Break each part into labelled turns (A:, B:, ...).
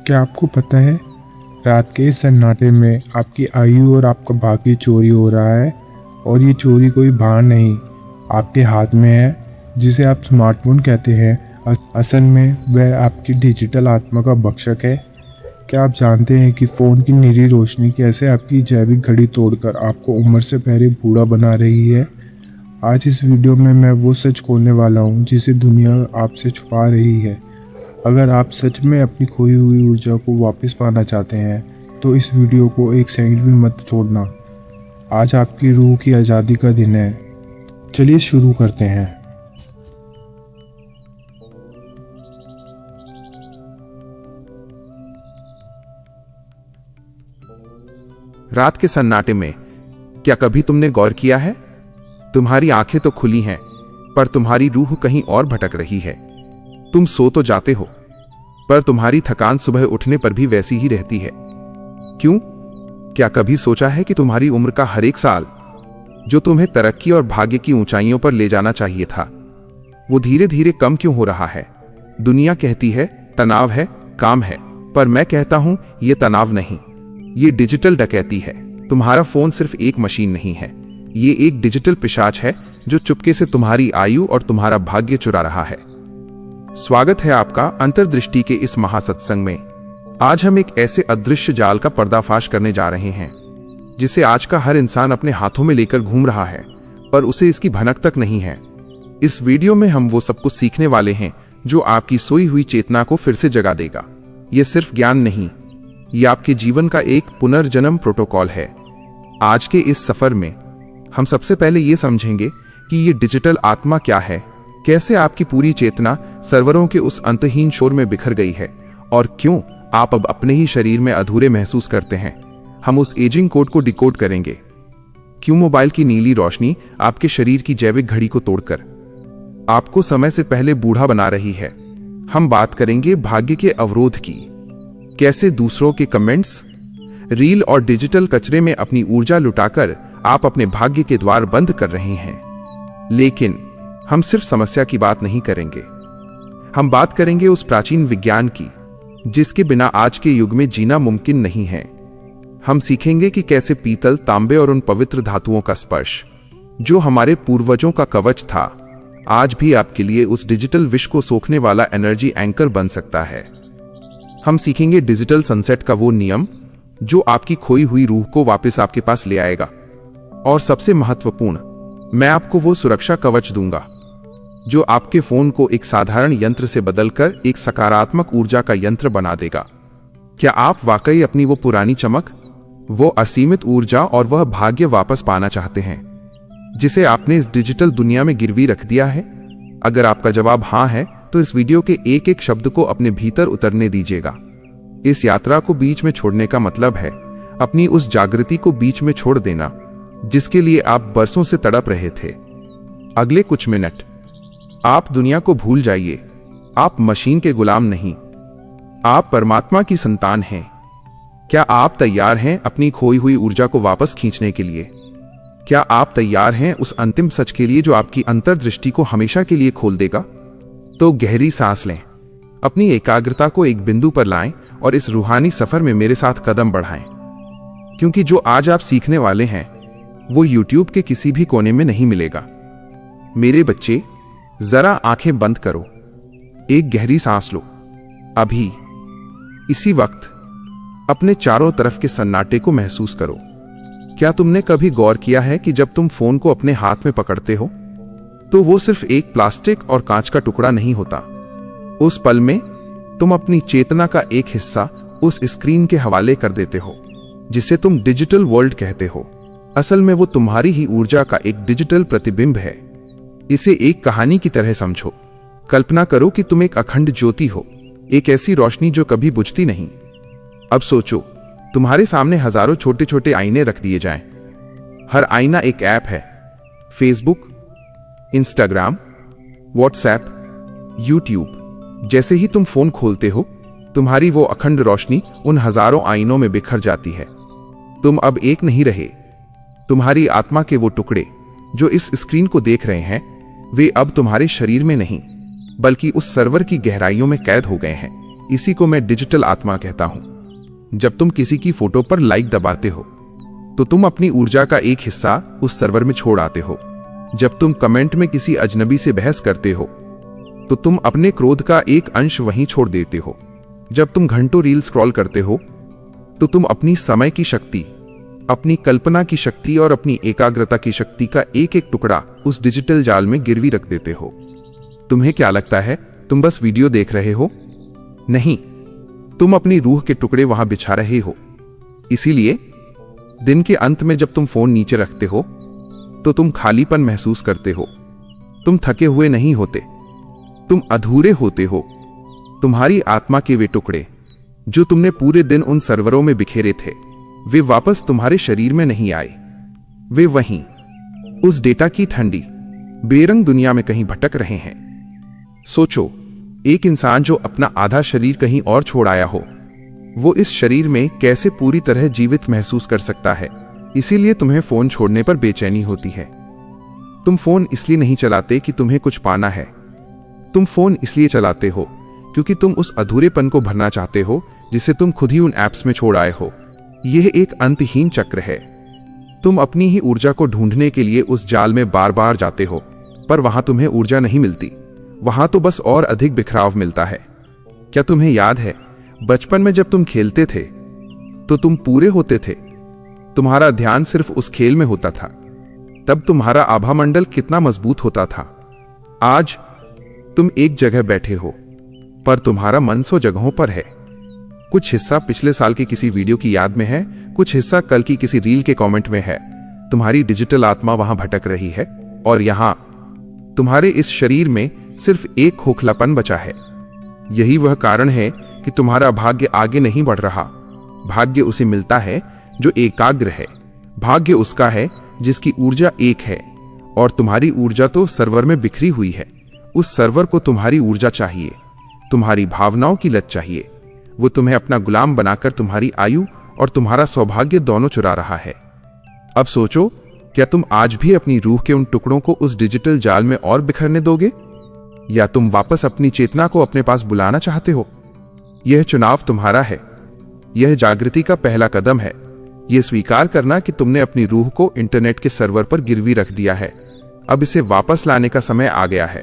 A: क्या आपको पता है, रात के इस सन्नाटे में आपकी आयु और आपका भाग्य चोरी हो रहा है। और ये चोरी कोई बाहर नहीं, आपके हाथ में है, जिसे आप स्मार्टफोन कहते हैं। असल में वह आपकी डिजिटल आत्मा का भक्षक है। क्या आप जानते हैं कि फ़ोन की नीली रोशनी कैसे आपकी जैविक घड़ी तोड़कर आपको उम्र से पहले बूढ़ा बना रही है? आज इस वीडियो में मैं वो सच खोलने वाला हूँ जिसे दुनिया आपसे छुपा रही है। अगर आप सच में अपनी खोई हुई ऊर्जा को वापस पाना चाहते हैं तो इस वीडियो को एक सेकंड भी मत छोड़ना। आज आपकी रूह की आज़ादी का दिन है। चलिए शुरू करते हैं।
B: रात के सन्नाटे में क्या कभी तुमने गौर किया है? तुम्हारी आंखें तो खुली हैं, पर तुम्हारी रूह कहीं और भटक रही है। तुम सो तो जाते हो, पर तुम्हारी थकान सुबह उठने पर भी वैसी ही रहती है। क्यों? क्या कभी सोचा है कि तुम्हारी उम्र का हर एक साल, जो तुम्हें तरक्की और भाग्य की ऊंचाइयों पर ले जाना चाहिए था, वो धीरे धीरे कम क्यों हो रहा है? दुनिया कहती है तनाव है, काम है, पर मैं कहता हूं ये तनाव नहीं, ये डिजिटल डकैती है। तुम्हारा फोन सिर्फ एक मशीन नहीं है, ये एक डिजिटल पिशाच है जो चुपके से तुम्हारी आयु और तुम्हारा भाग्य चुरा रहा है। स्वागत है आपका अंतर्दृष्टि के इस महासत्संग में। आज हम एक ऐसे अदृश्य जाल का पर्दाफाश करने जा रहे हैं जिसे आज का हर इंसान अपने हाथों में लेकर घूम रहा है, पर उसे इसकी भनक तक नहीं है। इस वीडियो में हम वो सब कुछ सीखने वाले हैं जो आपकी सोई हुई चेतना को फिर से जगा देगा। ये सिर्फ ज्ञान नहीं, ये आपके जीवन का एक पुनर्जन्म प्रोटोकॉल है। आज के इस सफर में हम सबसे पहले ये समझेंगे कि ये डिजिटल आत्मा क्या है, कैसे आपकी पूरी चेतना सर्वरों के उस अंतहीन शोर में बिखर गई है, और क्यों आप अब अपने ही शरीर में अधूरे महसूस करते हैं। हम उस एजिंग कोड को डिकोड करेंगे। क्यों मोबाइल की नीली रोशनी आपके शरीर की जैविक घड़ी को तोड़कर आपको समय से पहले बूढ़ा बना रही है। हम बात करेंगे भाग्य के अवरोध की, कैसे दूसरों के कमेंट्स, रील और डिजिटल कचरे में अपनी ऊर्जा लुटाकर आप अपने भाग्य के द्वार बंद कर रहे हैं। लेकिन हम सिर्फ समस्या की बात नहीं करेंगे, हम बात करेंगे उस प्राचीन विज्ञान की जिसके बिना आज के युग में जीना मुमकिन नहीं है। हम सीखेंगे कि कैसे पीतल, तांबे और उन पवित्र धातुओं का स्पर्श जो हमारे पूर्वजों का कवच था, आज भी आपके लिए उस डिजिटल विष को सोखने वाला एनर्जी एंकर बन सकता है। हम सीखेंगे डिजिटल सनसेट का वो नियम जो आपकी खोई हुई रूह को वापस आपके पास ले आएगा। और सबसे महत्वपूर्ण, मैं आपको वो सुरक्षा कवच दूंगा जो आपके फोन को एक साधारण यंत्र से बदलकर एक सकारात्मक ऊर्जा का यंत्र बना देगा। क्या आप वाकई अपनी वो पुरानी चमक, वो असीमित ऊर्जा और वह भाग्य वापस पाना चाहते हैं जिसे आपने इस डिजिटल दुनिया में गिरवी रख दिया है? अगर आपका जवाब हां है तो इस वीडियो के एक एक शब्द को अपने भीतर उतरने दीजिएगा। इस यात्रा को बीच में छोड़ने का मतलब है अपनी उस जागृति को बीच में छोड़ देना जिसके लिए आप बरसों से तड़प रहे थे। अगले कुछ मिनट आप दुनिया को भूल जाइए। आप मशीन के गुलाम नहीं, आप परमात्मा की संतान हैं। क्या आप तैयार हैं अपनी खोई हुई ऊर्जा को वापस खींचने के लिए? क्या आप तैयार हैं उस अंतिम सच के लिए जो आपकी अंतर्दृष्टि को हमेशा के लिए खोल देगा? तो गहरी सांस लें, अपनी एकाग्रता को एक बिंदु पर लाएं और इस रूहानी सफर में मेरे साथ कदम बढ़ाएं। क्योंकि जो आज आप सीखने वाले हैं वो YouTube के किसी भी कोने में नहीं मिलेगा। मेरे बच्चे, जरा आंखें बंद करो, एक गहरी सांस लो। अभी इसी वक्त अपने चारों तरफ के सन्नाटे को महसूस करो। क्या तुमने कभी गौर किया है कि जब तुम फोन को अपने हाथ में पकड़ते हो तो वो सिर्फ एक प्लास्टिक और कांच का टुकड़ा नहीं होता। उस पल में तुम अपनी चेतना का एक हिस्सा उस स्क्रीन के हवाले कर देते हो जिसे तुम डिजिटल वर्ल्ड कहते हो। असल में वो तुम्हारी ही ऊर्जा का एक डिजिटल प्रतिबिंब है। इसे एक कहानी की तरह समझो। कल्पना करो कि तुम एक अखंड ज्योति हो, एक ऐसी रोशनी जो कभी बुझती नहीं। अब सोचो, तुम्हारे सामने हजारों छोटे छोटे आईने रख दिए जाएं। हर आईना एक ऐप है। Facebook, Instagram, WhatsApp, YouTube. जैसे ही तुम फोन खोलते हो तुम्हारी वो अखंड रोशनी उन हजारों आईनों में बिखर जाती है। तुम अब एक नहीं रहे। तुम्हारी आत्मा के वो टुकड़े जो इस स्क्रीन को देख रहे हैं वे अब तुम्हारे शरीर में नहीं बल्कि उस सर्वर की गहराइयों में कैद हो गए हैं। इसी को मैं डिजिटल आत्मा कहता हूं। जब तुम किसी की फोटो पर लाइक दबाते हो तो तुम अपनी ऊर्जा का एक हिस्सा उस सर्वर में छोड़ आते हो। जब तुम कमेंट में किसी अजनबी से बहस करते हो तो तुम अपने क्रोध का एक अंश वहीं छोड़ देते हो। जब तुम घंटों रील स्क्रॉल करते हो तो तुम अपनी समय की शक्ति, अपनी कल्पना की शक्ति और अपनी एकाग्रता की शक्ति का एक एक टुकड़ा उस डिजिटल जाल में गिरवी रख देते हो। तुम्हें क्या लगता है तुम बस वीडियो देख रहे हो? नहीं, तुम अपनी रूह के टुकड़े वहां बिछा रहे हो। इसीलिए दिन के अंत में जब तुम फोन नीचे रखते हो तो तुम खालीपन महसूस करते हो। तुम थके हुए नहीं होते, तुम अधूरे होते हो। तुम्हारी आत्मा के वे टुकड़े जो तुमने पूरे दिन उन सर्वरों में बिखेरे थे, वे वापस तुम्हारे शरीर में नहीं आए। वे वहीं उस डेटा की ठंडी बेरंग दुनिया में कहीं भटक रहे हैं। सोचो, एक इंसान जो अपना आधा शरीर कहीं और छोड़ आया हो, वो इस शरीर में कैसे पूरी तरह जीवित महसूस कर सकता है। इसीलिए तुम्हें फोन छोड़ने पर बेचैनी होती है। तुम फोन इसलिए नहीं चलाते कि तुम्हें कुछ पाना है, तुम फोन इसलिए चलाते हो क्योंकि तुम उस अधूरेपन को भरना चाहते हो जिसे तुम खुद ही उन ऐप्स में छोड़ आए हो। यह एक अंतहीन चक्र है। तुम अपनी ही ऊर्जा को ढूंढने के लिए उस जाल में बार बार जाते हो, पर वहां तुम्हें ऊर्जा नहीं मिलती। वहां तो बस और अधिक बिखराव मिलता है। क्या तुम्हें याद है बचपन में जब तुम खेलते थे तो तुम पूरे होते थे? तुम्हारा ध्यान सिर्फ उस खेल में होता था। तब तुम्हारा आभा मंडल कितना मजबूत होता था। आज तुम एक जगह बैठे हो पर तुम्हारा मन 100 जगहों पर है। कुछ हिस्सा पिछले साल की किसी वीडियो की याद में है, कुछ हिस्सा कल की किसी रील के कमेंट में है। तुम्हारी डिजिटल आत्मा वहां भटक रही है और यहां तुम्हारे इस शरीर में सिर्फ एक खोखलापन बचा है। यही वह कारण है कि तुम्हारा भाग्य आगे नहीं बढ़ रहा। भाग्य उसे मिलता है जो एकाग्र है। भाग्य उसका है जिसकी ऊर्जा एक है, और तुम्हारी ऊर्जा तो सर्वर में बिखरी हुई है। उस सर्वर को तुम्हारी ऊर्जा चाहिए, तुम्हारी भावनाओं की लत चाहिए। वो तुम्हें अपना गुलाम बनाकर तुम्हारी आयु और तुम्हारा सौभाग्य दोनों चुरा रहा है। अब सोचो, क्या तुम आज भी अपनी रूह के उन टुकड़ों को उस डिजिटल जाल में और बिखरने दोगे, या तुम वापस अपनी चेतना को अपने पास बुलाना चाहते हो? यह चुनाव तुम्हारा है। यह जागृति का पहला कदम है। यह स्वीकार करना कि तुमने अपनी रूह को इंटरनेट के सर्वर पर गिरवी रख दिया है। अब इसे वापस लाने का समय आ गया है।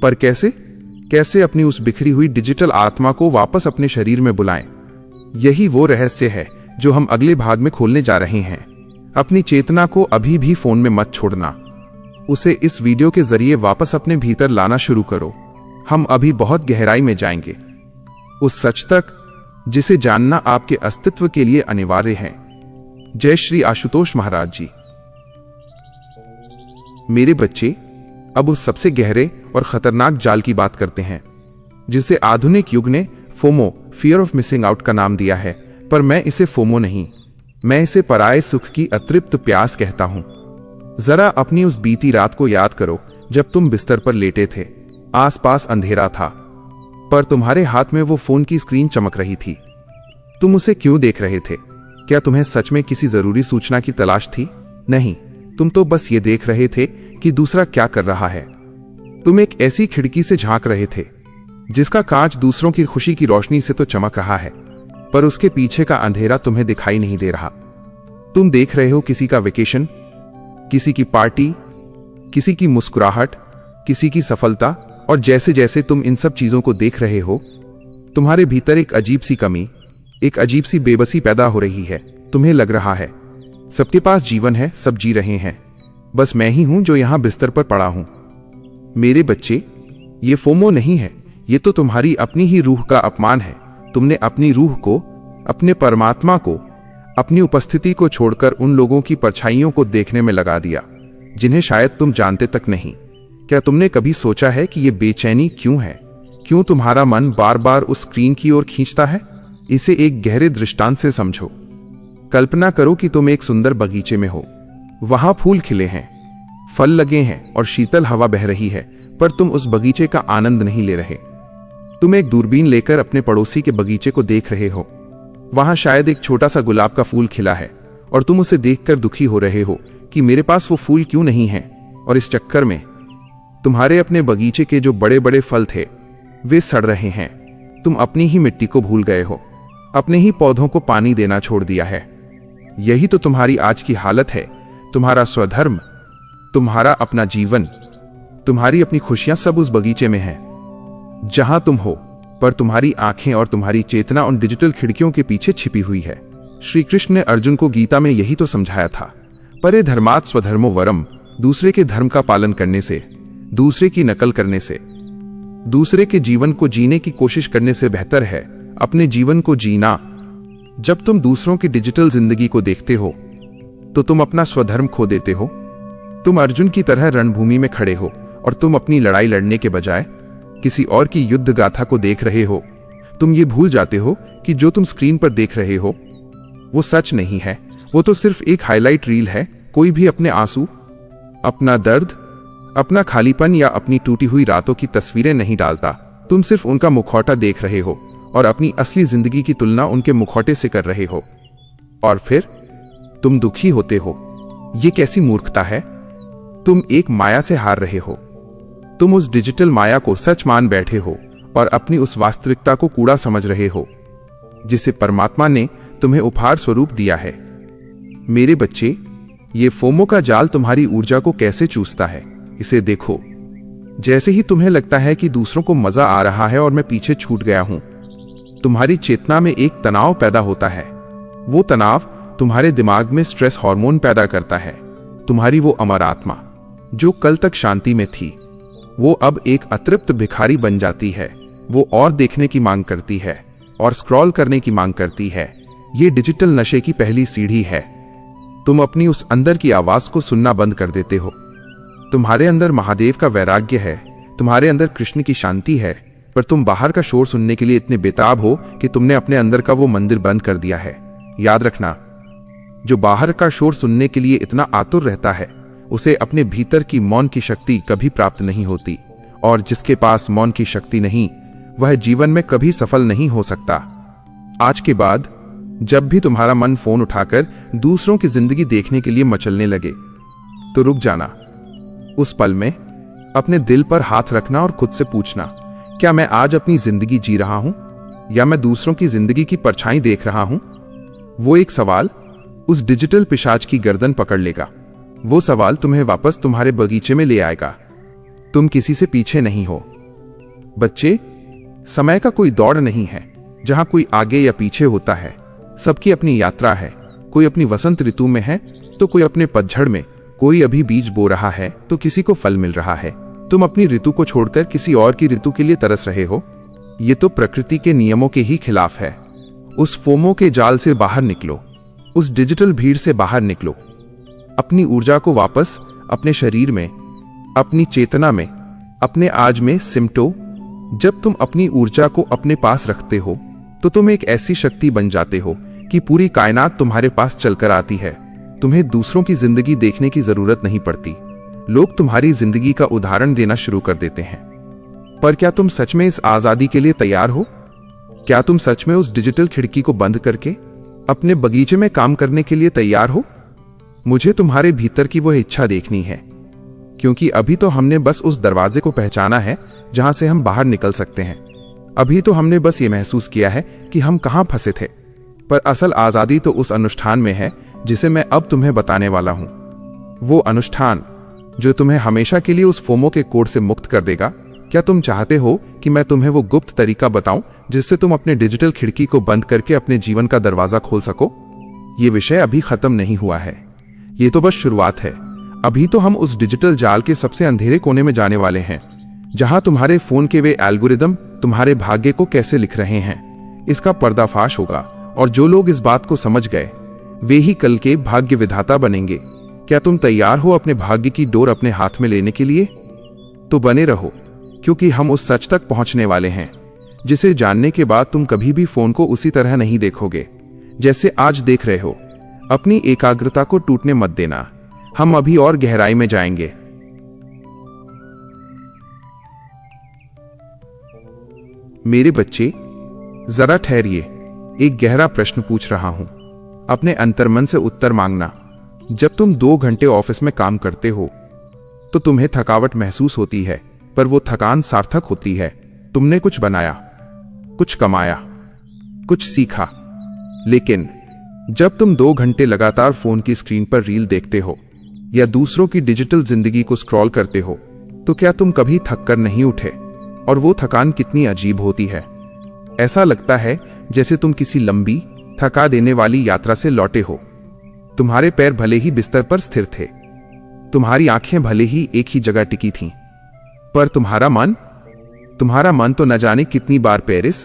B: पर कैसे? कैसे अपनी उस बिखरी हुई डिजिटल आत्मा को वापस अपने शरीर में बुलाएं? यही वो रहस्य है जो हम अगले भाग में खोलने जा रहे हैं। अपनी चेतना को अभी भी फोन में मत छोड़ना। उसे इस वीडियो के जरिए वापस अपने भीतर लाना शुरू करो। हम अभी बहुत गहराई में जाएंगे, उस सच तक जिसे जानना आपके अस्तित्व के लिए अनिवार्य है। जय श्री आशुतोष महाराज जी। मेरे बच्चे, अब उस सबसे गहरे और खतरनाक जाल की बात करते हैं जिसे आधुनिक युग ने FOMO, fear of missing out का नाम दिया है। पर मैं इसे फोमो नहीं, मैं इसे पराये सुख की अतृप्त प्यास कहता हूं। जरा अपनी उस बीती रात को याद करो जब तुम बिस्तर पर लेटे थे। आसपास अंधेरा था, पर तुम्हारे हाथ में वो फोन की स्क्रीन चमक रही थी। तुम उसे क्यों देख रहे थे? क्या तुम्हें सच में किसी जरूरी सूचना की तलाश थी? नहीं, तुम तो बस ये देख रहे थे कि दूसरा क्या कर रहा है। तुम एक ऐसी खिड़की से झांक रहे थे जिसका कांच दूसरों की खुशी की रोशनी से तो चमक रहा है, पर उसके पीछे का अंधेरा तुम्हें दिखाई नहीं दे रहा। तुम देख रहे हो किसी का वेकेशन, किसी की पार्टी, किसी की मुस्कुराहट, किसी की सफलता, और जैसे जैसे तुम इन सब चीजों को देख रहे हो, तुम्हारे भीतर एक अजीब सी कमी, एक अजीब सी बेबसी पैदा हो रही है। तुम्हें लग रहा है सबके पास जीवन है, सब जी रहे हैं, बस मैं ही हूं जो यहां बिस्तर पर पड़ा हूं। मेरे बच्चे, ये फोमो नहीं है, ये तो तुम्हारी अपनी ही रूह का अपमान है। तुमने अपनी रूह को, अपने परमात्मा को, अपनी उपस्थिति को छोड़कर उन लोगों की परछाइयों को देखने में लगा दिया जिन्हें शायद तुम जानते तक नहीं। क्या तुमने कभी सोचा है कि यह बेचैनी क्यों है? क्यों तुम्हारा मन बार बार उस स्क्रीन की ओर खींचता है? इसे एक गहरे दृष्टांत से समझो। कल्पना करो कि तुम एक सुंदर बगीचे में हो। वहां फूल खिले हैं, फल लगे हैं और शीतल हवा बह रही है, पर तुम उस बगीचे का आनंद नहीं ले रहे। तुम एक दूरबीन लेकर अपने पड़ोसी के बगीचे को देख रहे हो। वहां शायद एक छोटा सा गुलाब का फूल खिला है और तुम उसे देखकर दुखी हो रहे हो कि मेरे पास वो फूल क्यों नहीं है, और इस चक्कर में तुम्हारे अपने बगीचे के जो बड़े बड़े फल थे वे सड़ रहे हैं। तुम अपनी ही मिट्टी को भूल गए हो, अपने ही पौधों को पानी देना छोड़ दिया है। यही तो तुम्हारी आज की हालत है। तुम्हारा स्वधर्म, तुम्हारा अपना जीवन, तुम्हारी अपनी खुशियां सब उस बगीचे में हैं जहां तुम हो, पर तुम्हारी आंखें और तुम्हारी चेतना उन डिजिटल खिड़कियों के पीछे छिपी हुई है। श्री कृष्ण ने अर्जुन को गीता में यही तो समझाया था, परे धर्मात् स्वधर्मो वरम। दूसरे के धर्म का पालन करने से, दूसरे की नकल करने से, दूसरे के जीवन को जीने की कोशिश करने से बेहतर है अपने जीवन को जीना। जब तुम दूसरों की डिजिटल जिंदगी को देखते हो तो तुम अपना स्वधर्म खो देते हो। तुम अर्जुन की तरह रणभूमि में खड़े हो और तुम अपनी लड़ाई लड़ने के बजाय किसी और की युद्ध गाथा को देख रहे हो। तुम ये भूल जाते हो कि जो तुम स्क्रीन पर देख रहे हो वो सच नहीं है, वो तो सिर्फ एक हाईलाइट रील है। कोई भी अपने आंसू, अपना दर्द, अपना खालीपन या अपनी टूटी हुई रातों की तस्वीरें नहीं डालता। तुम सिर्फ उनका मुखौटा देख रहे हो और अपनी असली जिंदगी की तुलना उनके मुखौटे से कर रहे हो, और फिर तुम दुखी होते हो। ये कैसी मूर्खता है। तुम एक माया से हार रहे हो। तुम उस डिजिटल माया को सच मान बैठे हो और अपनी उस वास्तविकता को कूड़ा समझ रहे हो जिसे परमात्मा ने तुम्हें उपहार स्वरूप दिया है। मेरे बच्चे, ये फोमो का जाल तुम्हारी ऊर्जा को कैसे चूसता है, इसे देखो। जैसे ही तुम्हें लगता है कि दूसरों को मजा आ रहा है और मैं पीछे छूट गया हूं, तुम्हारी चेतना में एक तनाव पैदा होता है। वो तनाव तुम्हारे दिमाग में स्ट्रेस हार्मोन पैदा करता है। तुम्हारी वो अमर आत्मा जो कल तक शांति में थी, वो अब एक अतृप्त भिखारी बन जाती है। वो और देखने की मांग करती है और स्क्रॉल करने की मांग करती है। ये डिजिटल नशे की पहली सीढ़ी है। तुम अपनी उस अंदर की आवाज को सुनना बंद कर देते हो। तुम्हारे अंदर महादेव का वैराग्य है, तुम्हारे अंदर कृष्ण की शांति है, पर तुम बाहर का शोर सुनने के लिए इतने बेताब हो कि तुमने अपने अंदर का वो मंदिर बंद कर दिया है। याद रखना, जो बाहर का शोर सुनने के लिए इतना आतुर रहता है उसे अपने भीतर की मौन की शक्ति कभी प्राप्त नहीं होती, और जिसके पास मौन की शक्ति नहीं वह जीवन में कभी सफल नहीं हो सकता। आज के बाद जब भी तुम्हारा मन फोन उठाकर दूसरों की जिंदगी देखने के लिए मचलने लगे तो रुक जाना। उस पल में अपने दिल पर हाथ रखना और खुद से पूछना, क्या मैं आज अपनी जिंदगी जी रहा हूं या मैं दूसरों की जिंदगी की परछाई देख रहा हूं? वो एक सवाल उस डिजिटल पिशाच की गर्दन पकड़ लेगा। वो सवाल तुम्हें वापस तुम्हारे बगीचे में ले आएगा। तुम किसी से पीछे नहीं हो। बच्चे, समय का कोई दौड़ नहीं है जहां कोई आगे या पीछे होता है। सबकी अपनी यात्रा है। कोई अपनी वसंत ऋतु में है तो कोई अपने पतझड़ में। कोई अभी बीज बो रहा है तो किसी को फल मिल रहा है। तुम अपनी ऋतु को छोड़कर किसी और की ऋतु के लिए तरस रहे हो। ये तो प्रकृति के नियमों के ही खिलाफ है। उस फोमो के जाल से बाहर निकलो, उस डिजिटल भीड़ से बाहर निकलो। अपनी ऊर्जा को वापस अपने शरीर में, अपनी चेतना में, अपने आज में सिमटो। जब तुम अपनी ऊर्जा को अपने पास रखते हो तो तुम एक ऐसी शक्ति बन जाते हो कि पूरी कायनात तुम्हारे पास चलकर आती है। तुम्हें दूसरों की जिंदगी देखने की जरूरत नहीं पड़ती। लोग तुम्हारी जिंदगी का उदाहरण देना शुरू कर देते हैं। पर क्या तुम सच में इस आजादी के लिए तैयार हो? क्या तुम सच में उस डिजिटल खिड़की को बंद करके अपने बगीचे में काम करने के लिए तैयार हो? मुझे तुम्हारे भीतर की वह इच्छा देखनी है, क्योंकि अभी तो हमने बस उस दरवाजे को पहचाना है जहां से हम बाहर निकल सकते हैं। अभी तो हमने बस ये महसूस किया है कि हम कहां फंसे थे, पर असल आजादी तो उस अनुष्ठान में है जिसे मैं अब तुम्हें बताने वाला हूं। वो अनुष्ठान जो तुम्हें हमेशा के लिए उस फोमो के कोड से मुक्त कर देगा। क्या तुम चाहते हो कि मैं तुम्हें वो गुप्त तरीका बताऊं जिससे तुम अपने डिजिटल खिड़की को बंद करके अपने जीवन का दरवाजा खोल सको? ये विषय अभी खत्म नहीं हुआ है, ये तो बस शुरुआत है। अभी तो हम उस डिजिटल जाल के सबसे अंधेरे कोने में जाने वाले हैं, जहां तुम्हारे फोन के वे एल्गोरिदम तुम्हारे भाग्य को कैसे लिख रहे हैं इसका पर्दाफाश होगा, और जो लोग इस बात को समझ गए वे ही कल के भाग्य विधाता बनेंगे। क्या तुम तैयार हो अपने भाग्य की डोर अपने हाथ में लेने के लिए? तो बने रहो, क्योंकि हम उस सच तक पहुंचने वाले हैं जिसे जानने के बाद तुम कभी भी फोन को उसी तरह नहीं देखोगे जैसे आज देख रहे हो। अपनी एकाग्रता को टूटने मत देना। हम अभी और गहराई में जाएंगे। मेरे बच्चे, जरा ठहरिए। एक गहरा प्रश्न पूछ रहा हूं, अपने अंतर्मन से उत्तर मांगना। जब तुम 2 घंटे ऑफिस में काम करते हो तो तुम्हें थकावट महसूस होती है, पर वो थकान सार्थक होती है। तुमने कुछ बनाया, कुछ कमाया, कुछ सीखा। लेकिन जब तुम 2 घंटे लगातार फोन की स्क्रीन पर रील देखते हो या दूसरों की डिजिटल जिंदगी को स्क्रॉल करते हो, तो क्या तुम कभी थक कर नहीं उठे? और वो थकान कितनी अजीब होती है। ऐसा लगता है जैसे तुम किसी लंबी, थका देने वाली यात्रा से लौटे हो। तुम्हारे पैर भले ही बिस्तर पर स्थिर थे, तुम्हारी आंखें भले ही एक ही जगह टिकी थीं, पर तुम्हारा मन तो न जाने कितनी बार पेरिस,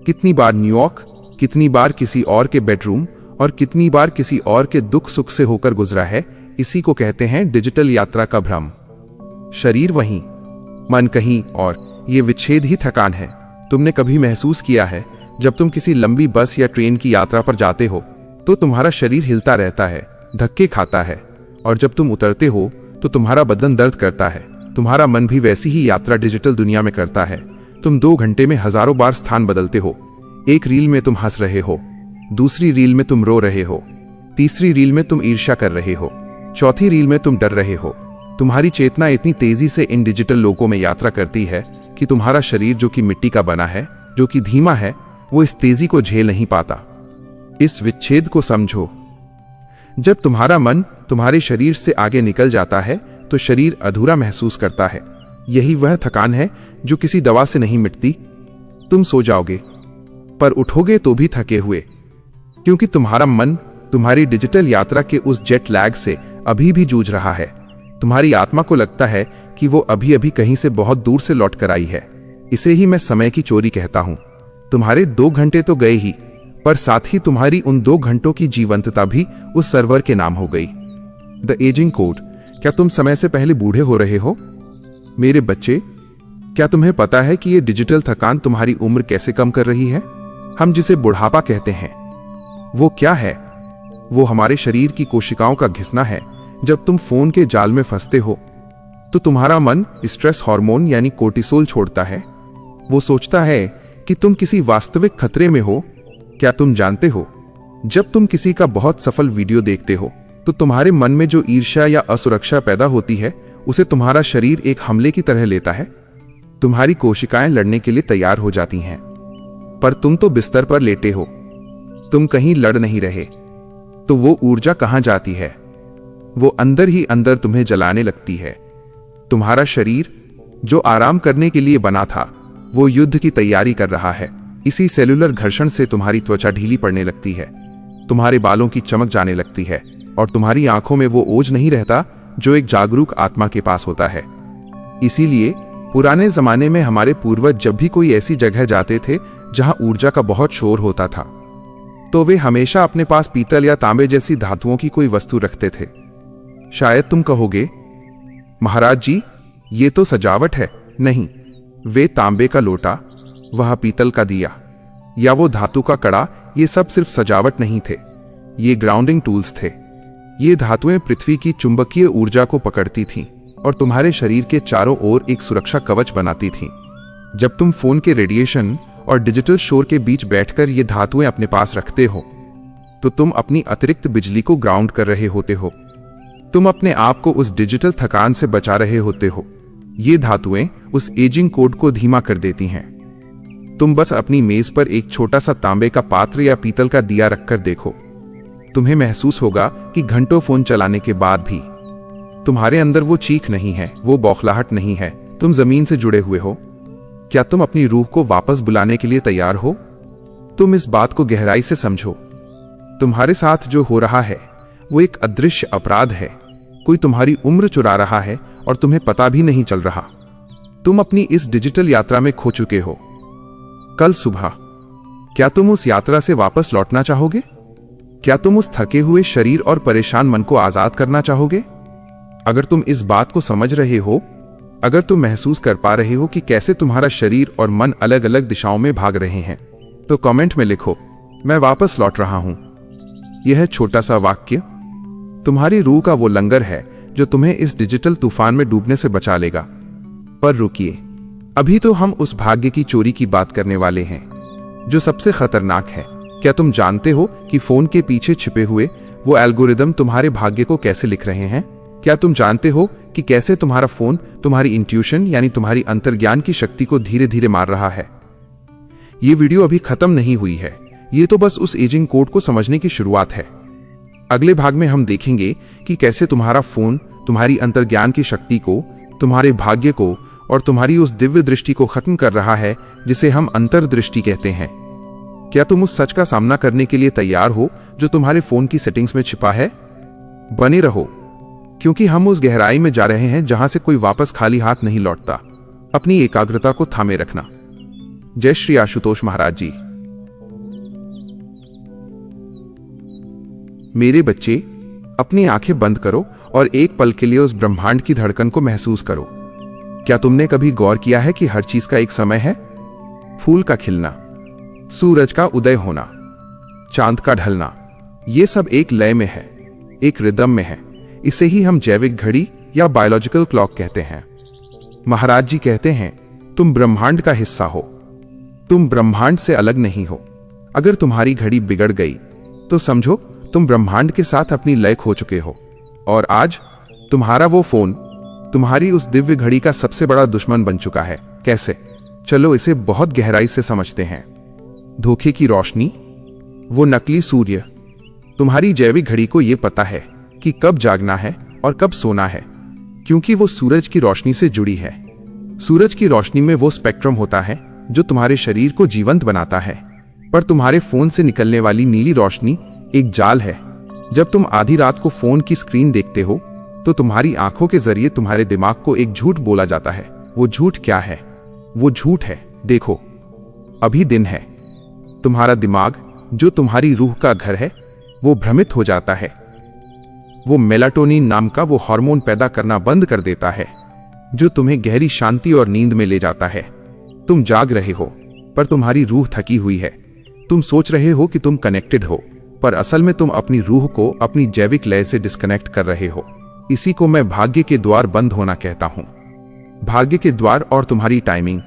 B: कितनी बार न्यूयॉर्क, कितनी बार किसी और के बेडरूम और कितनी बार किसी और के दुख सुख से होकर गुजरा है। इसी को कहते हैं डिजिटल यात्रा का भ्रम। शरीर वहीं, मन कहीं और ये विच्छेद ही थकान है। तुमने कभी महसूस किया है जब तुम किसी लंबी बस या ट्रेन की यात्रा पर जाते हो तो तुम्हारा शरीर हिलता रहता है, धक्के खाता है, और जब तुम उतरते हो तो तुम्हारा बदन दर्द करता है। तुम्हारा मन भी वैसी ही यात्रा डिजिटल दुनिया में करता है। तुम 2 घंटे में हजारों बार स्थान बदलते हो। एक रील में तुम हंस रहे हो, दूसरी रील में तुम रो रहे हो, तीसरी रील में तुम ईर्ष्या कर रहे हो, चौथी रील में तुम डर रहे हो। तुम्हारी चेतना इतनी तेजी से इन डिजिटल लोकों में यात्रा करती है कि तुम्हारा शरीर, जो कि मिट्टी का बना है, जो कि धीमा है, वो इस तेजी को झेल नहीं पाता। इस विच्छेद को समझो। जब तुम्हारा मन तुम्हारे शरीर से आगे निकल जाता है तो शरीर अधूरा महसूस करता है। यही वह थकान है जो किसी दवा से नहीं मिटती। तुम सो जाओगे पर उठोगे तो भी थके हुए, क्योंकि तुम्हारा मन तुम्हारी डिजिटल यात्रा के उस जेट लैग से अभी भी जूझ रहा है। तुम्हारी आत्मा को लगता है कि वो अभी अभी कहीं से बहुत दूर से लौट कर आई है। इसे ही मैं समय की चोरी कहता हूं। तुम्हारे 2 घंटे तो गए ही, पर साथ ही तुम्हारी उन 2 घंटों की जीवंतता भी उस सर्वर के नाम हो गई। The ageing code. क्या तुम समय से पहले बूढ़े हो रहे हो? मेरे बच्चे, क्या तुम्हें पता है कि ये डिजिटल थकान तुम्हारी उम्र कैसे कम कर रही है? हम जिसे बुढ़ापा कहते हैं, वो क्या है? वो हमारे शरीर की कोशिकाओं का घिसना है। जब तुम फोन के जाल में फंसते हो तो तुम्हारा मन स्ट्रेस हार्मोन यानी कोर्टिसोल छोड़ता है। वो सोचता है कि तुम किसी वास्तविक खतरे में हो। क्या तुम जानते हो, जब तुम किसी का बहुत सफल वीडियो देखते हो तो तुम्हारे मन में जो ईर्ष्या या असुरक्षा पैदा होती है, उसे तुम्हारा शरीर एक हमले की तरह लेता है। तुम्हारी कोशिकाएं लड़ने के लिए तैयार हो जाती हैं, पर तुम तो बिस्तर पर लेटे हो, तुम कहीं लड़ नहीं रहे। तो वो ऊर्जा कहां जाती है? वो अंदर ही अंदर तुम्हें जलाने लगती है। तुम्हारा शरीर, जो आराम करने के लिए बना था, वो युद्ध की तैयारी कर रहा है। इसी सेलुलर घर्षण से तुम्हारी त्वचा ढीली पड़ने लगती है, तुम्हारे बालों की चमक जाने लगती है, और तुम्हारी आंखों में वो ओज नहीं रहता जो एक जागरूक आत्मा के पास होता है। इसीलिए पुराने जमाने में हमारे पूर्वज जब भी कोई ऐसी जगह जाते थे जहां ऊर्जा का बहुत शोर होता था, तो वे हमेशा अपने पास पीतल या तांबे जैसी धातुओं की कोई वस्तु रखते थे। शायद तुम कहोगे, महाराज जी, ये तो सजावट है। नहीं, वे तांबे का लोटा, वह पीतल का दिया या वो धातु का कड़ा, ये सब सिर्फ सजावट नहीं थे, ये ग्राउंडिंग टूल्स थे। ये धातुएं पृथ्वी की चुंबकीय ऊर्जा को पकड़ती थीं और तुम्हारे शरीर के चारों ओर एक सुरक्षा कवच बनाती थीं। जब तुम फोन के रेडिएशन और डिजिटल शोर के बीच बैठकर ये धातुएं अपने पास रखते हो, तो तुम अपनी अतिरिक्त बिजली को ग्राउंड कर रहे होते हो। तुम अपने आप को उस डिजिटल थकान से बचा रहे होते हो। ये धातुएं उस एजिंग कोड को धीमा कर देती हैं। तुम बस अपनी मेज पर एक छोटा सा तांबे का पात्र या पीतल का दिया रखकर देखो। तुम्हें महसूस होगा कि घंटों फोन चलाने के बाद भी तुम्हारे अंदर वो चीख नहीं है, वो बौखलाहट नहीं है। तुम जमीन से जुड़े हुए हो। क्या तुम अपनी रूह को वापस बुलाने के लिए तैयार हो? तुम इस बात को गहराई से समझो। तुम्हारे साथ जो हो रहा है वो एक अदृश्य अपराध है। कोई तुम्हारी उम्र चुरा रहा है और तुम्हें पता भी नहीं चल रहा। तुम अपनी इस डिजिटल यात्रा में खो चुके हो। कल सुबह क्या तुम उस यात्रा से वापस लौटना चाहोगे? क्या तुम उस थके हुए शरीर और परेशान मन को आजाद करना चाहोगे? अगर तुम इस बात को समझ रहे हो, अगर तुम महसूस कर पा रहे हो कि कैसे तुम्हारा शरीर और मन अलग अलग दिशाओं में भाग रहे हैं, तो कमेंट में लिखो, मैं वापस लौट रहा हूं। यह छोटा सा वाक्य तुम्हारी रूह का वो लंगर है जो तुम्हें इस डिजिटल तूफान में डूबने से बचा लेगा। पर रुकिए, अभी तो हम उस भाग्य की चोरी की बात करने वाले हैं जो सबसे खतरनाक है। क्या तुम जानते हो कि फोन के पीछे छिपे हुए वो एल्गोरिदम तुम्हारे भाग्य को कैसे लिख रहे हैं? क्या तुम जानते हो कि कैसे तुम्हारा फोन तुम्हारी इंट्यूशन यानी तुम्हारी अंतर्ज्ञान की शक्ति को धीरे धीरे मार रहा है? ये वीडियो अभी खत्म नहीं हुई है, ये तो बस उस एजिंग कोड को समझने की शुरुआत है। अगले भाग में हम देखेंगे कि कैसे तुम्हारा फोन तुम्हारी अंतर्ज्ञान की शक्ति को, तुम्हारे भाग्य को और तुम्हारी उस दिव्य दृष्टि को खत्म कर रहा है जिसे हम अंतर्दृष्टि कहते हैं। क्या तुम उस सच का सामना करने के लिए तैयार हो जो तुम्हारे फोन की सेटिंग्स में छिपा है? बने रहो, क्योंकि हम उस गहराई में जा रहे हैं जहां से कोई वापस खाली हाथ नहीं लौटता। अपनी एकाग्रता को थामे रखना। जय श्री आशुतोष महाराज जी। मेरे बच्चे, अपनी आंखें बंद करो और एक पल के लिए उस ब्रह्मांड की धड़कन को महसूस करो। क्या तुमने कभी गौर किया है कि हर चीज का एक समय है? फूल का खिलना, सूरज का उदय होना, चांद का ढलना, ये सब एक लय में है, एक रिदम में है। इसे ही हम जैविक घड़ी या बायोलॉजिकल क्लॉक कहते हैं। महाराज जी कहते हैं, तुम ब्रह्मांड का हिस्सा हो, तुम ब्रह्मांड से अलग नहीं हो। अगर तुम्हारी घड़ी बिगड़ गई तो समझो तुम ब्रह्मांड के साथ अपनी लय खो चुके हो। और आज तुम्हारा वो फोन तुम्हारी उस दिव्य घड़ी का सबसे बड़ा दुश्मन बन चुका है। कैसे? चलो इसे बहुत गहराई से समझते हैं। धोखे की रोशनी, वो नकली सूर्य। तुम्हारी जैविक घड़ी को यह पता है कि कब जागना है और कब सोना है, क्योंकि वो सूरज की रोशनी से जुड़ी है। सूरज की रोशनी में वो स्पेक्ट्रम होता है जो तुम्हारे शरीर को जीवंत बनाता है। पर तुम्हारे फोन से निकलने वाली नीली रोशनी एक जाल है। जब तुम आधी रात को फोन की स्क्रीन देखते हो तो तुम्हारी आंखों के जरिए तुम्हारे दिमाग को एक झूठ बोला जाता है। वो झूठ क्या है? वो झूठ है, देखो, अभी दिन है। तुम्हारा दिमाग, जो तुम्हारी रूह का घर है, वो भ्रमित हो जाता है। वो मेलाटोनिन नाम का वो हार्मोन पैदा करना बंद कर देता है जो तुम्हें गहरी शांति और नींद में ले जाता है। तुम जाग रहे हो पर तुम्हारी रूह थकी हुई है। तुम सोच रहे हो कि तुम कनेक्टेड हो, पर असल में तुम अपनी रूह को अपनी जैविक लय से डिस्कनेक्ट कर रहे हो। इसी को मैं भाग्य के द्वार बंद होना कहता हूं। भाग्य के द्वार और तुम्हारी टाइमिंग।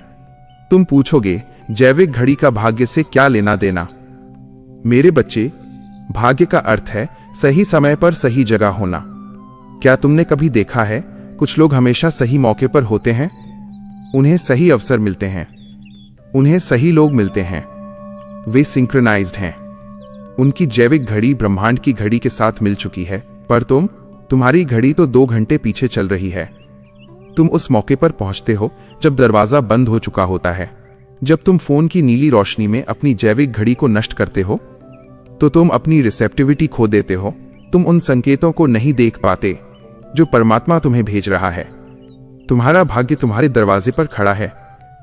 B: तुम पूछोगे, जैविक घड़ी का भाग्य से क्या लेना देना? मेरे बच्चे, भाग्य का अर्थ है सही समय पर सही जगह होना। क्या तुमने कभी देखा है कुछ लोग हमेशा सही मौके पर होते हैं? उन्हें सही अवसर मिलते हैं, उन्हें सही लोग मिलते हैं, वे सिंक्रोनाइज्ड हैं। उनकी जैविक घड़ी ब्रह्मांड की घड़ी के साथ मिल चुकी है। पर तुम्हारी घड़ी तो 2 घंटे पीछे चल रही है। तुम उस मौके पर पहुंचते हो जब दरवाजा बंद हो चुका होता है। जब तुम फोन की नीली रोशनी में अपनी जैविक घड़ी को नष्ट करते हो तो तुम अपनी रिसेप्टिविटी खो देते हो। तुम उन संकेतों को नहीं देख पाते जो परमात्मा तुम्हें भेज रहा है। तुम्हारा भाग्य तुम्हारे दरवाजे पर खड़ा है,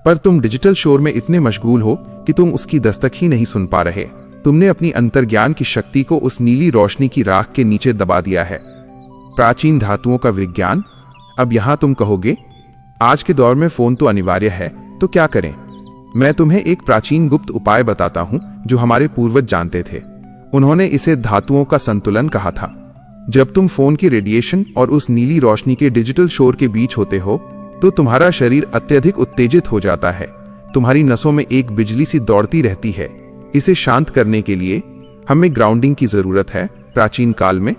B: पर तुम डिजिटल शोर में इतने मशगूल हो कि तुम उसकी दस्तक ही नहीं सुन पा रहे। तुमने अपनी अंतर्ज्ञान की शक्ति को उस नीली रोशनी की राख के नीचे दबा दिया है। प्राचीन धातुओं का विज्ञान। अब यहां तुम कहोगे, आज के दौर में फोन तो अनिवार्य है, तो क्या करें? मैं तुम्हें एक प्राचीन गुप्त उपाय बताता हूं जो हमारे पूर्वज जानते थे। उन्होंने इसे धातुओं का संतुलन कहा था। जब तुम फोन की रेडिएशन और उस नीली रोशनी के डिजिटल शोर के बीच होते हो तो तुम्हारा शरीर अत्यधिक उत्तेजित हो जाता है। तुम्हारी नसों में एक बिजली सी दौड़ती रहती है। इसे शांत करने के लिए हमें ग्राउंडिंग की जरूरत है। प्राचीन काल में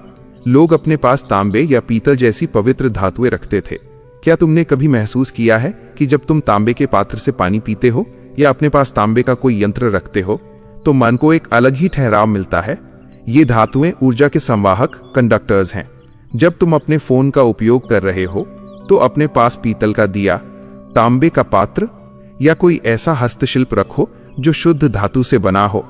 B: लोग अपने पास तांबे या पीतल जैसी पवित्र धातुएं रखते थे। क्या तुमने कभी महसूस किया है कि जब तुम तांबे के पात्र से पानी पीते हो या अपने पास तांबे का कोई यंत्र रखते हो तो मन को एक अलग ही ठहराव मिलता है? ये धातुएं ऊर्जा के संवाहक, कंडक्टर्स हैं। जब तुम अपने फोन का उपयोग कर रहे हो तो अपने पास पीतल का दिया, तांबे का पात्र या कोई ऐसा हस्तशिल्प रखो जो शुद्ध धातु से बना हो।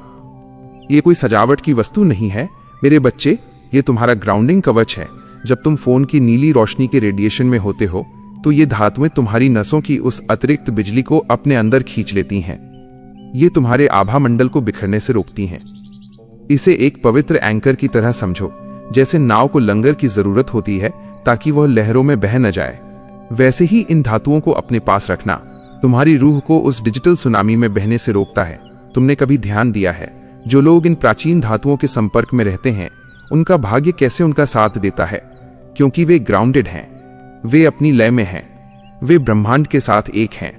B: ये कोई सजावट की वस्तु नहीं है मेरे बच्चे, ये तुम्हारा ग्राउंडिंग कवच है। जब तुम फोन की नीली रोशनी के रेडिएशन में होते हो तो ये धातुएं तुम्हारी नसों की उस अतिरिक्त बिजली को अपने अंदर खींच लेती हैं। ये तुम्हारे आभा मंडल को बिखरने से रोकती हैं। इसे एक पवित्र एंकर की तरह समझो। जैसे नाव को लंगर की जरूरत होती है ताकि वह लहरों में बह न जाए, वैसे ही इन धातुओं को अपने पास रखना तुम्हारी रूह को उस डिजिटल सुनामी में बहने से रोकता है। तुमने कभी ध्यान दिया है, जो लोग इन प्राचीन धातुओं के संपर्क में रहते हैं उनका भाग्य कैसे उनका साथ देता है? क्योंकि वे ग्राउंडेड हैं, वे अपनी लय में हैं, वे ब्रह्मांड के साथ एक हैं।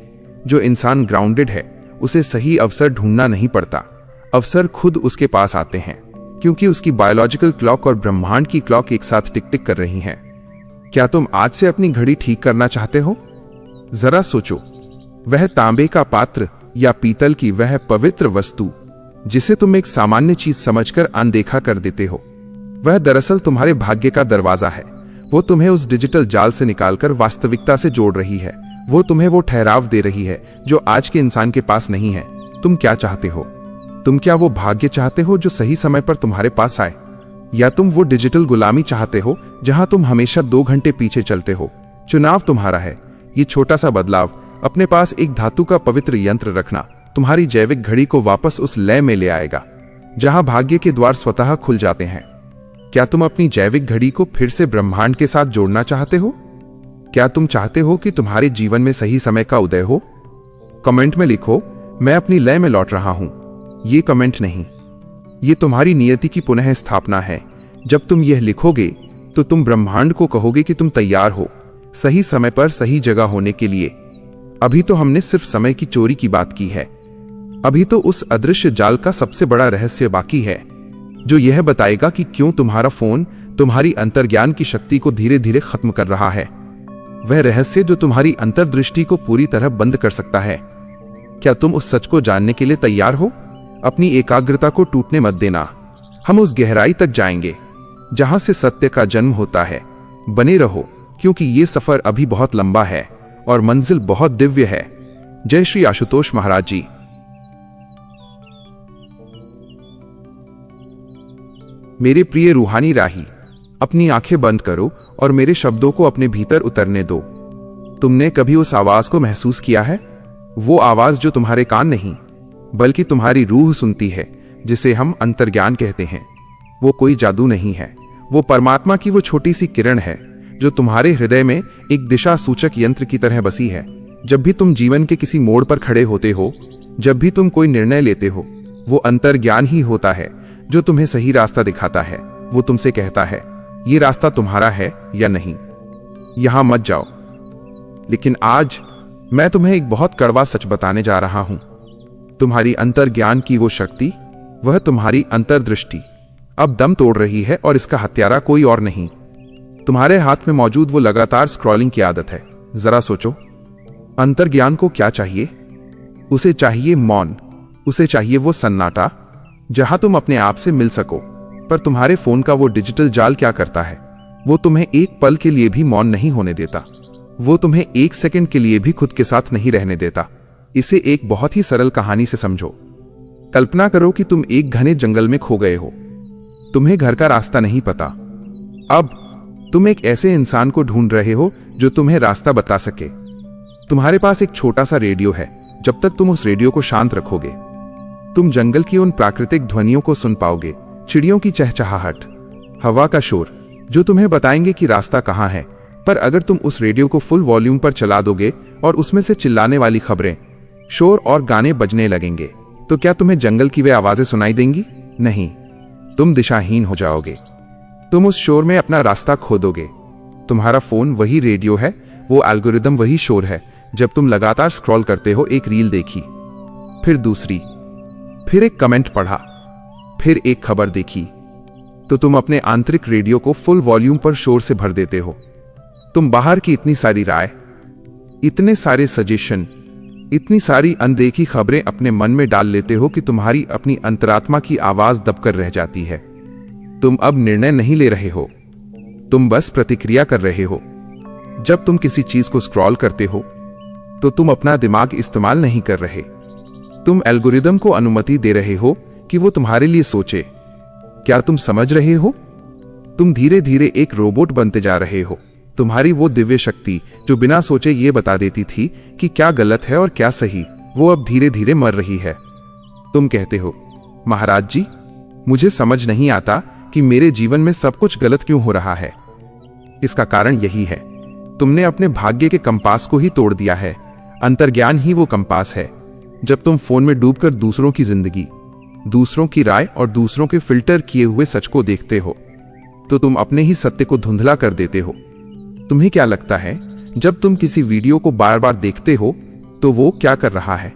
B: जो इंसान ग्राउंडेड है उसे सही अवसर ढूंढना नहीं पड़ता। अवसर खुद उसके पास आते हैं, क्योंकि उसकी बायोलॉजिकल क्लॉक और ब्रह्मांड की क्लॉक एक साथ टिक टिक कर रही हैं। क्या तुम आज से अपनी घड़ी ठीक करना चाहते हो? जरा सोचो, वह तांबे का पात्र या पीतल की वह पवित्र वस्तु जिसे तुम एक सामान्य चीज समझकर अनदेखा कर देते हो, वह दरअसल तुम्हारे भाग्य का दरवाजा है। वो तुम्हें उस डिजिटल जाल से निकालकर वास्तविकता से जोड़ रही है। वो तुम्हें वो ठहराव दे रही है जो आज के इंसान के पास नहीं है। तुम क्या चाहते हो? तुम क्या वो भाग्य चाहते हो जो सही समय पर तुम्हारे पास आए, या तुम वो डिजिटल गुलामी चाहते हो जहां तुम हमेशा 2 घंटे पीछे चलते हो? चुनाव तुम्हारा है। ये छोटा सा बदलाव, अपने पास एक धातु का पवित्र यंत्र रखना, तुम्हारी जैविक घड़ी को वापस उस लय में ले आएगा जहां भाग्य के द्वार स्वतः खुल जाते हैं। क्या तुम अपनी जैविक घड़ी को फिर से ब्रह्मांड के साथ जोड़ना चाहते हो? क्या तुम चाहते हो कि तुम्हारे जीवन में सही समय का उदय हो? कमेंट में लिखो, मैं अपनी लय में लौट रहा हूं। ये कमेंट नहीं, ये तुम्हारी नियति की पुनः स्थापना है। जब तुम यह लिखोगे तो तुम ब्रह्मांड को कहोगे कि तुम तैयार हो सही समय पर सही जगह होने के लिए। अभी तो हमने सिर्फ समय की चोरी की बात की है। अभी तो उस अदृश्य जाल का सबसे बड़ा रहस्य बाकी है, जो यह बताएगा कि क्यों तुम्हारा फोन तुम्हारी अंतर्ज्ञान की शक्ति को धीरे धीरे खत्म कर रहा है। वह रहस्य जो तुम्हारी अंतर्दृष्टि को पूरी तरह बंद कर सकता है। क्या तुम उस सच को जानने के लिए तैयार हो? अपनी एकाग्रता को टूटने मत देना। हम उस गहराई तक जाएंगे जहां से सत्य का जन्म होता है। बने रहो, क्योंकि ये सफर अभी बहुत लंबा है और मंजिल बहुत दिव्य है। जय श्री आशुतोष महाराज जी। मेरे प्रिय रूहानी राही, अपनी आंखें बंद करो और मेरे शब्दों को अपने भीतर उतरने दो। तुमने कभी उस आवाज को महसूस किया है? वो आवाज जो तुम्हारे कान नहीं बल्कि तुम्हारी रूह सुनती है, जिसे हम अंतर्ज्ञान कहते हैं। वो कोई जादू नहीं है, वो परमात्मा की वो छोटी सी किरण है जो तुम्हारे हृदय में एक दिशा सूचक यंत्र की तरह बसी है। जब भी तुम जीवन के किसी मोड़ पर खड़े होते हो, जब भी तुम कोई निर्णय लेते हो, वो अंतर्ज्ञान ही होता है जो तुम्हें सही रास्ता दिखाता है। वो तुमसे कहता है, ये रास्ता तुम्हारा है या नहीं, यहां मत जाओ। लेकिन आज मैं तुम्हें एक बहुत कड़वा सच बताने जा रहा हूं। तुम्हारी अंतर्ज्ञान की वो शक्ति, वह तुम्हारी अंतर्दृष्टि अब दम तोड़ रही है, और इसका हत्यारा कोई और नहीं, तुम्हारे हाथ में मौजूद वो लगातार स्क्रॉलिंग की आदत है। जरा सोचो, अंतर्ज्ञान को क्या चाहिए? उसे चाहिए मौन, उसे चाहिए वो सन्नाटा जहां तुम अपने आप से मिल सको। पर तुम्हारे फोन का वो डिजिटल जाल क्या करता है? वो तुम्हें एक पल के लिए भी मौन नहीं होने देता। वो तुम्हें 1 सेकंड के लिए भी खुद के साथ नहीं रहने देता। इसे एक बहुत ही सरल कहानी से समझो। कल्पना करो कि तुम एक घने जंगल में खो गए हो। तुम्हें घर का रास्ता नहीं पता। अब तुम एक ऐसे इंसान को ढूंढ रहे हो जो तुम्हें रास्ता बता सके। तुम्हारे पास एक छोटा सा रेडियो है। जब तक तुम उस रेडियो को शांत रखोगे, तुम जंगल की उन प्राकृतिक ध्वनियों को सुन पाओगे, चिड़ियों की चहचहाहट, हवा का शोर, जो तुम्हें बताएंगे कि रास्ता कहां है। पर अगर तुम उस रेडियो को फुल वॉल्यूम पर चला दोगे और उसमें से चिल्लाने वाली खबरें, शोर और गाने बजने लगेंगे, तो क्या तुम्हें जंगल की वे आवाजें सुनाई देंगी? नहीं, तुम दिशाहीन हो जाओगे। तुम उस शोर में अपना रास्ता खो दोगे। तुम्हारा फोन वही रेडियो है, वो एल्गोरिदम वही शोर है। जब तुम लगातार स्क्रॉल करते हो, एक रील देखी, फिर दूसरी, फिर एक कमेंट पढ़ा, फिर एक खबर देखी, तो तुम अपने आंतरिक रेडियो को फुल वॉल्यूम पर शोर से भर देते हो। तुम बाहर की इतनी सारी राय, इतने सारे सजेशन, इतनी सारी अनदेखी खबरें अपने मन में डाल लेते हो कि तुम्हारी अपनी अंतरात्मा की आवाज दबकर रह जाती है। तुम अब निर्णय नहीं ले रहे हो, तुम बस प्रतिक्रिया कर रहे हो। जब तुम किसी चीज को स्क्रॉल करते हो तो तुम अपना दिमाग इस्तेमाल नहीं कर रहे। तुम एल्गोरिदम को अनुमति दे रहे हो कि वो तुम्हारे लिए सोचे। क्या तुम समझ रहे हो? तुम धीरे धीरे एक रोबोट बनते जा रहे हो। तुम्हारी वो दिव्य शक्ति जो बिना सोचे ये बता देती थी कि क्या गलत है और क्या सही, वो अब धीरे धीरे मर रही है। तुम कहते हो, महाराज जी, मुझे समझ नहीं आता कि मेरे जीवन में सब कुछ गलत क्यों हो रहा है। इसका कारण यही है, तुमने अपने भाग्य के कंपास को ही तोड़ दिया है। अंतर्ज्ञान ही वो कंपास है। जब तुम फोन में डूबकर दूसरों की जिंदगी, दूसरों की राय और दूसरों के फिल्टर किए हुए सच को देखते हो, तो तुम अपने ही सत्य को धुंधला कर देते हो। तुम्हें क्या लगता है, जब तुम किसी वीडियो को बार बार देखते हो तो वो क्या कर रहा है?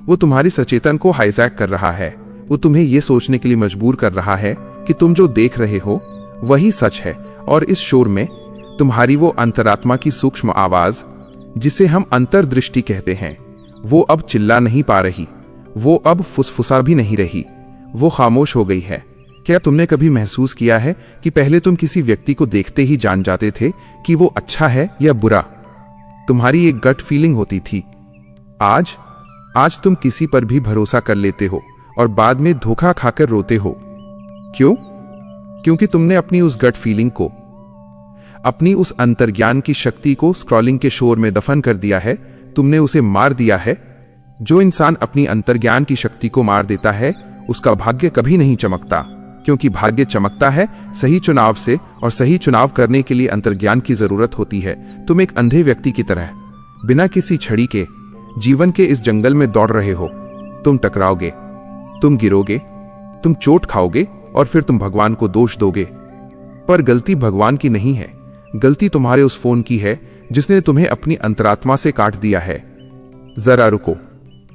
B: वो तुम्हारी सचेतन को हाईजैक कर रहा है। वो तुम्हें ये सोचने के लिए मजबूर कर रहा है कि तुम जो देख रहे हो वही सच है, और इस शोर में तुम्हारी वो अंतरात्मा की सूक्ष्म आवाज, जिसे हम अंतर्दृष्टि कहते हैं, वो अब चिल्ला नहीं पा रही, वो अब फुसफुसा भी नहीं रही, वो खामोश हो गई है। क्या तुमने कभी महसूस किया है कि पहले तुम किसी व्यक्ति को देखते ही जान जाते थे कि वो अच्छा है या बुरा? तुम्हारी एक गट फीलिंग होती थी। आज तुम किसी पर भी भरोसा कर लेते हो और बाद में धोखा खाकर रोते हो। क्यों? क्योंकि तुमने अपनी उस गट फीलिंग को, अपनी उस अंतर्ज्ञान की शक्ति को स्क्रॉलिंग के शोर में दफन कर दिया है। तुमने उसे मार दिया है। जो इंसान अपनी अंतर्ज्ञान की शक्ति को मार देता है, उसका भाग्य कभी नहीं चमकता, क्योंकि भाग्य चमकता है सही चुनाव से, और सही चुनाव करने के लिए अंतर्ज्ञान की जरूरत होती है। तुम एक अंधे व्यक्ति की तरह बिना किसी छड़ी के जीवन के इस जंगल में दौड़ रहे हो। तुम टकराओगे, तुम गिरोगे, तुम चोट खाओगे, और फिर तुम भगवान को दोष दोगे। पर गलती भगवान की नहीं है, गलती तुम्हारे उस फोन की है जिसने तुम्हें अपनी अंतरात्मा से काट दिया है। जरा रुको,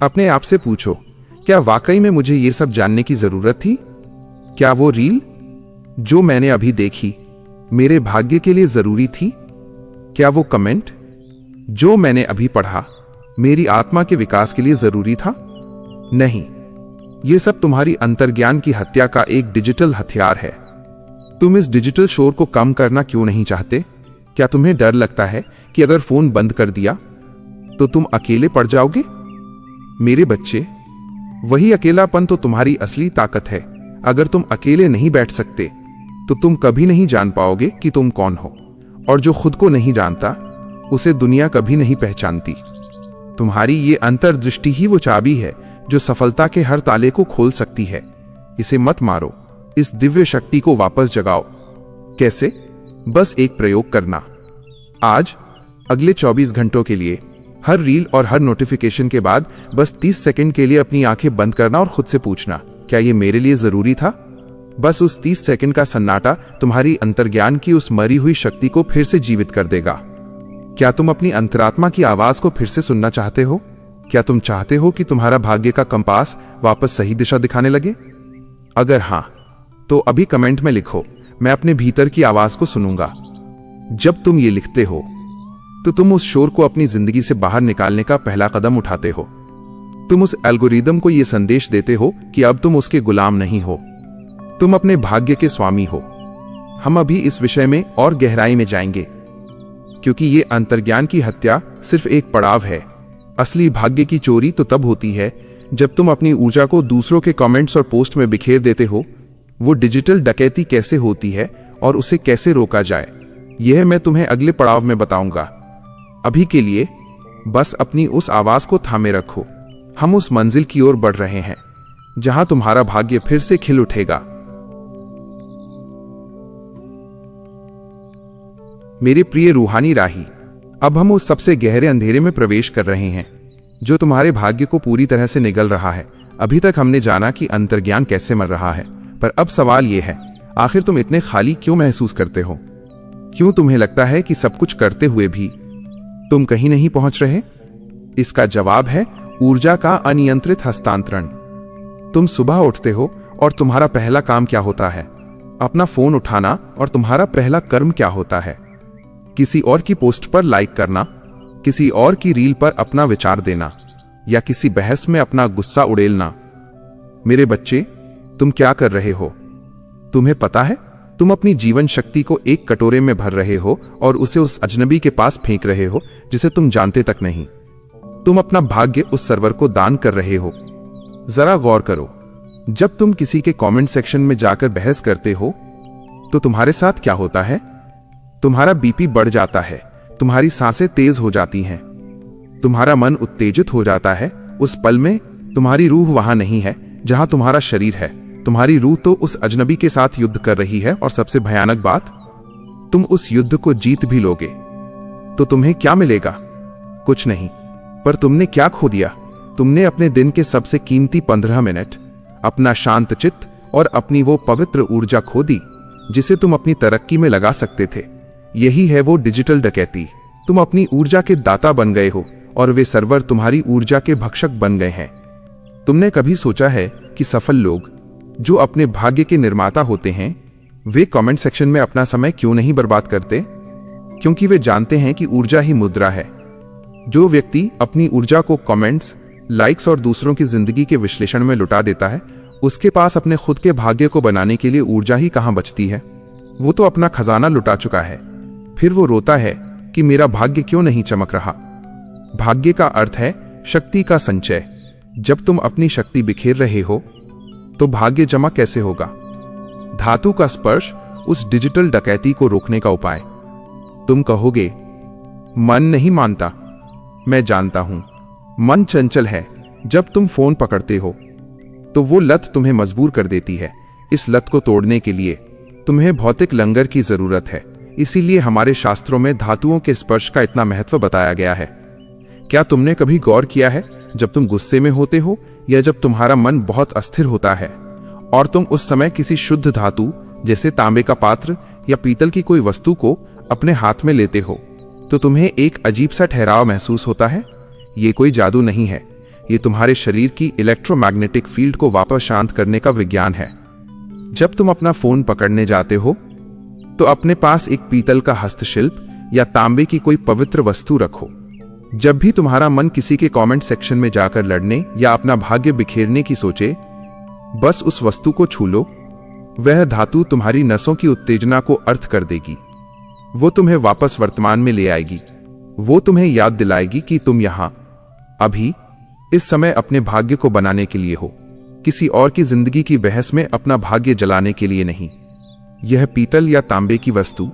B: अपने आप से पूछो, क्या वाकई में मुझे ये सब जानने की जरूरत थी? क्या वो रील जो मैंने अभी देखी मेरे भाग्य के लिए जरूरी थी? क्या वो कमेंट जो मैंने अभी पढ़ा मेरी आत्मा के विकास के लिए जरूरी था? नहीं, ये सब तुम्हारी अंतर्ज्ञान की हत्या का एक डिजिटल हथियार है। तुम इस डिजिटल शोर को कम करना क्यों नहीं चाहते? क्या तुम्हें डर लगता है कि अगर फोन बंद कर दिया तो तुम अकेले पड़ जाओगे? मेरे बच्चे, वही अकेलापन तो तुम्हारी असली ताकत है। अगर तुम अकेले नहीं बैठ सकते तो तुम कभी नहीं जान पाओगे कि तुम कौन हो, और जो खुद को नहीं जानता उसे दुनिया कभी नहीं पहचानती। तुम्हारी ये अंतर्दृष्टि ही वो चाबी है जो सफलता के हर ताले को खोल सकती है। इसे मत मारो, इस दिव्य शक्ति को वापस जगाओ। कैसे? बस एक प्रयोग करना। आज अगले 24 घंटों के लिए हर रील और हर नोटिफिकेशन के बाद बस 30 सेकंड के लिए अपनी आंखें बंद करना और खुद से पूछना, क्या ये मेरे लिए जरूरी था? बस उस 30 सेकंड का सन्नाटा तुम्हारी अंतर्ज्ञान की उस मरी हुई शक्ति को फिर से जीवित कर देगा। क्या तुम अपनी अंतरात्मा की आवाज को फिर से सुनना चाहते हो? क्या तुम चाहते हो कि तुम्हारा भाग्य का कंपास वापस सही दिशा दिखाने लगे? अगर हां, तो अभी कमेंट में लिखो, मैं अपने भीतर की आवाज को सुनूंगा। जब तुम ये लिखते हो तो तुम उस शोर को अपनी जिंदगी से बाहर निकालने का पहला कदम उठाते हो। तुम उस एल्गोरिदम को यह संदेश देते हो कि अब तुम उसके गुलाम नहीं हो, तुम अपने भाग्य के स्वामी हो। हम अभी इस विषय में और गहराई में जाएंगे, क्योंकि ये अंतर्ज्ञान की हत्या सिर्फ एक पड़ाव है। असली भाग्य की चोरी तो तब होती है जब तुम अपनी ऊर्जा को दूसरों के कमेंट्स और पोस्ट में बिखेर देते हो। वो डिजिटल डकैती कैसे होती है और उसे कैसे रोका जाए, यह मैं तुम्हें अगले पड़ाव में बताऊंगा। अभी के लिए बस अपनी उस आवाज को थामे रखो। हम उस मंजिल की ओर बढ़ रहे हैं जहां तुम्हारा भाग्य फिर से खिल उठेगा। मेरे प्रिय रूहानी राही, अब हम उस सबसे गहरे अंधेरे में प्रवेश कर रहे हैं जो तुम्हारे भाग्य को पूरी तरह से निगल रहा है। अभी तक हमने जाना कि अंतर्ज्ञान कैसे मर रहा है, पर अब सवाल यह है, आखिर तुम इतने खाली क्यों महसूस करते हो? क्यों तुम्हें लगता है कि सब कुछ करते हुए भी तुम कहीं नहीं पहुंच रहे? इसका जवाब है ऊर्जा का अनियंत्रित हस्तांतरण। तुम सुबह उठते हो और तुम्हारा पहला काम क्या होता है? अपना फोन उठाना। और तुम्हारा पहला कर्म क्या होता है? किसी और की पोस्ट पर लाइक करना, किसी और की रील पर अपना विचार देना, या किसी बहस में अपना गुस्सा उड़ेलना। मेरे बच्चे, तुम क्या कर रहे हो? तुम्हें पता है, तुम अपनी जीवन शक्ति को एक कटोरे में भर रहे हो और उसे उस अजनबी के पास फेंक रहे हो जिसे तुम जानते तक नहीं। तुम अपना भाग्य उस सर्वर को दान कर रहे हो। जरा गौर करो, जब तुम किसी के कमेंट सेक्शन में जाकर बहस करते हो तो तुम्हारे साथ क्या होता है? तुम्हारा बीपी बढ़ जाता है, तुम्हारी सांसें तेज हो जाती हैं, तुम्हारा मन उत्तेजित हो जाता है। उस पल में तुम्हारी रूह वहां नहीं है जहां तुम्हारा शरीर है। तुम्हारी रूह तो उस अजनबी के साथ युद्ध कर रही है, और सबसे भयानक बात, तुम उस युद्ध को जीत भी लोगे तो तुम्हें क्या मिलेगा? कुछ नहीं। पर तुमने क्या खो दिया? तुमने अपने दिन के सबसे कीमती 15 मिनट, अपना शांत चित्त और अपनी वो पवित्र ऊर्जा खो दी जिसे तुम अपनी तरक्की में लगा सकते थे। यही है वो डिजिटल डकैती। तुम अपनी ऊर्जा के दाता बन गए हो और वे सर्वर तुम्हारी ऊर्जा के भक्षक बन गए हैं। तुमने कभी सोचा है कि सफल लोग जो अपने भाग्य के निर्माता होते हैं, वे कमेंट सेक्शन में अपना समय क्यों नहीं बर्बाद करते? क्योंकि वे जानते हैं कि ऊर्जा ही मुद्रा है। जो व्यक्ति अपनी ऊर्जा को कमेंट्स, लाइक्स और दूसरों की जिंदगी के विश्लेषण में लुटा देता है, उसके पास अपने खुद के भाग्य को बनाने के लिए ऊर्जा ही कहां बचती है। वो तो अपना खजाना लुटा चुका है। फिर वो रोता है कि मेरा भाग्य क्यों नहीं चमक रहा। भाग्य का अर्थ है शक्ति का संचय। जब तुम अपनी शक्ति बिखेर रहे हो तो भाग्य जमा कैसे होगा? धातु का स्पर्श उस डिजिटल डकैती को रोकने का उपाय। तुम कहोगे, मन नहीं मानता। मैं जानता हूं, मन चंचल है। जब तुम फोन पकड़ते हो तो वो लत तुम्हें मजबूर कर देती है। इस लत को तोड़ने के लिए तुम्हें भौतिक लंगर की जरूरत है। इसीलिए हमारे शास्त्रों में धातुओं के स्पर्श का इतना महत्व बताया गया है। क्या तुमने कभी गौर किया है, जब तुम गुस्से में होते हो या जब तुम्हारा मन बहुत अस्थिर होता है और तुम उस समय किसी शुद्ध धातु जैसे तांबे का पात्र या पीतल की कोई वस्तु को अपने हाथ में लेते हो, तो तुम्हें एक अजीब सा ठहराव महसूस होता है? ये कोई जादू नहीं है, ये तुम्हारे शरीर की इलेक्ट्रोमैग्नेटिक फील्ड को वापस शांत करने का विज्ञान है। जब तुम अपना फोन पकड़ने जाते हो तो अपने पास एक पीतल का हस्तशिल्प या तांबे की कोई पवित्र वस्तु रखो। जब भी तुम्हारा मन किसी के कमेंट सेक्शन में जाकर लड़ने या अपना भाग्य बिखेरने की सोचे, बस उस वस्तु को छू लो। वह धातु तुम्हारी नसों की उत्तेजना को अर्थ कर देगी। वो तुम्हें वापस वर्तमान में ले आएगी। वो तुम्हें याद दिलाएगी कि तुम यहां, अभी, इस समय अपने भाग्य को बनाने के लिए हो, किसी और की जिंदगी की बहस में अपना भाग्य जलाने के लिए नहीं। यह पीतल या तांबे की वस्तु,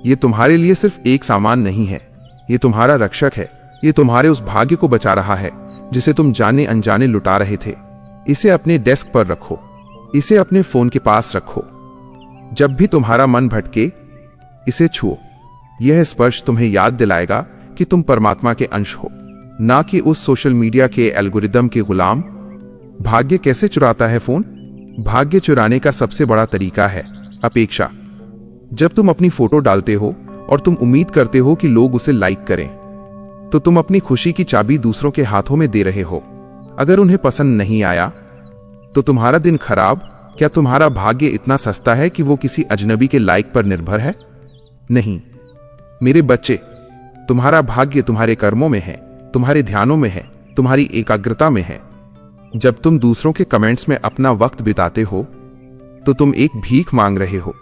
B: ये तुम्हारे लिए सिर्फ एक सामान नहीं है, ये तुम्हारा रक्षक है। ये तुम्हारे उस भाग्य को बचा रहा है जिसे तुम जाने अनजाने लुटा रहे थे। इसे अपने डेस्क पर रखो, इसे अपने फोन के पास रखो। जब भी तुम्हारा मन भटके, इसे छुओ। यह स्पर्श तुम्हें याद दिलाएगा कि तुम परमात्मा के अंश हो, ना कि उस सोशल मीडिया के एल्गोरिदम के गुलाम। भाग्य कैसे चुराता है फोन? भाग्य चुराने का सबसे बड़ा तरीका है अपेक्षा। जब तुम अपनी फोटो डालते हो और तुम उम्मीद करते हो कि लोग उसे लाइक करें, तो तुम अपनी खुशी की चाबी दूसरों के हाथों में दे रहे हो। अगर उन्हें पसंद नहीं आया तो तुम्हारा दिन खराब। क्या तुम्हारा भाग्य इतना सस्ता है कि वो किसी अजनबी के लाइक पर निर्भर है? नहीं मेरे बच्चे, तुम्हारा भाग्य तुम्हारे कर्मों में है, तुम्हारे ध्यानों में है, तुम्हारी एकाग्रता में है। जब तुम दूसरों के कमेंट्स में अपना वक्त बिताते हो तो तुम एक भीख मांग रहे हो।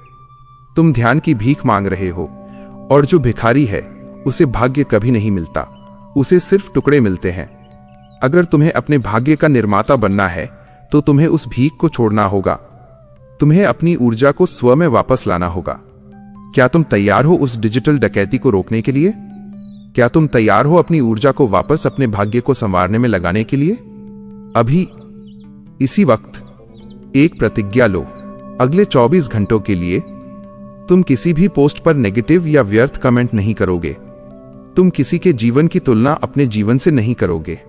B: तुम ध्यान की भीख मांग रहे हो, और जो भिखारी है उसे भाग्य कभी नहीं मिलता, उसे सिर्फ टुकड़े मिलते हैं। अगर तुम्हें अपने भाग्य का निर्माता बनना है तो तुम्हें उस भीख को छोड़ना होगा। तुम्हें अपनी ऊर्जा को स्व में वापस लाना होगा। क्या तुम तैयार हो उस डिजिटल डकैती को रोकने के लिए? क्या तुम तैयार हो अपनी ऊर्जा को वापस अपने भाग्य को संवारने में लगाने के लिए? अभी, इसी वक्त एक प्रतिज्ञा लो। अगले 24 घंटों के लिए तुम किसी भी पोस्ट पर नेगेटिव या व्यर्थ कमेंट नहीं करोगे। तुम किसी के जीवन की तुलना अपने जीवन से नहीं करोगे।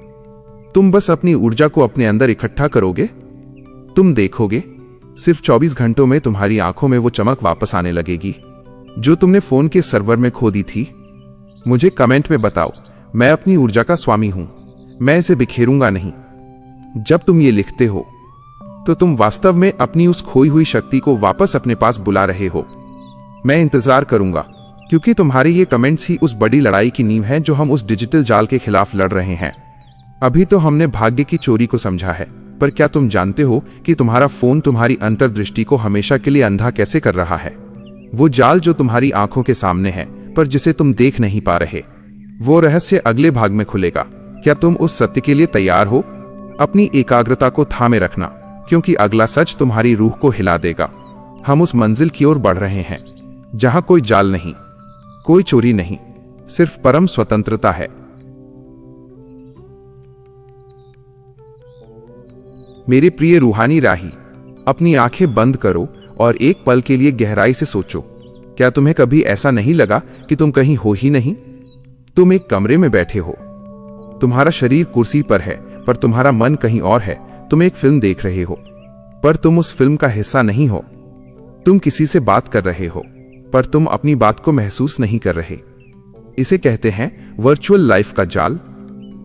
B: तुम बस अपनी ऊर्जा को अपने अंदर इकट्ठा करोगे। तुम देखोगे, सिर्फ 24 घंटों में तुम्हारी आंखों में वो चमक वापस आने लगेगी जो तुमने फोन के सर्वर में खो दी थी। मुझे कमेंट में बताओ, मैं अपनी ऊर्जा का स्वामी हूं, मैं इसे बिखेरूंगा नहीं। जब तुम ये लिखते हो तो तुम वास्तव में अपनी उस खोई हुई शक्ति को वापस अपने पास बुला रहे हो। मैं इंतजार करूंगा, क्योंकि तुम्हारे ये कमेंट्स ही उस बड़ी लड़ाई की नींव है जो हम उस डिजिटल जाल के खिलाफ लड़ रहे हैं। अभी तो हमने भाग्य की चोरी को समझा है, पर क्या तुम जानते हो कि तुम्हारा फोन तुम्हारी अंतर्दृष्टि को हमेशा के लिए अंधा कैसे कर रहा है? वो जाल जो तुम्हारी आंखों के सामने है पर जिसे तुम देख नहीं पा रहे, वो रहस्य अगले भाग में खुलेगा। क्या तुम उस सत्य के लिए तैयार हो? अपनी एकाग्रता को थामे रखना, क्योंकि अगला सच तुम्हारी रूह को हिला देगा। हम उस मंजिल की ओर बढ़ रहे हैं जहां कोई जाल नहीं, कोई चोरी नहीं, सिर्फ परम स्वतंत्रता है। मेरे प्रिय रूहानी राही, अपनी आंखें बंद करो और एक पल के लिए गहराई से सोचो। क्या तुम्हें कभी ऐसा नहीं लगा कि तुम कहीं हो ही नहीं? तुम एक कमरे में बैठे हो, तुम्हारा शरीर कुर्सी पर है पर तुम्हारा मन कहीं और है। तुम एक फिल्म देख रहे हो पर तुम उस फिल्म का हिस्सा नहीं हो। तुम किसी से बात कर रहे हो पर तुम अपनी बात को महसूस नहीं कर रहे। इसे कहते हैं वर्चुअल लाइफ का जाल।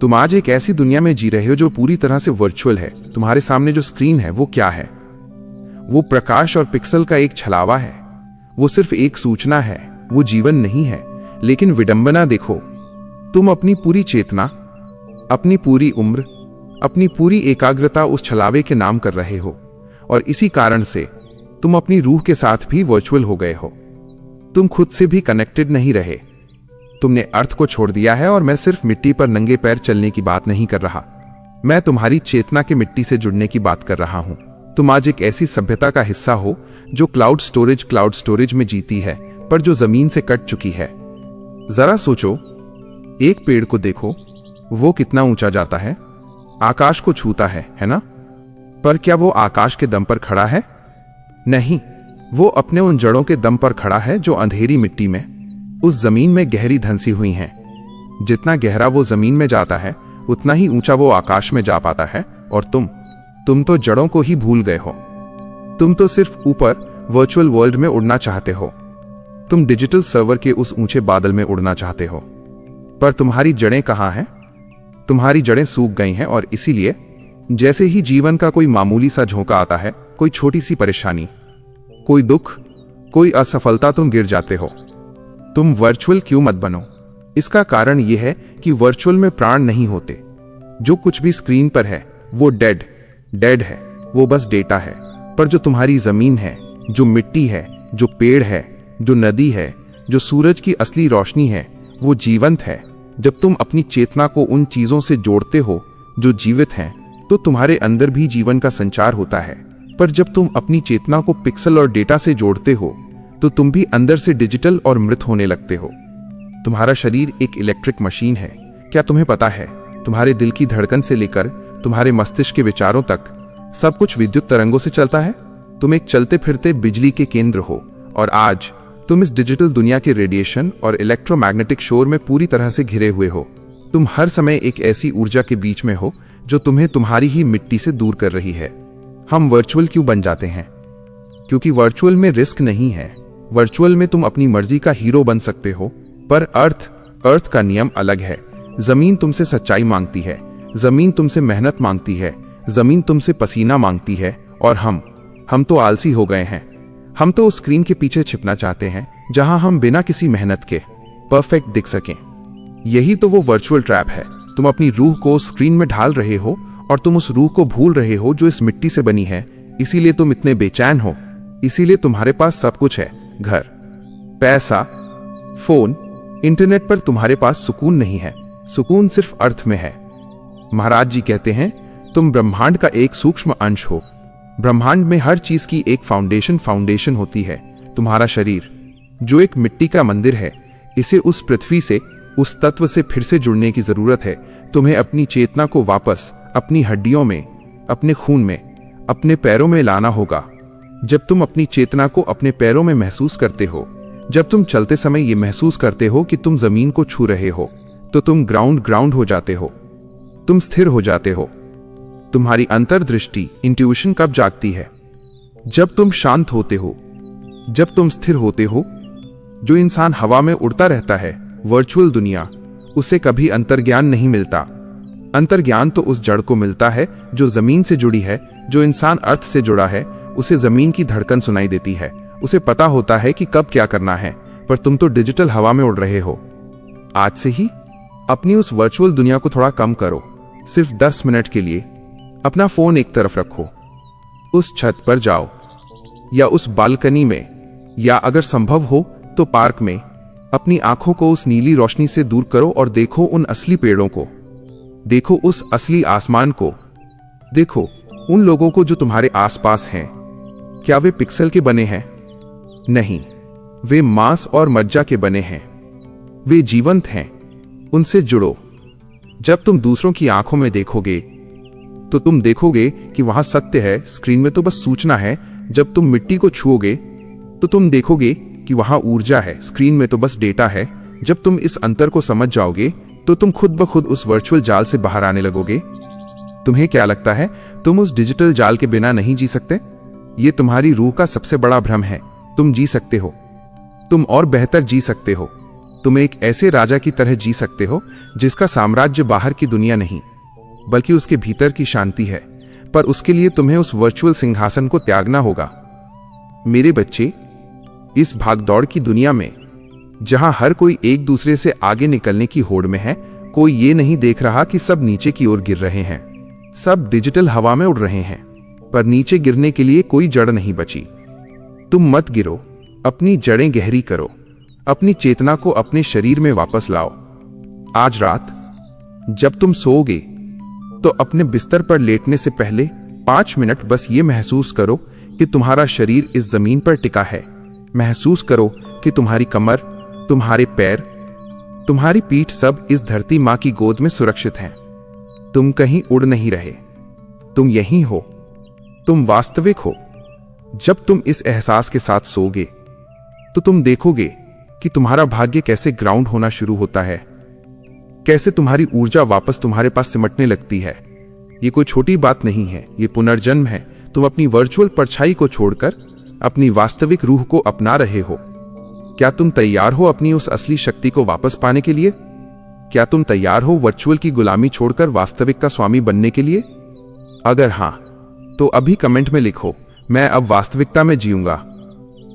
B: तुम आज एक ऐसी दुनिया में जी रहे हो जो पूरी तरह से वर्चुअल है। तुम्हारे सामने जो स्क्रीन है वो क्या है? वो प्रकाश और पिक्सल का एक छलावा है। वो सिर्फ एक सूचना है, वो जीवन नहीं है। लेकिन विडंबना देखो, तुम अपनी पूरी चेतना, अपनी पूरी उम्र, अपनी पूरी एकाग्रता उस छलावे के नाम कर रहे हो, और इसी कारण से तुम अपनी रूह के साथ भी वर्चुअल हो गए हो। तुम खुद से भी कनेक्टेड नहीं रहे। तुमने अर्थ को छोड़ दिया है। और मैं सिर्फ मिट्टी पर नंगे पैर चलने की बात नहीं कर रहा, मैं तुम्हारी चेतना के मिट्टी से जुड़ने की बात कर रहा हूं। तुम आज एक ऐसी सभ्यता का हिस्सा हो जो क्लाउड स्टोरेज में जीती है, पर जो जमीन से कट चुकी है। जरा सोचो, एक पेड़ को देखो, वो कितना ऊंचा जाता है, आकाश को छूता है ना? पर क्या वो आकाश के दम पर खड़ा है? नहीं, वो अपने उन जड़ों के दम पर खड़ा है जो अंधेरी मिट्टी में, उस जमीन में गहरी धंसी हुई हैं। जितना गहरा वो जमीन में जाता है, उतना ही ऊंचा वो आकाश में जा पाता है। और तुम तो जड़ों को ही भूल गए हो। तुम तो सिर्फ ऊपर वर्चुअल वर्ल्ड में उड़ना चाहते हो। तुम डिजिटल सर्वर के उस ऊंचे बादल में उड़ना चाहते हो, पर तुम्हारी जड़ें कहां हैं? तुम्हारी जड़ें सूख गई हैं। और इसीलिए जैसे ही जीवन का कोई मामूली सा झोंका आता है, कोई छोटी सी परेशानी, कोई दुख, कोई असफलता, तुम गिर जाते हो। तुम वर्चुअल क्यों मत बनो? इसका कारण यह है कि वर्चुअल में प्राण नहीं होते। जो कुछ भी स्क्रीन पर है वो डेड है, वो बस डेटा है। पर जो तुम्हारी जमीन है, जो मिट्टी है, जो पेड़ है, जो नदी है, जो सूरज की असली रोशनी है, वो जीवंत है। जब तुम अपनी चेतना को उन चीजों से जोड़ते हो जो जीवित हैं, तो तुम्हारे अंदर भी जीवन का संचार होता है। पर जब तुम अपनी चेतना को पिक्सल और डेटा से जोड़ते हो, तो तुम भी अंदर से डिजिटल और मृत होने लगते हो। तुम्हारा शरीर एक इलेक्ट्रिक मशीन है। क्या तुम्हें पता है, तुम्हारे दिल की धड़कन से लेकर तुम्हारे मस्तिष्क के विचारों तक सब कुछ विद्युत तरंगों से चलता है। तुम एक चलते फिरते बिजली के केंद्र हो, और आज तुम इस डिजिटल दुनिया के रेडिएशन और इलेक्ट्रोमैग्नेटिक शोर में पूरी तरह से घिरे हुए हो। तुम हर समय एक ऐसी ऊर्जा के बीच में हो जो तुम्हें तुम्हारी ही मिट्टी से दूर कर रही है। हम वर्चुअल क्यों बन जाते हैं? क्योंकि वर्चुअल में रिस्क नहीं है। वर्चुअल में तुम अपनी मर्जी का हीरो बन सकते हो, पर अर्थ का नियम अलग है। जमीन तुमसे सच्चाई मांगती है, जमीन तुमसे मेहनत मांगती है, जमीन तुमसे पसीना मांगती है। और हम तो आलसी हो गए हैं। हम तो उस स्क्रीन के पीछे छिपना चाहते हैं जहां हम बिना किसी मेहनत के परफेक्ट दिख सकें। यही तो वो वर्चुअल ट्रैप है। तुम अपनी रूह को स्क्रीन में ढाल रहे हो, और तुम उस रूह को भूल रहे हो जो इस मिट्टी से बनी है। इसीलिए तुम इतने बेचैन हो। इसीलिए तुम्हारे पास सब कुछ है, घर, पैसा, फोन, इंटरनेट, पर तुम्हारे पास सुकून नहीं है। सुकून सिर्फ अर्थ में है। महाराज जी कहते हैं, तुम ब्रह्मांड का एक सूक्ष्म अंश हो। ब्रह्मांड में हर चीज की एक फाउंडेशन होती है। तुम्हारा शरीर, जो एक मिट्टी का मंदिर है, इसे उस पृथ्वी से, उस तत्व से फिर से जुड़ने की जरूरत है। तुम्हें अपनी चेतना को वापस अपनी हड्डियों में, अपने खून में, अपने पैरों में लाना होगा। जब तुम अपनी चेतना को अपने पैरों में महसूस करते हो, जब तुम चलते समय ये महसूस करते हो कि तुम जमीन को छू रहे हो, तो तुम ग्राउंड हो जाते हो। तुम स्थिर हो जाते हो। तुम्हारी अंतर्दृष्टि, इंट्यूशन कब जागती है? जब तुम शांत होते हो, जब तुम स्थिर होते हो। जो इंसान हवा में उड़ता रहता है, वर्चुअल दुनिया, उसे कभी अंतर्ज्ञान नहीं मिलता। अंतर्ज्ञान तो उस जड़ को मिलता है जो जमीन से जुड़ी है। जो इंसान अर्थ से जुड़ा है, उसे जमीन की धड़कन सुनाई देती है। उसे पता होता है कि कब क्या करना है। पर तुम तो डिजिटल हवा में उड़ रहे हो। आज से ही अपनी उस वर्चुअल दुनिया को थोड़ा कम करो। सिर्फ 10 मिनट के लिए अपना फोन एक तरफ रखो, उस छत पर जाओ, या उस बालकनी में, या अगर संभव हो तो पार्क में। अपनी आंखों को उस नीली रोशनी से दूर करो और देखो उन असली पेड़ों को, देखो उस असली आसमान को, देखो उन लोगों को जो तुम्हारे आसपास हैं। क्या वे पिक्सल के बने हैं? नहीं, वे मांस और मज्जा के बने हैं। वे जीवंत हैं। उनसे जुड़ो। जब तुम दूसरों की आंखों में देखोगे, तो तुम देखोगे कि वहां सत्य है। स्क्रीन में तो बस सूचना है। जब तुम मिट्टी को छुओगे, तो तुम देखोगे कि वहां ऊर्जा है। स्क्रीन में तो बस डेटा है। जब तुम इस अंतर को समझ जाओगे, तो तुम खुद ब खुद उस वर्चुअल जाल से बाहर आने लगोगे। तुम्हें क्या लगता है, तुम उस डिजिटल जाल के बिना नहीं जी सकते? ये तुम्हारी रूह का सबसे बड़ा भ्रम है। तुम जी सकते हो। तुम और बेहतर जी सकते हो। तुम एक ऐसे राजा की तरह जी सकते हो जिसका साम्राज्य बाहर की दुनिया नहीं बल्कि उसके भीतर की शांति है, पर उसके लिए तुम्हें उस वर्चुअल सिंहासन को त्यागना होगा। मेरे बच्चे, इस भागदौड़ की दुनिया में जहां हर कोई एक दूसरे से आगे निकलने की होड़ में है, कोई ये नहीं देख रहा कि सब नीचे की ओर गिर रहे हैं। सब डिजिटल हवा में उड़ रहे हैं, पर नीचे गिरने के लिए कोई जड़ नहीं बची। तुम मत गिरो, अपनी जड़ें गहरी करो, अपनी चेतना को अपने शरीर में वापस लाओ। आज रात जब तुम सोओगे तो अपने बिस्तर पर लेटने से पहले 5 मिनट बस ये महसूस करो कि तुम्हारा शरीर इस जमीन पर टिका है। महसूस करो कि तुम्हारी कमर, तुम्हारे पैर, तुम्हारी पीठ सब इस धरती मां की गोद में सुरक्षित हैं। तुम कहीं उड़ नहीं रहे, तुम यहीं हो, तुम वास्तविक हो। जब तुम इस एहसास के साथ सोओगे तो तुम देखोगे कि तुम्हारा भाग्य कैसे ग्राउंड होना शुरू होता है, कैसे तुम्हारी ऊर्जा वापस तुम्हारे पास सिमटने लगती है। ये कोई छोटी बात नहीं है, ये पुनर्जन्म है। तुम अपनी वर्चुअल परछाई को छोड़कर अपनी वास्तविक रूह को अपना रहे हो। क्या तुम तैयार हो अपनी उस असली शक्ति को वापस पाने के लिए? क्या तुम तैयार हो वर्चुअल की गुलामी छोड़कर वास्तविक का स्वामी बनने के लिए? अगर हां, तो अभी कमेंट में लिखो, मैं अब वास्तविकता में जीऊंगा।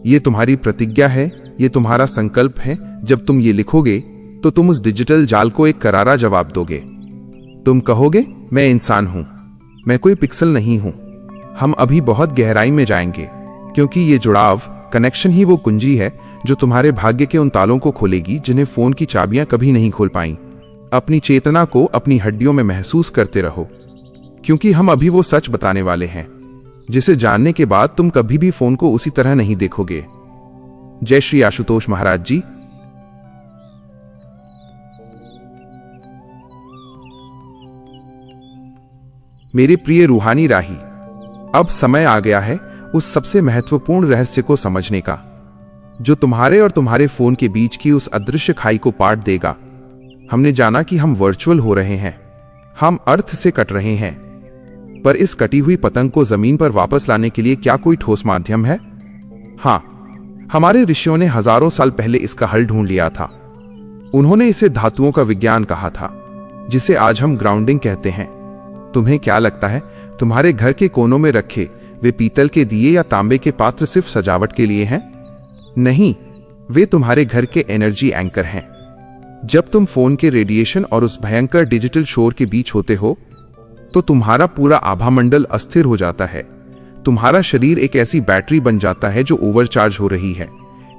B: ये तुम्हारी प्रतिज्ञा है, ये तुम्हारा संकल्प है। जब तुम ये लिखोगे तो तुम उस डिजिटल जाल को एक करारा जवाब दोगे। तुम कहोगे, मैं इंसान हूं, मैं कोई पिक्सल नहीं हूं। हम अभी बहुत गहराई में जाएंगे, क्योंकि ये जुड़ाव, कनेक्शन ही वो कुंजी है जो तुम्हारे भाग्य के उन तालों को खोलेगी जिन्हें फोन की चाबियां कभी नहीं खोल पाई। अपनी चेतना को अपनी हड्डियों में महसूस करते रहो, क्योंकि हम अभी वो सच बताने वाले हैं जिसे जानने के बाद तुम कभी भी फोन को उसी तरह नहीं देखोगे। जय श्री आशुतोष महाराज जी। मेरे प्रिय रूहानी राही, अब समय आ गया है उस सबसे महत्वपूर्ण रहस्य को समझने का, जो तुम्हारे और तुम्हारे फोन के बीच की उस अदृश्य खाई को पाट देगा। हमने जाना कि हम वर्चुअल हो रहे हैं, हम अर्थ से कट रहे हैं, पर इस कटी हुई पतंग को जमीन पर वापस लाने के लिए क्या कोई ठोस माध्यम है? हां, हमारे ऋषियों ने हजारों साल पहले इसका हल ढूंढ लिया था। उन्होंने इसे धातुओं का विज्ञान कहा था, जिसे आज हम ग्राउंडिंग कहते हैं। तुम्हें क्या लगता है तुम्हारे घर के कोनों में रखे वे पीतल के दिए या तांबे के पात्र सिर्फ सजावट के लिए हैं? नहीं, वे तुम्हारे घर के एनर्जी एंकर हैं। जब तुम फोन के रेडिएशन और उस भयंकर डिजिटल शोर के बीच होते हो तो तुम्हारा पूरा आभामंडल अस्थिर हो जाता है। तुम्हारा शरीर एक ऐसी बैटरी बन जाता है जो ओवरचार्ज हो रही है।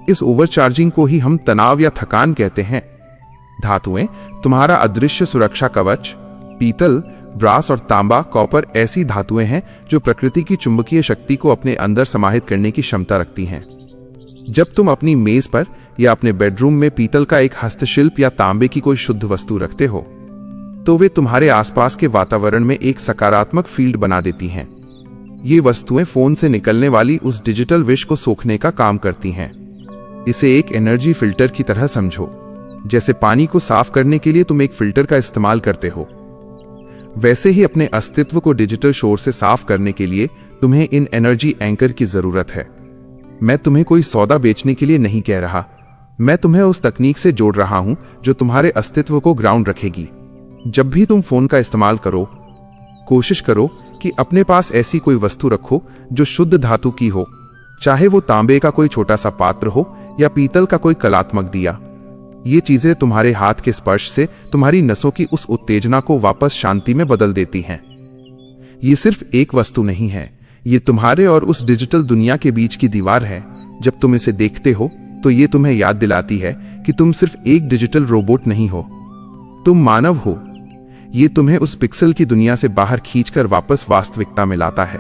B: इस ओवरचार्जिंग को ही हम तनाव या थकान कहते हैं। धातुएं, तुम्हारा अदृश्य सुरक्षा कवच, पीतल, ब्रास और तांबा, कॉपर ऐसी धातुएं हैं जो प्रकृति की चुंबकीय शक्ति को अपने अंदर समाहित करने की क्षमता रखती हैं। जब तुम अपनी मेज पर या अपने बेडरूम में पीतल का एक हस्तशिल्प या तांबे की कोई शुद्ध वस्तु रखते हो तो वे तुम्हारे आसपास के वातावरण में एक सकारात्मक फील्ड बना देती हैं। ये वस्तुएं फोन से निकलने वाली उस डिजिटल विष को सोखने का काम करती हैं। इसे एक एनर्जी फिल्टर की तरह समझो। जैसे पानी को साफ करने के लिए तुम एक फिल्टर का इस्तेमाल करते हो, वैसे ही अपने अस्तित्व को डिजिटल शोर से साफ करने के लिए तुम्हें इन एनर्जी एंकर की जरूरत है। मैं तुम्हें कोई सौदा बेचने के लिए नहीं कह रहा, मैं तुम्हें उस तकनीक से जोड़ रहा हूं जो तुम्हारे अस्तित्व को ग्राउंड रखेगी। जब भी तुम फोन का इस्तेमाल करो, कोशिश करो कि अपने पास ऐसी कोई वस्तु रखो जो शुद्ध धातु की हो, चाहे वो तांबे का कोई छोटा सा पात्र हो या पीतल का कोई कलात्मक दिया। ये चीजें तुम्हारे हाथ के स्पर्श से तुम्हारी नसों की उस उत्तेजना को वापस शांति में बदल देती हैं। ये सिर्फ एक वस्तु नहीं है, ये तुम्हारे और उस डिजिटल दुनिया के बीच की दीवार है। जब तुम इसे देखते हो तो ये तुम्हें याद दिलाती है कि तुम सिर्फ एक डिजिटल रोबोट नहीं हो, तुम मानव हो। ये तुम्हें उस पिक्सल की दुनिया से बाहर खींचकर वापस वास्तविकता में लाता है।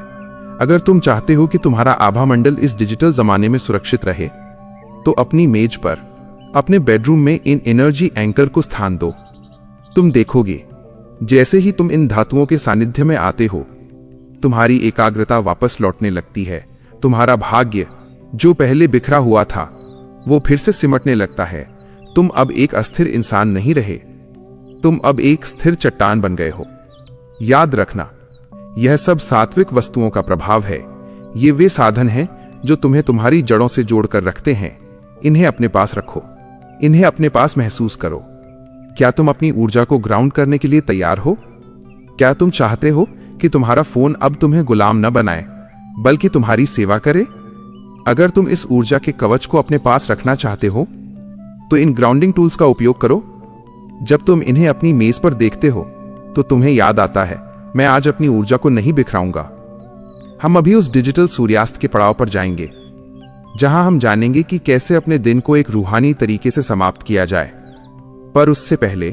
B: अगर तुम चाहते हो कि तुम्हारा आभामंडल इस डिजिटल जमाने में सुरक्षित रहे, तो अपनी मेज पर, अपने बेडरूम में इन एनर्जी एंकर को स्थान दो। तुम देखोगे जैसे ही तुम इन धातुओं के सानिध्य में आते हो, तुम्हारी एकाग्रता वापस लौटने लगती है। तुम्हारा भाग्य जो पहले बिखरा हुआ था वो फिर से सिमटने लगता है। तुम अब एक अस्थिर इंसान नहीं रहे, तुम अब एक स्थिर चट्टान बन गए हो। याद रखना, यह सब सात्विक वस्तुओं का प्रभाव है। ये वे साधन हैं जो तुम्हें तुम्हारी जड़ों से जोड़कर रखते हैं। इन्हें अपने पास रखो। इन्हें अपने पास महसूस करो। क्या तुम अपनी ऊर्जा को ग्राउंड करने के लिए तैयार हो? क्या तुम चाहते हो कि तुम्हारा फोन अब तुम्हें गुलाम न बनाए, बल्कि तुम्हारी सेवा करे? अगर तुम इस ऊर्जा के कवच को अपने पास रखना चाहते हो, तो इन ग्राउंडिंग टूल्स का उपयोग करो। जब तुम इन्हें अपनी मेज पर देखते हो, तो तुम्हें याद आता है, मैं आज अपनी ऊर्जा को नहीं बिखराऊंगा। हम अभी उस डिजिटल सूर्यास्त के पड़ाव पर जाएंगे, जहां हम जानेंगे कि कैसे अपने दिन को एक रूहानी तरीके से समाप्त किया जाए। पर उससे पहले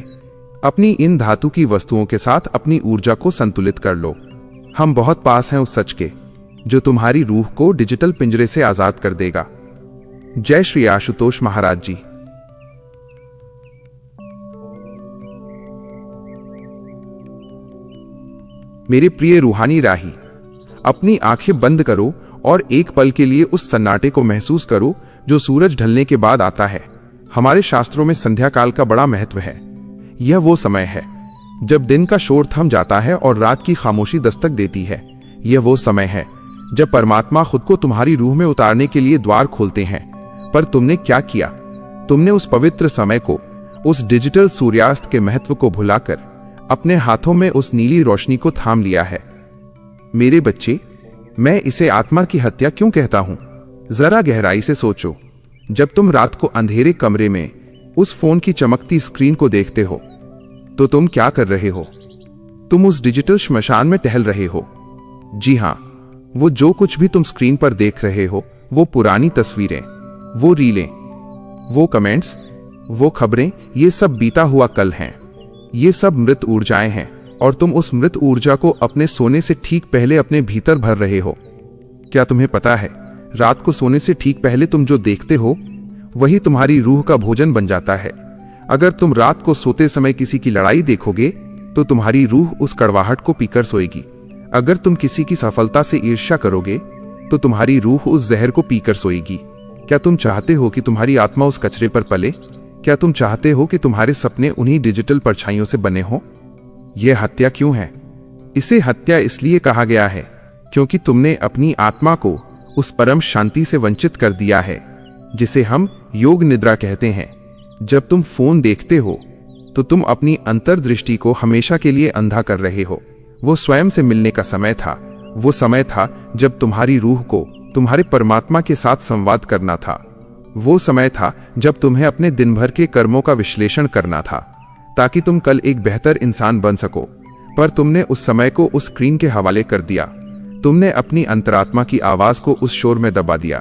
B: अपनी इन धातु की वस्तुओं के साथ अपनी ऊर्जा को संतुलित कर लो। हम बहुत पास हैं उस सच के, जो तुम्हारी रूह को डिजिटल पिंजरे से आजाद कर देगा। जय श्री आशुतोष महाराज जी। मेरे प्रिय रूहानी राही, अपनी आंखें बंद करो और एक पल के लिए उस सन्नाटे को महसूस करो जो सूरज ढलने के बाद आता है। हमारे शास्त्रों में संध्या काल का बड़ा महत्व है। यह वो समय है जब दिन का शोर थम जाता है और रात की खामोशी दस्तक देती है। यह वो समय है जब परमात्मा खुद को तुम्हारी रूह में उतारने के लिए द्वार खोलते हैं। पर तुमने क्या किया? तुमने उस पवित्र समय को, उस डिजिटल सूर्यास्त के महत्व को भुलाकर अपने हाथों में उस नीली रोशनी को थाम लिया है। मेरे बच्चे, मैं इसे आत्मा की हत्या क्यों कहता हूं? जरा गहराई से सोचो। जब तुम रात को अंधेरे कमरे में उस फोन की चमकती स्क्रीन को देखते हो, तो तुम क्या कर रहे हो? तुम उस डिजिटल श्मशान में टहल रहे हो। जी हां, वो जो कुछ भी तुम स्क्रीन पर देख रहे हो, वो पुरानी तस्वीरें, वो रीलें, वो कमेंट्स, वो खबरें, ये सब बीता हुआ कल हैं। ये सब मृत ऊर्जाएं हैं और तुम उस मृत ऊर्जा को अपने सोने से ठीक पहले अपने भीतर भर रहे हो। क्या तुम्हें पता है, रात को सोने से ठीक पहले तुम जो देखते हो, वही तुम्हारी रूह का भोजन बन जाता है। अगर तुम रात को सोते समय किसी की लड़ाई देखोगे, तो तुम्हारी रूह उस कड़वाहट को पीकर सोएगी। अगर तुम किसी की सफलता से ईर्ष्या करोगे, तो तुम्हारी रूह उस जहर को पीकर सोएगी। क्या तुम चाहते हो कि तुम्हारी आत्मा उस कचरे पर पले? क्या तुम चाहते हो कि तुम्हारे सपने उन्हीं डिजिटल परछाइयों से बने हों? यह हत्या क्यों है? इसे हत्या इसलिए कहा गया है क्योंकि तुमने अपनी आत्मा को उस परम शांति से वंचित कर दिया है, जिसे हम योग निद्रा कहते हैं। जब तुम फोन देखते हो, तो तुम अपनी अंतर्दृष्टि को हमेशा के लिए अंधा कर रहे हो। वो स्वयं से मिलने का समय था। वो समय था जब तुम्हारी रूह को तुम्हारे परमात्मा के साथ संवाद करना था। वो समय था जब तुम्हें अपने दिन भर के कर्मों का विश्लेषण करना था, ताकि तुम कल एक बेहतर इंसान बन सको। पर तुमने उस समय को उस स्क्रीन के हवाले कर दिया। तुमने अपनी अंतरात्मा की आवाज को उस शोर में दबा दिया।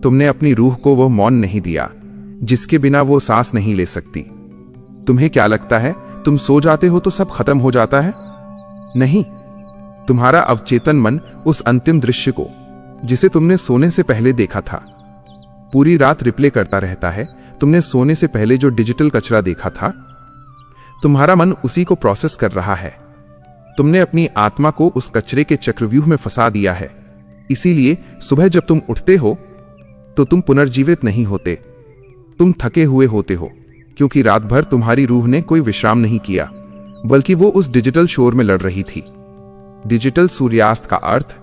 B: तुमने अपनी रूह को वो मौन नहीं दिया जिसके बिना वो सांस नहीं ले सकती। तुम्हें क्या लगता है, तुम सो जाते हो तो सब खत्म हो जाता है? नहीं, तुम्हारा अवचेतन मन उस अंतिम दृश्य को, जिसे तुमने सोने से पहले देखा था, पूरी रात रिप्ले करता रहता है। तुमने सोने से पहले जो डिजिटल कचरा देखा था, तुम्हारा मन उसी को प्रोसेस कर रहा है। तुमने अपनी आत्मा को उस कचरे के चक्रव्यूह में फंसा दिया है। इसीलिए सुबह जब तुम उठते हो, तो तुम पुनर्जीवित नहीं होते, तुम थके हुए होते हो, क्योंकि रात भर तुम्हारी रूह ने कोई विश्राम नहीं किया, बल्कि वो उस डिजिटल शोर में लड़ रही थी। डिजिटल सूर्यास्त का अर्थ,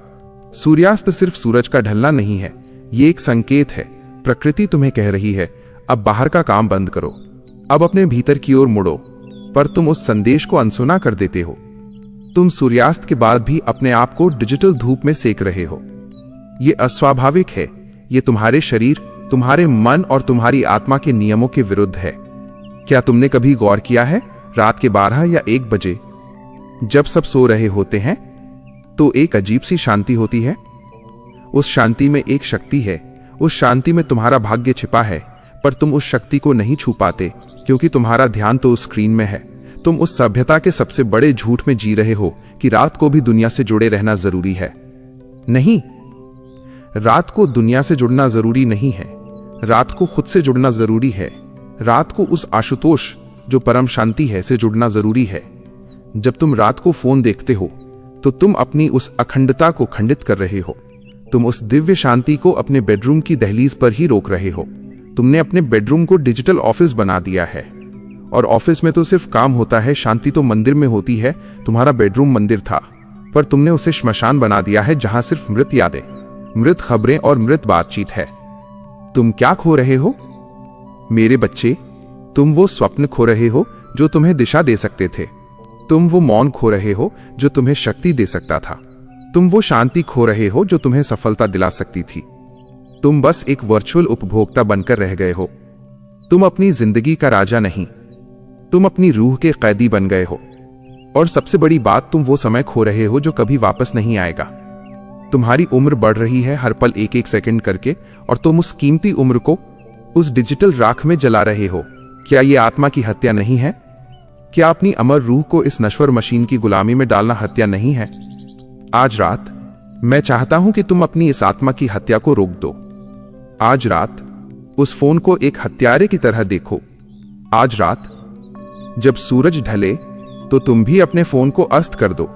B: सूर्यास्त सिर्फ सूरज का ढलना नहीं है, ये एक संकेत है। प्रकृति तुम्हें कह रही है, अब बाहर का काम बंद करो, अब अपने भीतर की ओर मुड़ो। पर तुम उस संदेश को अनसुना कर देते हो। तुम सूर्यास्त के बाद भी अपने आप को डिजिटल धूप में सेक रहे हो। ये अस्वाभाविक है। ये तुम्हारे शरीर, तुम्हारे मन और तुम्हारी आत्मा के नियमों के विरुद्ध है। क्या तुमने कभी गौर किया है, रात के 12 या 1 बजे जब सब सो रहे होते हैं, तो एक अजीब सी शांति होती है। उस शांति में एक शक्ति है। उस शांति में तुम्हारा भाग्य छिपा है, पर तुम उस शक्ति को नहीं छू पाते, क्योंकि तुम्हारा ध्यान तो उस स्क्रीन में है। तुम उस सभ्यता के सबसे बड़े झूठ में जी रहे हो कि रात को भी दुनिया से जुड़े रहना जरूरी है। नहीं, रात को दुनिया से जुड़ना जरूरी नहीं है, रात को खुद से जुड़ना जरूरी है। रात को उस आशुतोष जो परम शांति है से जुड़ना जरूरी है। जब तुम रात को फोन देखते हो, तो तुम अपनी उस अखंडता को खंडित कर रहे हो। तुम उस दिव्य शांति को अपने बेडरूम की दहलीज पर ही रोक रहे हो। तुमने अपने बेडरूम को डिजिटल ऑफिस बना दिया है, और ऑफिस में तो सिर्फ काम होता है, शांति तो मंदिर में होती है। तुम्हारा बेडरूम मंदिर था, पर तुमने उसे श्मशान बना दिया है, जहां सिर्फ मृत यादें, मृत खबरें और मृत बातचीत है। तुम क्या खो रहे हो? मेरे बच्चे, तुम वो स्वप्न खो रहे हो जो तुम्हें दिशा दे सकते थे। तुम वो मौन खो रहे हो जो तुम्हें शक्ति दे सकता था। तुम वो शांति खो रहे हो जो तुम्हें सफलता दिला सकती थी। तुम बस एक वर्चुअल उपभोक्ता बनकर रह गए हो। तुम अपनी जिंदगी का राजा नहीं, तुम अपनी रूह के कैदी बन गए हो। और सबसे बड़ी बात, तुम वो समय खो रहे हो जो कभी वापस नहीं आएगा। तुम्हारी उम्र बढ़ रही है हर पल एक एक सेकंड करके, और तुम उस कीमती उम्र को उस डिजिटल राख में जला रहे हो। क्या ये आत्मा की हत्या नहीं है? क्या अपनी अमर रूह को इस नश्वर मशीन की गुलामी में डालना हत्या नहीं है? आज रात मैं चाहता हूं कि तुम अपनी इस आत्मा की हत्या को रोक दो। आज रात उस फोन को एक हत्यारे की तरह देखो। आज रात जब सूरज ढले तो तुम भी अपने फोन को अस्त कर दो।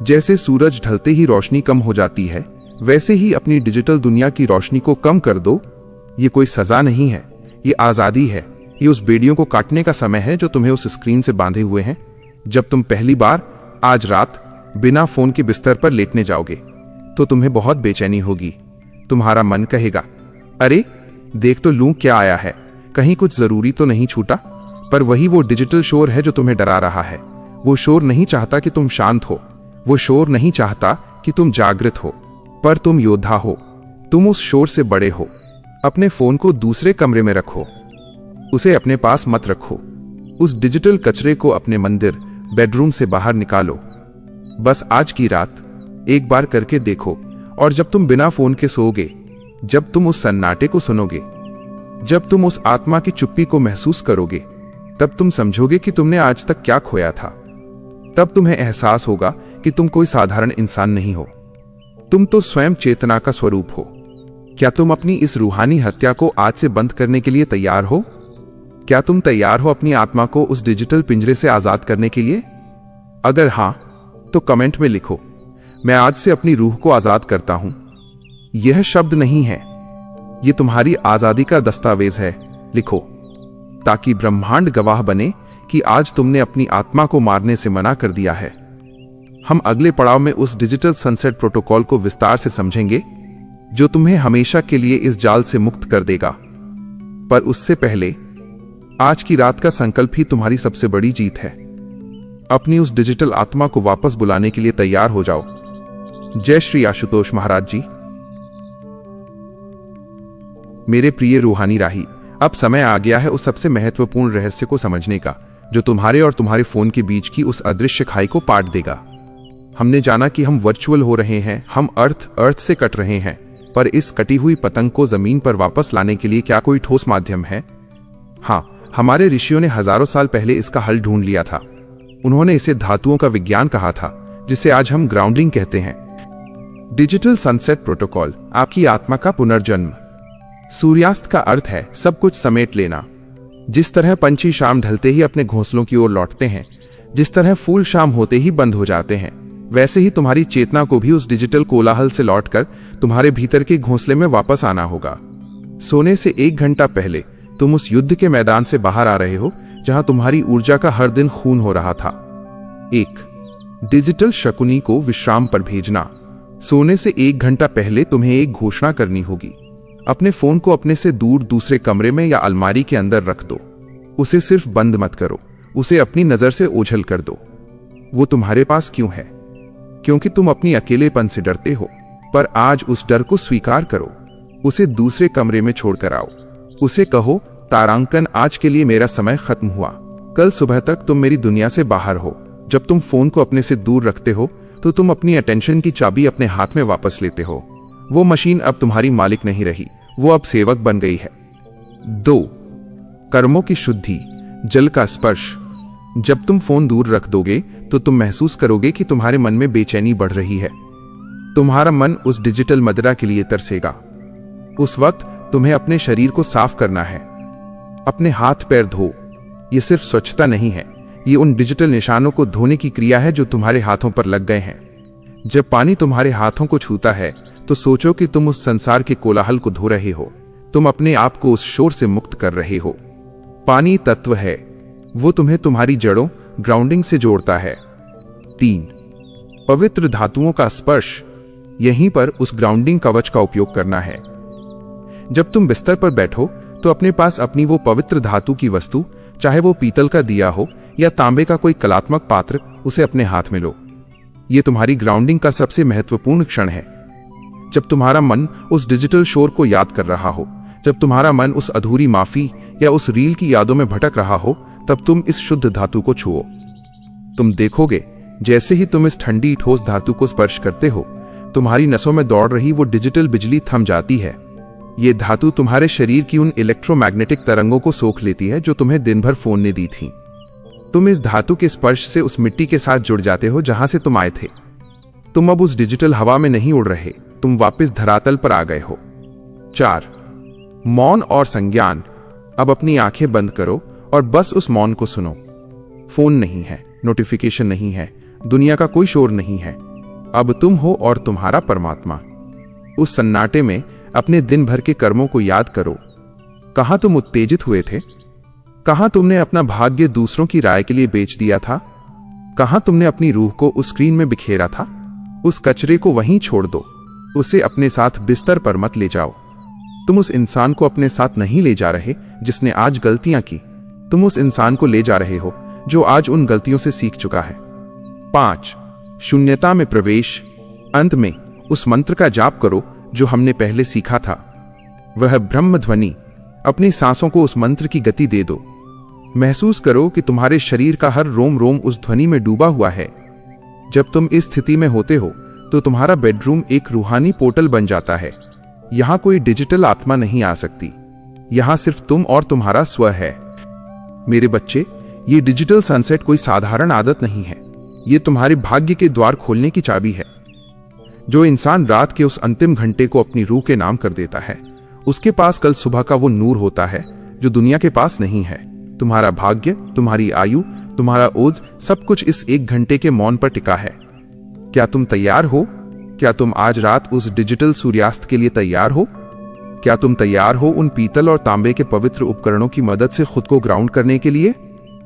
B: जैसे सूरज ढलते ही रोशनी कम हो जाती है, वैसे ही अपनी डिजिटल दुनिया की रोशनी को कम कर दो। ये कोई सजा नहीं है, ये आजादी है। ये उस बेड़ियों को काटने का समय है जो तुम्हें उस स्क्रीन से बांधे हुए हैं। जब तुम पहली बार आज रात बिना फोन के बिस्तर पर लेटने जाओगे तो तुम्हें बहुत बेचैनी होगी। तुम्हारा मन कहेगा, अरे देख तो लूं क्या आया है, कहीं कुछ जरूरी तो नहीं छूटा। पर वही वो डिजिटल शोर है जो तुम्हें डरा रहा है। वो शोर नहीं चाहता कि तुम शांत हो, वो शोर नहीं चाहता कि तुम जागृत हो, पर तुम योद्धा हो। तुम उस शोर से बड़े हो। अपने फोन को दूसरे कमरे में रखो, उसे अपने पास मत रखो। उस डिजिटल कचरे को अपने मंदिर, बेडरूम से बाहर निकालो। बस आज की रात एक बार करके देखो, और जब तुम बिना फोन के सोओगे, जब तुम उस सन्नाटे को सुनोगे, जब तुम उस आत्मा की चुप्पी को महसूस करोगे, तब तुम समझोगे कि तुमने आज तक क्या खोया था। तब तुम्हें एहसास होगा कि तुम कोई साधारण इंसान नहीं हो, तुम तो स्वयं चेतना का स्वरूप हो। क्या तुम अपनी इस रूहानी हत्या को आज से बंद करने के लिए तैयार हो? क्या तुम तैयार हो अपनी आत्मा को उस डिजिटल पिंजरे से आजाद करने के लिए? अगर हां, तो कमेंट में लिखो, मैं आज से अपनी रूह को आजाद करता हूं। यह शब्द नहीं है, यह तुम्हारी आजादी का दस्तावेज है। लिखो, ताकि ब्रह्मांड गवाह बने कि आज तुमने अपनी आत्मा को मारने से मना कर दिया है। हम अगले पड़ाव में उस डिजिटल सनसेट प्रोटोकॉल को विस्तार से समझेंगे, जो तुम्हें हमेशा के लिए इस जाल से मुक्त कर देगा। पर उससे पहले आज की रात का संकल्प ही तुम्हारी सबसे बड़ी जीत है। अपनी उस डिजिटल आत्मा को वापस बुलाने के लिए तैयार हो जाओ। जय श्री आशुतोष महाराज जी। मेरे प्रिय रूहानी राही, अब समय आ गया है उस सबसे महत्वपूर्ण रहस्य को समझने का, जो तुम्हारे और तुम्हारे फोन के बीच की उस अदृश्य खाई को पाट देगा। हमने जाना कि हम वर्चुअल हो रहे हैं, हम अर्थ से कट रहे हैं, पर इस कटी हुई पतंग को जमीन पर वापस लाने के लिए क्या कोई ठोस माध्यम है? हाँ, हमारे ऋषियों ने हजारों साल पहले इसका हल ढूंढ लिया था। उन्होंने इसे धातुओं का विज्ञान कहा था, जिसे आज हम ग्राउंडिंग कहते हैं। डिजिटल सनसेट प्रोटोकॉल, आपकी आत्मा का पुनर्जन्म। सूर्यास्त का अर्थ है सब कुछ समेट लेना। जिस तरह पंछी शाम ढलते ही अपने घोंसलों की ओर लौटते हैं, जिस तरह फूल शाम होते ही बंद हो जाते हैं, वैसे ही तुम्हारी चेतना को भी उस डिजिटल कोलाहल से लौटकर तुम्हारे भीतर के घोंसले में वापस आना होगा। सोने से 1 घंटा पहले तुम उस युद्ध के मैदान से बाहर आ रहे हो, जहां तुम्हारी ऊर्जा का हर दिन खून हो रहा था। 1. डिजिटल शकुनी को विश्राम पर भेजना। सोने से 1 घंटा पहले तुम्हें एक घोषणा करनी होगी। अपने फोन को अपने से दूर दूसरे कमरे में या अलमारी के अंदर रख दो। उसे सिर्फ बंद मत करो, उसे अपनी नजर से ओझल कर दो। वो तुम्हारे पास क्यों है? क्योंकि तुम अपनी अकेलेपन से डरते हो। पर आज उस डर को स्वीकार करो, उसे दूसरे कमरे में छोड़कर आओ। उसे कहो, तारांकन, आज के लिए मेरा समय खत्म हुआ। कल सुबह तक तुम मेरी दुनिया से बाहर हो। जब तुम फोन को अपने से दूर रखते हो तो तुम अपनी अटेंशन की चाबी अपने हाथ में वापस लेते हो। वो मशीन अब तुम्हारी मालिक नहीं रही, वो अब सेवक बन गई है। 2. कर्मों की शुद्धि, जल का स्पर्श। जब तुम फोन दूर रख दोगे तो तुम महसूस करोगे कि तुम्हारे मन में बेचैनी बढ़ रही है। तुम्हारा मन उस डिजिटल मदिरा के लिए तरसेगा। उस वक्त तुम्हें अपने शरीर को साफ करना है। अपने हाथ पैर धो। ये सिर्फ स्वच्छता नहीं है, ये उन डिजिटल निशानों को धोने की क्रिया है जो तुम्हारे हाथों पर लग गए हैं। जब पानी तुम्हारे हाथों को छूता है तो सोचो कि तुम उस संसार के कोलाहल को धो रहे हो। तुम अपने आप को उस शोर से मुक्त कर रहे हो। पानी तत्व है, वो तुम्हें तुम्हारी जड़ों, ग्राउंडिंग से जोड़ता है। 3. पवित्र धातुओं का स्पर्श। यहीं पर उस ग्राउंडिंग कवच का उपयोग करना है। जब तुम बिस्तर पर बैठो तो अपने पास अपनी वो पवित्र धातु की वस्तु चाहे वो पीतल का दिया हो या तांबे का कोई कलात्मक पात्र, उसे अपने हाथ में लो। ये तुम्हारी ग्राउंडिंग का सबसे महत्वपूर्ण क्षण है। जब तुम्हारा मन उस डिजिटल शोर को याद कर रहा हो, जब तुम्हारा मन उस अधूरी माफी या उस रील की यादों में भटक रहा हो, तब तुम इस शुद्ध धातु को छुओ। तुम देखोगे जैसे ही तुम इस ठंडी ठोस धातु को स्पर्श करते हो, तुम्हारी नसों में दौड़ रही वो डिजिटल बिजली थम जाती है। ये धातु तुम्हारे शरीर की उन इलेक्ट्रोमैग्नेटिक तरंगों को सोख लेती है जो तुम्हें दिन भर फोन ने दी थी। तुम इस धातु के स्पर्श से उस मिट्टी के साथ जुड़ जाते हो जहां से तुम आए थे। तुम अब उस डिजिटल हवा में नहीं उड़ रहे, तुम वापस धरातल पर आ गए हो। 4. मौन और संज्ञान। अब अपनी आंखें बंद करो और बस उस मौन को सुनो। फोन नहीं है, नोटिफिकेशन नहीं है, दुनिया का कोई शोर नहीं है। अब तुम हो और तुम्हारा परमात्मा। उस सन्नाटे में अपने दिन भर के कर्मों को याद करो। कहां तुम उत्तेजित हुए थे? कहां तुमने अपना भाग्य दूसरों की राय के लिए बेच दिया था? कहां तुमने अपनी रूह को उस स्क्रीन में बिखेरा था? उस कचरे को वहीं छोड़ दो, उसे अपने साथ बिस्तर पर मत ले जाओ। तुम उस इंसान को अपने साथ नहीं ले जा रहे जिसने आज गलतियां की, तुम उस इंसान को ले जा रहे हो जो आज उन गलतियों से सीख चुका है। 5. शून्यता में प्रवेश। अंत में उस मंत्र का जाप करो जो हमने पहले सीखा था, वह ब्रह्म ध्वनि। अपनी सांसों को उस मंत्र की गति दे दो। महसूस करो कि तुम्हारे शरीर का हर रोम रोम उस ध्वनि में डूबा हुआ है। जब तुम इस स्थिति में होते हो तो तुम्हारा बेडरूम एक रूहानी पोर्टल बन जाता है। यहां कोई डिजिटल आत्मा नहीं आ सकती, यहां सिर्फ तुम और तुम्हारा स्व है। मेरे बच्चे, ये डिजिटल सनसेट कोई साधारण आदत नहीं है, ये तुम्हारे भाग्य के द्वार खोलने की चाबी है। जो इंसान रात के उस अंतिम घंटे को अपनी रूह के नाम कर देता है, उसके पास कल सुबह का वो नूर होता है जो दुनिया के पास नहीं है। तुम्हारा भाग्य, तुम्हारी आयु, तुम्हारा ओज, सब कुछ इस 1 घंटे के मौन पर टिका है। क्या तुम तैयार हो? क्या तुम आज रात उस डिजिटल सूर्यास्त के लिए तैयार हो? क्या तुम तैयार हो उन पीतल और तांबे के पवित्र उपकरणों की मदद से खुद को ग्राउंड करने के लिए?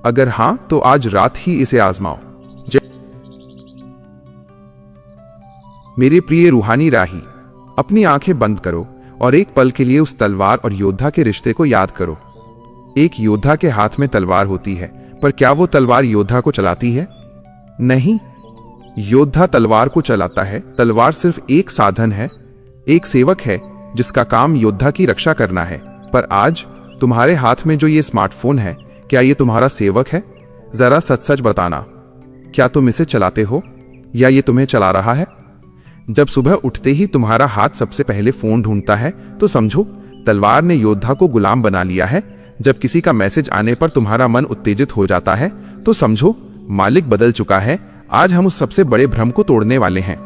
B: अगर हां, तो आज रात ही इसे आजमाओ। मेरे प्रिय रूहानी राही, अपनी आंखें बंद करो और एक पल के लिए उस तलवार और योद्धा के रिश्ते को याद करो। एक योद्धा के हाथ में तलवार होती है, पर क्या वो तलवार योद्धा को चलाती है? नहीं, योद्धा तलवार को चलाता है। तलवार सिर्फ एक साधन है, एक सेवक है जिसका काम योद्धा की रक्षा करना है। पर आज तुम्हारे हाथ में जो ये स्मार्टफोन है, क्या ये तुम्हारा सेवक है? जरा सच सच बताना, क्या तुम इसे चलाते हो या ये तुम्हें चला रहा है? जब सुबह उठते ही तुम्हारा हाथ सबसे पहले फोन ढूंढता है तो समझो तलवार ने योद्धा को गुलाम बना लिया है। जब किसी का मैसेज आने पर तुम्हारा मन उत्तेजित हो जाता है तो समझो मालिक बदल चुका है। आज हम उस सबसे बड़े भ्रम को तोड़ने वाले हैं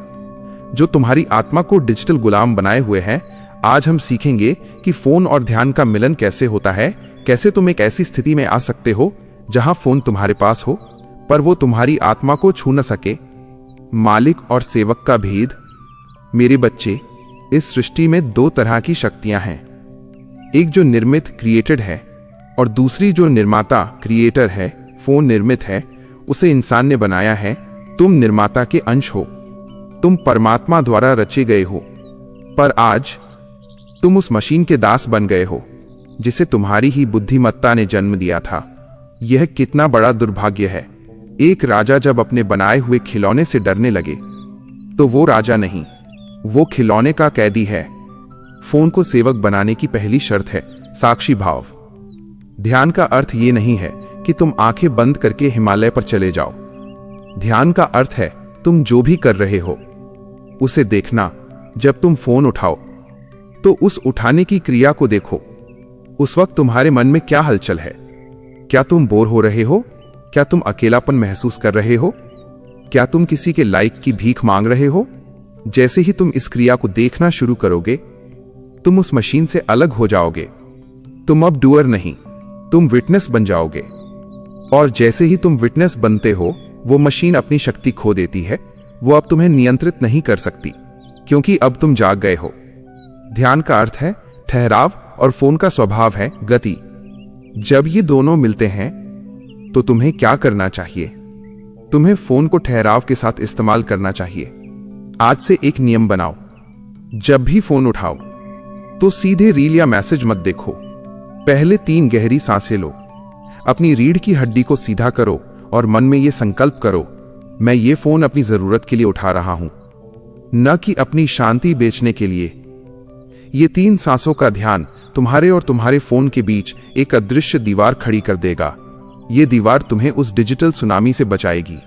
B: जो तुम्हारी आत्मा को डिजिटल गुलाम बनाए हुए है। आज हम सीखेंगे कि फोन और ध्यान का मिलन कैसे होता है, कैसे तुम एक ऐसी स्थिति में आ सकते हो जहां फोन तुम्हारे पास हो पर वो तुम्हारी आत्मा को छू न सके। मालिक और सेवक का भेद। मेरे बच्चे, इस सृष्टि में 2 तरह की शक्तियां हैं, एक जो निर्मित क्रिएटेड है और दूसरी जो निर्माता क्रिएटर है। फोन निर्मित है, उसे इंसान ने बनाया है। तुम निर्माता के अंश हो, तुम परमात्मा द्वारा रचे गए हो। पर आज तुम उस मशीन के दास बन गए हो जिसे तुम्हारी ही बुद्धिमत्ता ने जन्म दिया था। यह कितना बड़ा दुर्भाग्य है। एक राजा जब अपने बनाए हुए खिलौने से डरने लगे तो वो राजा नहीं, वो खिलौने का कैदी है। फोन को सेवक बनाने की पहली शर्त है साक्षी भाव। ध्यान का अर्थ ये नहीं है कि तुम आंखें बंद करके हिमालय पर चले जाओ। ध्यान का अर्थ है तुम जो भी कर रहे हो उसे देखना। जब तुम फोन उठाओ तो उस उठाने की क्रिया को देखो। उस वक्त तुम्हारे मन में क्या हलचल है? क्या तुम बोर हो रहे हो? क्या तुम अकेलापन महसूस कर रहे हो? क्या तुम किसी के लाइक की भीख मांग रहे हो? जैसे ही तुम इस क्रिया को देखना शुरू करोगे, तुम उस मशीन से अलग हो जाओगे। तुम अब डूअर नहीं, तुम विटनेस बन जाओगे। और जैसे ही तुम विटनेस बनते हो, वो मशीन अपनी शक्ति खो देती है। वो अब तुम्हें नियंत्रित नहीं कर सकती, क्योंकि अब तुम जाग गए हो। ध्यान का अर्थ है ठहराव और फोन का स्वभाव है गति। जब ये दोनों मिलते हैं तो तुम्हें क्या करना चाहिए? तुम्हें फोन को ठहराव के साथ इस्तेमाल करना चाहिए। आज से एक नियम बनाओ, जब भी फोन उठाओ तो सीधे रील या मैसेज मत देखो। पहले 3 गहरी सांसें लो। अपनी रीढ़ की हड्डी को सीधा करो और मन में ये संकल्प करो, मैं ये फोन अपनी जरूरत के लिए उठा रहा हूं, न कि अपनी शांति बेचने के लिए। ये 3 सांसों का ध्यान तुम्हारे और तुम्हारे फोन के बीच एक अदृश्य दीवार खड़ी कर देगा। ये दीवार तुम्हें उस डिजिटल सुनामी से बचाएगी।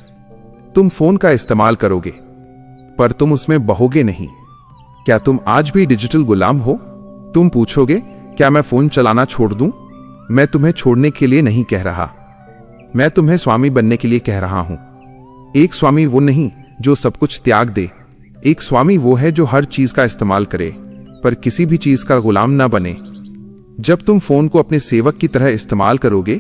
B: तुम फोन का इस्तेमाल करोगे, पर तुम उसमें बहोगे नहीं। क्या तुम आज भी डिजिटल गुलाम हो? तुम पूछोगे, क्या मैं फोन चलाना छोड़ दूं? मैं तुम्हें छोड़ने के लिए नहीं कह रहा, मैं तुम्हें स्वामी बनने के लिए कह रहा हूं। एक स्वामी वो नहीं जो सब कुछ त्याग दे, एक स्वामी वो है जो हर चीज का इस्तेमाल करे पर किसी भी चीज का गुलाम ना बने। जब तुम फोन को अपने सेवक की तरह इस्तेमाल करोगे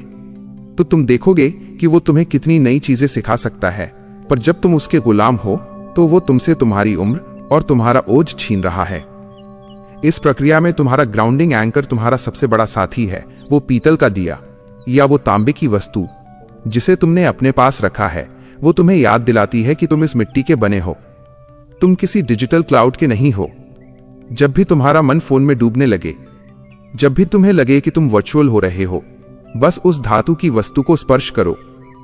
B: तो तुम देखोगे कि वो तुम्हें कितनी नई चीजें सिखा सकता है, पर जब तुम उसके गुलाम हो तो वो तुमसे तुम्हारी उम्र और तुम्हारा ओज छीन रहा है। इस प्रक्रिया में तुम्हारा ग्राउंडिंग एंकर तुम्हारा सबसे बड़ा साथी है। वो पीतल का दिया या वो तांबे की वस्तु जिसे तुमने अपने पास रखा है, वो तुम्हें याद दिलाती है कि तुम इस मिट्टी के बने हो, तुम किसी डिजिटल क्लाउड के नहीं हो। जब भी तुम्हारा मन फोन में डूबने लगे, जब भी तुम्हें लगे कि तुम वर्चुअल हो रहे हो, बस उस धातु की वस्तु को स्पर्श करो।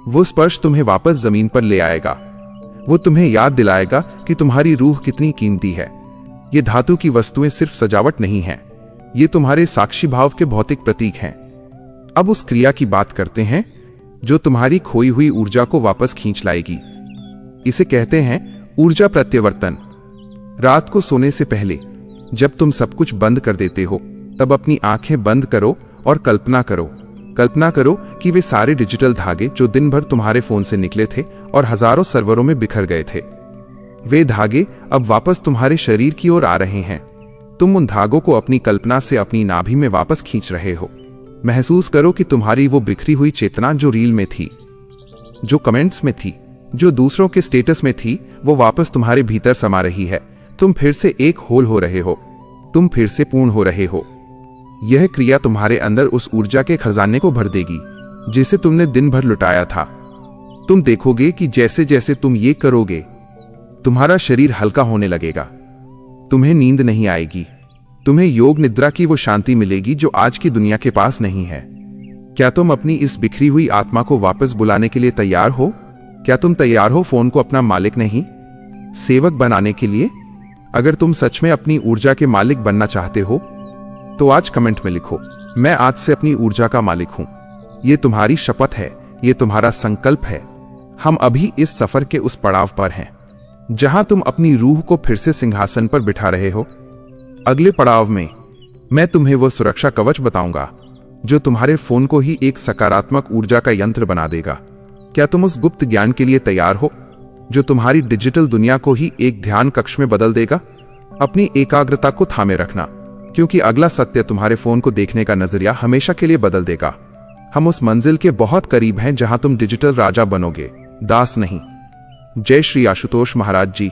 B: वो स्पर्श तुम्हें वापस जमीन पर ले आएगा। वो तुम्हें याद दिलाएगा कि तुम्हारी रूह कितनी कीमती है। ये धातु की वस्तुएं सिर्फ सजावट नहीं हैं, ये तुम्हारे साक्षी भाव के भौतिक प्रतीक हैं। अब उस क्रिया की बात करते हैं जो तुम्हारी खोई हुई ऊर्जा को वापस खींच लाएगी। इसे कहते हैं ऊर्जा प्रत्यावर्तन। रात को सोने से पहले जब तुम सब कुछ बंद कर देते हो, तब अपनी आंखें बंद करो और कल्पना करो कि वे सारे डिजिटल धागे जो दिन भर तुम्हारे फोन से निकले थे और हजारों सर्वरों में बिखर गए थे, वे धागे अब वापस तुम्हारे शरीर की ओर आ रहे हैं। तुम उन धागों को अपनी कल्पना से अपनी नाभि में वापस खींच रहे हो। महसूस करो कि तुम्हारी वो बिखरी हुई चेतना जो रील में थी, जो कमेंट्स में थी, जो दूसरों के स्टेटस में थी, वो वापस तुम्हारे भीतर समा रही है। तुम फिर से एक होल हो रहे हो, तुम फिर से पूर्ण हो रहे हो। यह क्रिया तुम्हारे अंदर उस ऊर्जा के खजाने को भर देगी जिसे तुमने दिन भर लुटाया था। तुम देखोगे कि जैसे जैसे तुम ये करोगे, तुम्हारा शरीर हल्का होने लगेगा। तुम्हें नींद नहीं आएगी, तुम्हें योग निद्रा की वो शांति मिलेगी जो आज की दुनिया के पास नहीं है। क्या तुम अपनी इस बिखरी हुई आत्मा को वापस बुलाने के लिए तैयार हो? क्या तुम तैयार हो फोन को अपना मालिक नहीं, सेवक बनाने के लिए? अगर तुम सच में अपनी ऊर्जा के मालिक बनना चाहते हो तो आज कमेंट में लिखो, मैं आज से अपनी ऊर्जा का मालिक हूं। ये तुम्हारी शपथ है, ये तुम्हारा संकल्प है। हम अभी इस सफर के उस पड़ाव पर हैं जहां तुम अपनी रूह को फिर से सिंहासन पर बिठा रहे हो। अगले पड़ाव में मैं तुम्हें वो सुरक्षा कवच बताऊंगा जो तुम्हारे फोन को ही एक सकारात्मक ऊर्जा का यंत्र बना देगा। क्या तुम उस गुप्त ज्ञान के लिए तैयार हो जो तुम्हारी डिजिटल दुनिया को ही एक ध्यान कक्ष में बदल देगा? अपनी एकाग्रता को थामे रखना, क्योंकि अगला सत्य तुम्हारे फोन को देखने का नजरिया हमेशा के लिए बदल देगा। हम उस मंजिल के बहुत करीब हैं जहां तुम डिजिटल राजा बनोगे, दास नहीं। जय श्री आशुतोष महाराज जी।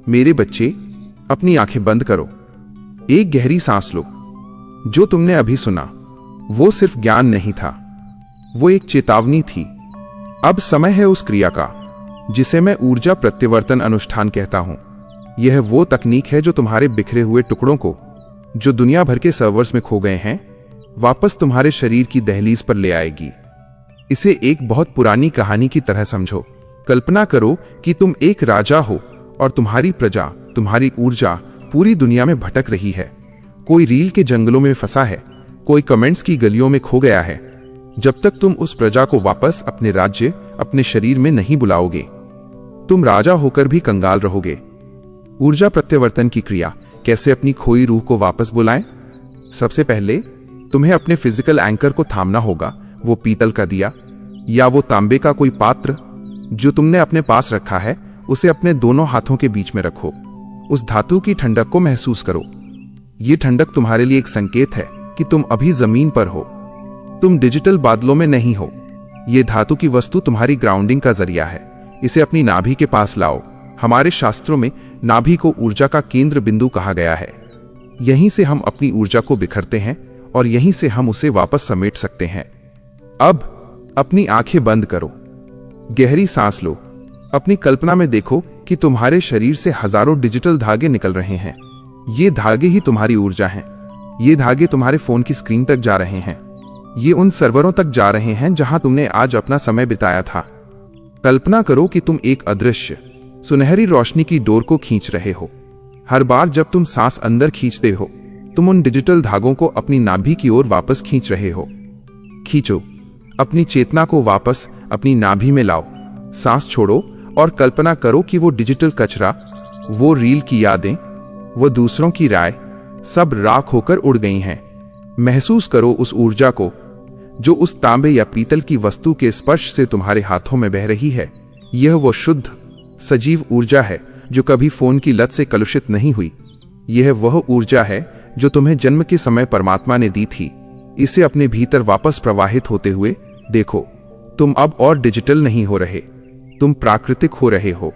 B: मेरे बच्चे, अपनी आंखें बंद करो, एक गहरी सांस लो। जो तुमने अभी सुना वो सिर्फ ज्ञान नहीं था, वो एक चेतावनी थी। अब समय है उस क्रिया का जिसे मैं ऊर्जा प्रत्यावर्तन अनुष्ठान कहता हूं। यह वो तकनीक है जो तुम्हारे बिखरे हुए टुकड़ों को, जो दुनिया भर के सर्वर्स में खो गए हैं, वापस तुम्हारे शरीर की दहलीज पर ले आएगी। इसे एक बहुत पुरानी कहानी की तरह समझो। कल्पना करो कि तुम एक राजा हो और तुम्हारी प्रजा, तुम्हारी ऊर्जा पूरी दुनिया में भटक रही है। कोई रील के जंगलों में फंसा है, कोई कमेंट्स की गलियों में खो गया है। जब तक तुम उस प्रजा को वापस अपने राज्य, अपने शरीर में नहीं बुलाओगे, तुम राजा होकर भी कंगाल रहोगे। ऊर्जा प्रत्यावर्तन की क्रिया कैसे अपनी खोई रूह को वापस बुलाएं? सबसे पहले तुम्हें अपने फिजिकल एंकर को थामना होगा। वो पीतल का दिया या वो तांबे का कोई पात्र जो तुमने अपने पास रखा है, उसे अपने दोनों हाथों के बीच में रखो। उस धातु की ठंडक को महसूस करो। ये ठंडक तुम्हारे लिए एक संकेत है कि तुम अभी जमीन पर हो, तुम डिजिटल बादलों में नहीं हो। ये धातु की वस्तु तुम्हारी ग्राउंडिंग का जरिया है। इसे अपनी नाभि के पास लाओ। हमारे शास्त्रों में नाभि को ऊर्जा का केंद्र बिंदु कहा गया है। यहीं से हम अपनी ऊर्जा को बिखरते हैं और यहीं से हम उसे वापस समेट सकते हैं। अब अपनी आंखें बंद करो, गहरी सांस लो। अपनी कल्पना में देखो कि तुम्हारे शरीर से हजारों डिजिटल धागे निकल रहे हैं। ये धागे ही तुम्हारी ऊर्जा हैं। ये धागे तुम्हारे फोन की स्क्रीन तक जा रहे हैं। ये उन सर्वरों तक जा रहे हैं जहां तुमने आज अपना समय बिताया था। कल्पना करो कि तुम एक अदृश्य सुनहरी रोशनी की डोर को खींच रहे हो। हर बार जब तुम सांस अंदर खींचते हो, तुम उन डिजिटल धागों को अपनी नाभि की ओर वापस खींच रहे हो। खींचो, अपनी चेतना को वापस अपनी नाभि में लाओ। सांस छोड़ो और कल्पना करो कि वो डिजिटल कचरा, वो रील की यादें, वो दूसरों की राय सब राख होकर उड़ गई हैं। महसूस करो उस ऊर्जा को जो उस तांबे या पीतल की वस्तु के स्पर्श से तुम्हारे हाथों में बह रही है। यह वो शुद्ध सजीव ऊर्जा है जो कभी फोन की लत से कलुषित नहीं हुई। यह वह ऊर्जा है जो तुम्हें जन्म के समय परमात्मा ने दी थी। इसे अपने भीतर वापस प्रवाहित होते हुए देखो। तुम अब और डिजिटल नहीं हो रहे, तुम प्राकृतिक हो रहे हो।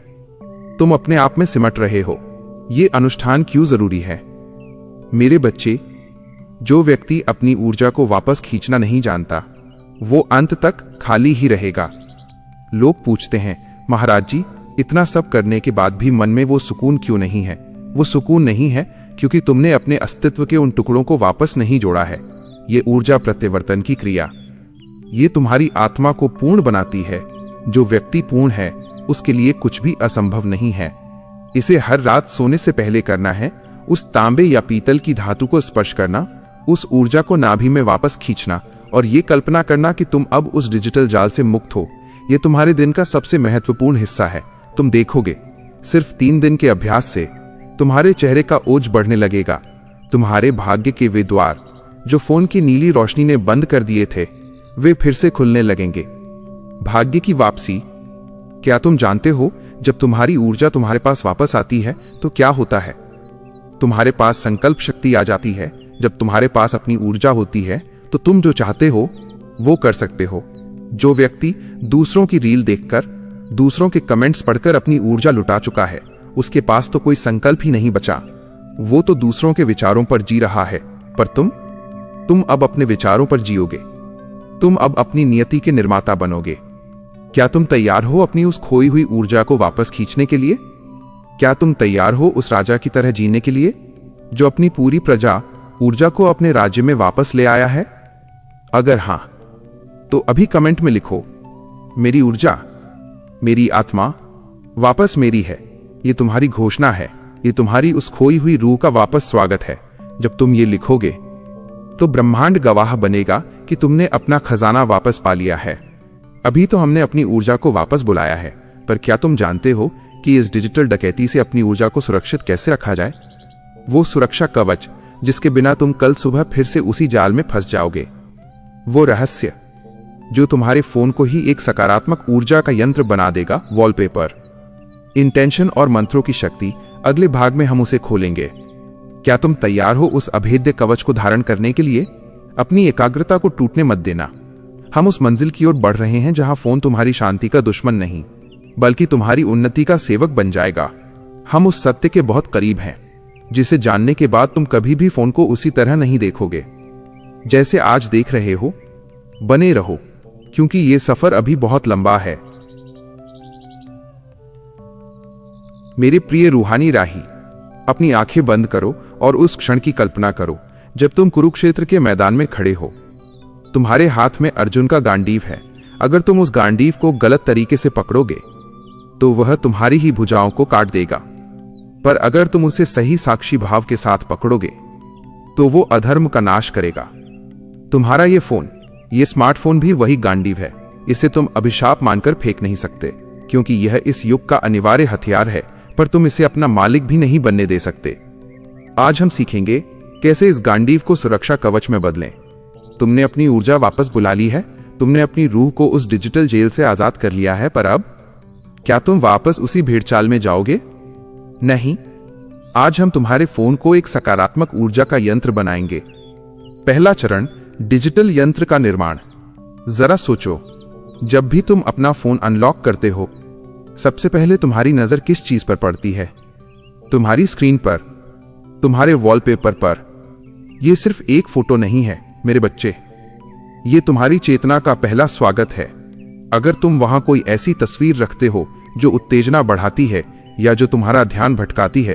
B: तुम अपने आप में सिमट रहे हो। ये अनुष्ठान क्यों जरूरी है? मेरे बच्चे, जो व्यक्ति अपनी ऊर्जा को वापस खींचना नहीं जानता, वो अंत तक खाली ही रहेगा। लोग पूछते हैं, महाराज जी, इतना सब करने के बाद भी मन में वो सुकून क्यों नहीं है? वो सुकून नहीं है क्योंकि तुमने अपने अस्तित्व के उन टुकड़ों को वापस नहीं जोड़ा है। ये ऊर्जा प्रत्यावर्तन की क्रिया, ये तुम्हारी आत्मा को पूर्ण बनाती है। जो व्यक्ति पूर्ण है, उसके लिए कुछ भी असंभव नहीं है। इसे हर रात सोने से पहले करना है। उस तांबे या पीतल की धातु को स्पर्श करना, उस ऊर्जा को नाभि में वापस खींचना और ये कल्पना करना कि तुम अब उस डिजिटल जाल से मुक्त हो। ये तुम्हारे दिन का सबसे महत्वपूर्ण हिस्सा है। तुम देखोगे, सिर्फ 3 दिन के अभ्यास से तुम्हारे चेहरे का ओज बढ़ने लगेगा। तुम्हारे भाग्य के वे द्वार जो फोन की नीली रोशनी ने बंद कर दिए थे, वे फिर से खुलने लगेंगे। भाग्य की वापसी। क्या तुम जानते हो, जब तुम्हारी ऊर्जा तुम्हारे पास वापस आती है तो क्या होता है? तुम्हारे पास संकल्प शक्ति आ जाती है। जब तुम्हारे पास अपनी ऊर्जा होती है तो तुम जो चाहते हो वो कर सकते हो। जो व्यक्ति दूसरों की रील देखकर, दूसरों के कमेंट्स पढ़कर अपनी ऊर्जा लुटा चुका है, उसके पास तो कोई संकल्प ही नहीं बचा। वो तो दूसरों के विचारों पर जी रहा है। पर तुम अब अपने विचारों पर जियोगे। तुम अब अपनी नियति के निर्माता बनोगे। क्या तुम तैयार हो अपनी उस खोई हुई ऊर्जा को वापस खींचने के लिए? क्या तुम तैयार हो उस राजा की तरह जीने के लिए जो अपनी पूरी प्रजा ऊर्जा को अपने राज्य में वापस ले आया है? अगर हां, तो अभी कमेंट में लिखो, मेरी ऊर्जा, मेरी आत्मा वापस मेरी है। ये तुम्हारी घोषणा है। ये तुम्हारी उस खोई हुई रूह का वापस स्वागत है। जब तुम ये लिखोगे तो ब्रह्मांड गवाह बनेगा कि तुमने अपना खजाना वापस पा लिया है। अभी तो हमने अपनी ऊर्जा को वापस बुलाया है, पर क्या तुम जानते हो कि इस डिजिटल डकैती से अपनी ऊर्जा को सुरक्षित कैसे रखा जाए? वो सुरक्षा कवच जिसके बिना तुम कल सुबह फिर से उसी जाल में फंस जाओगे। वो रहस्य जो तुम्हारे फोन को ही एक सकारात्मक ऊर्जा का यंत्र बना देगा। वॉलपेपर, इंटेंशन और मंत्रों की शक्ति। अगले भाग में हम उसे खोलेंगे। क्या तुम तैयार हो उस अभेद्य कवच को धारण करने के लिए? अपनी एकाग्रता को टूटने मत देना। हम उस मंजिल की ओर बढ़ रहे हैं जहां फोन तुम्हारी शांति का दुश्मन नहीं, बल्कि तुम्हारी उन्नति का सेवक बन जाएगा। हम उस सत्य के बहुत करीब हैं जिसे जानने के बाद तुम कभी भी फोन को उसी तरह नहीं देखोगे जैसे आज देख रहे हो। बने रहो, क्योंकि ये सफर अभी बहुत लंबा है। मेरे प्रिय रूहानी राही, अपनी आंखें बंद करो और उस क्षण की कल्पना करो जब तुम कुरुक्षेत्र के मैदान में खड़े हो। तुम्हारे हाथ में अर्जुन का गांडीव है। अगर तुम उस गांडीव को गलत तरीके से पकड़ोगे तो वह तुम्हारी ही भुजाओं को काट देगा, पर अगर तुम उसे सही साक्षी भाव के साथ पकड़ोगे तो वो अधर्म का नाश करेगा। तुम्हारा ये फोन, ये स्मार्टफोन भी वही गांडीव है। इसे तुम अभिशाप मानकर फेंक नहीं सकते, क्योंकि यह इस युग का अनिवार्य हथियार है, पर तुम इसे अपना मालिक भी नहीं बनने दे सकते। आज हम सीखेंगे कैसे इस गांडीव को सुरक्षा कवच में बदलें। तुमने अपनी ऊर्जा वापस बुला ली है, तुमने अपनी रूह को उस डिजिटल जेल से आजाद कर लिया है, पर अब क्या तुम वापस उसी भेड़चाल में जाओगे? नहीं। आज हम तुम्हारे फोन को एक सकारात्मक ऊर्जा का यंत्र बनाएंगे। पहला चरण, डिजिटल यंत्र का निर्माण। जरा सोचो, जब भी तुम अपना फोन अनलॉक करते हो, सबसे पहले तुम्हारी नजर किस चीज पर पड़ती है? तुम्हारी स्क्रीन पर, तुम्हारे वॉलपेपर पर। यह सिर्फ एक फोटो नहीं है मेरे बच्चे, ये तुम्हारी चेतना का पहला स्वागत है। अगर तुम वहां कोई ऐसी तस्वीर रखते हो जो उत्तेजना बढ़ाती है या जो तुम्हारा ध्यान भटकाती है,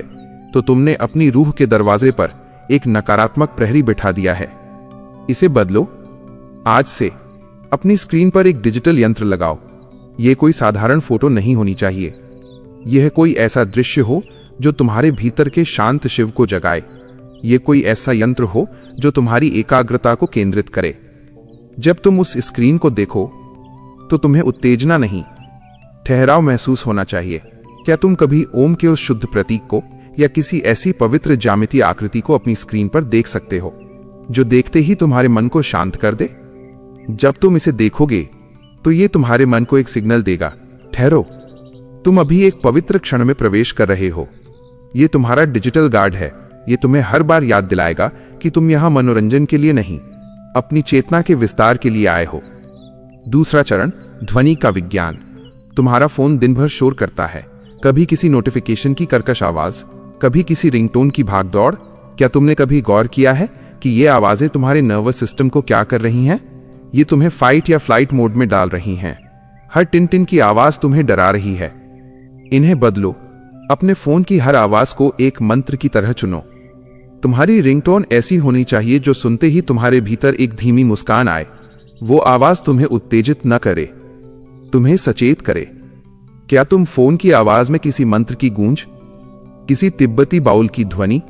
B: तो तुमने अपनी रूह के दरवाजे पर एक नकारात्मक प्रहरी बिठा दिया है। इसे बदलो। आज से अपनी स्क्रीन पर एक डिजिटल यंत्र लगाओ। यह कोई साधारण फोटो नहीं होनी चाहिए। यह कोई ऐसा दृश्य हो जो तुम्हारे भीतर के शांत शिव को जगाए। यह कोई ऐसा यंत्र हो जो तुम्हारी एकाग्रता को केंद्रित करे। जब तुम उस स्क्रीन को देखो तो तुम्हें उत्तेजना नहीं, ठहराव महसूस होना चाहिए। क्या तुम कभी ओम के उस शुद्ध प्रतीक को या किसी ऐसी पवित्र ज्यामितीय आकृति को अपनी स्क्रीन पर देख सकते हो जो देखते ही तुम्हारे मन को शांत कर दे? जब तुम इसे देखोगे तो ये तुम्हारे मन को एक सिग्नल देगा, ठहरो, तुम अभी एक पवित्र क्षण में प्रवेश कर रहे हो। ये तुम्हारा डिजिटल गार्ड है। ये तुम्हें हर बार याद दिलाएगा कि तुम यहां मनोरंजन के लिए नहीं, अपनी चेतना के विस्तार के लिए आए हो। दूसरा चरण, ध्वनि का विज्ञान। तुम्हारा फोन दिन भर शोर करता है, कभी किसी नोटिफिकेशन की कर्कश आवाज, कभी किसी रिंगटोन की भागदौड़। क्या तुमने कभी गौर किया है कि ये आवाजें तुम्हारे नर्वस सिस्टम को क्या कर रही हैं? ये तुम्हें फाइट या फ्लाइट मोड में डाल रही हैं। हर टिन टिन की आवाज तुम्हें डरा रही है। इन्हें बदलो। अपने फोन की हर आवाज को एक मंत्र की तरह चुनो। तुम्हारी रिंगटोन ऐसी होनी चाहिए जो सुनते ही तुम्हारे भीतर एक धीमी मुस्कान आए। वो आवाज तुम्हें उत्तेजित न करे, तुम्हें सचेत करे। क्या तुम फोन की आवाज में किसी मंत्र की गूंज, किसी तिब्बती बाउल की ध्वनि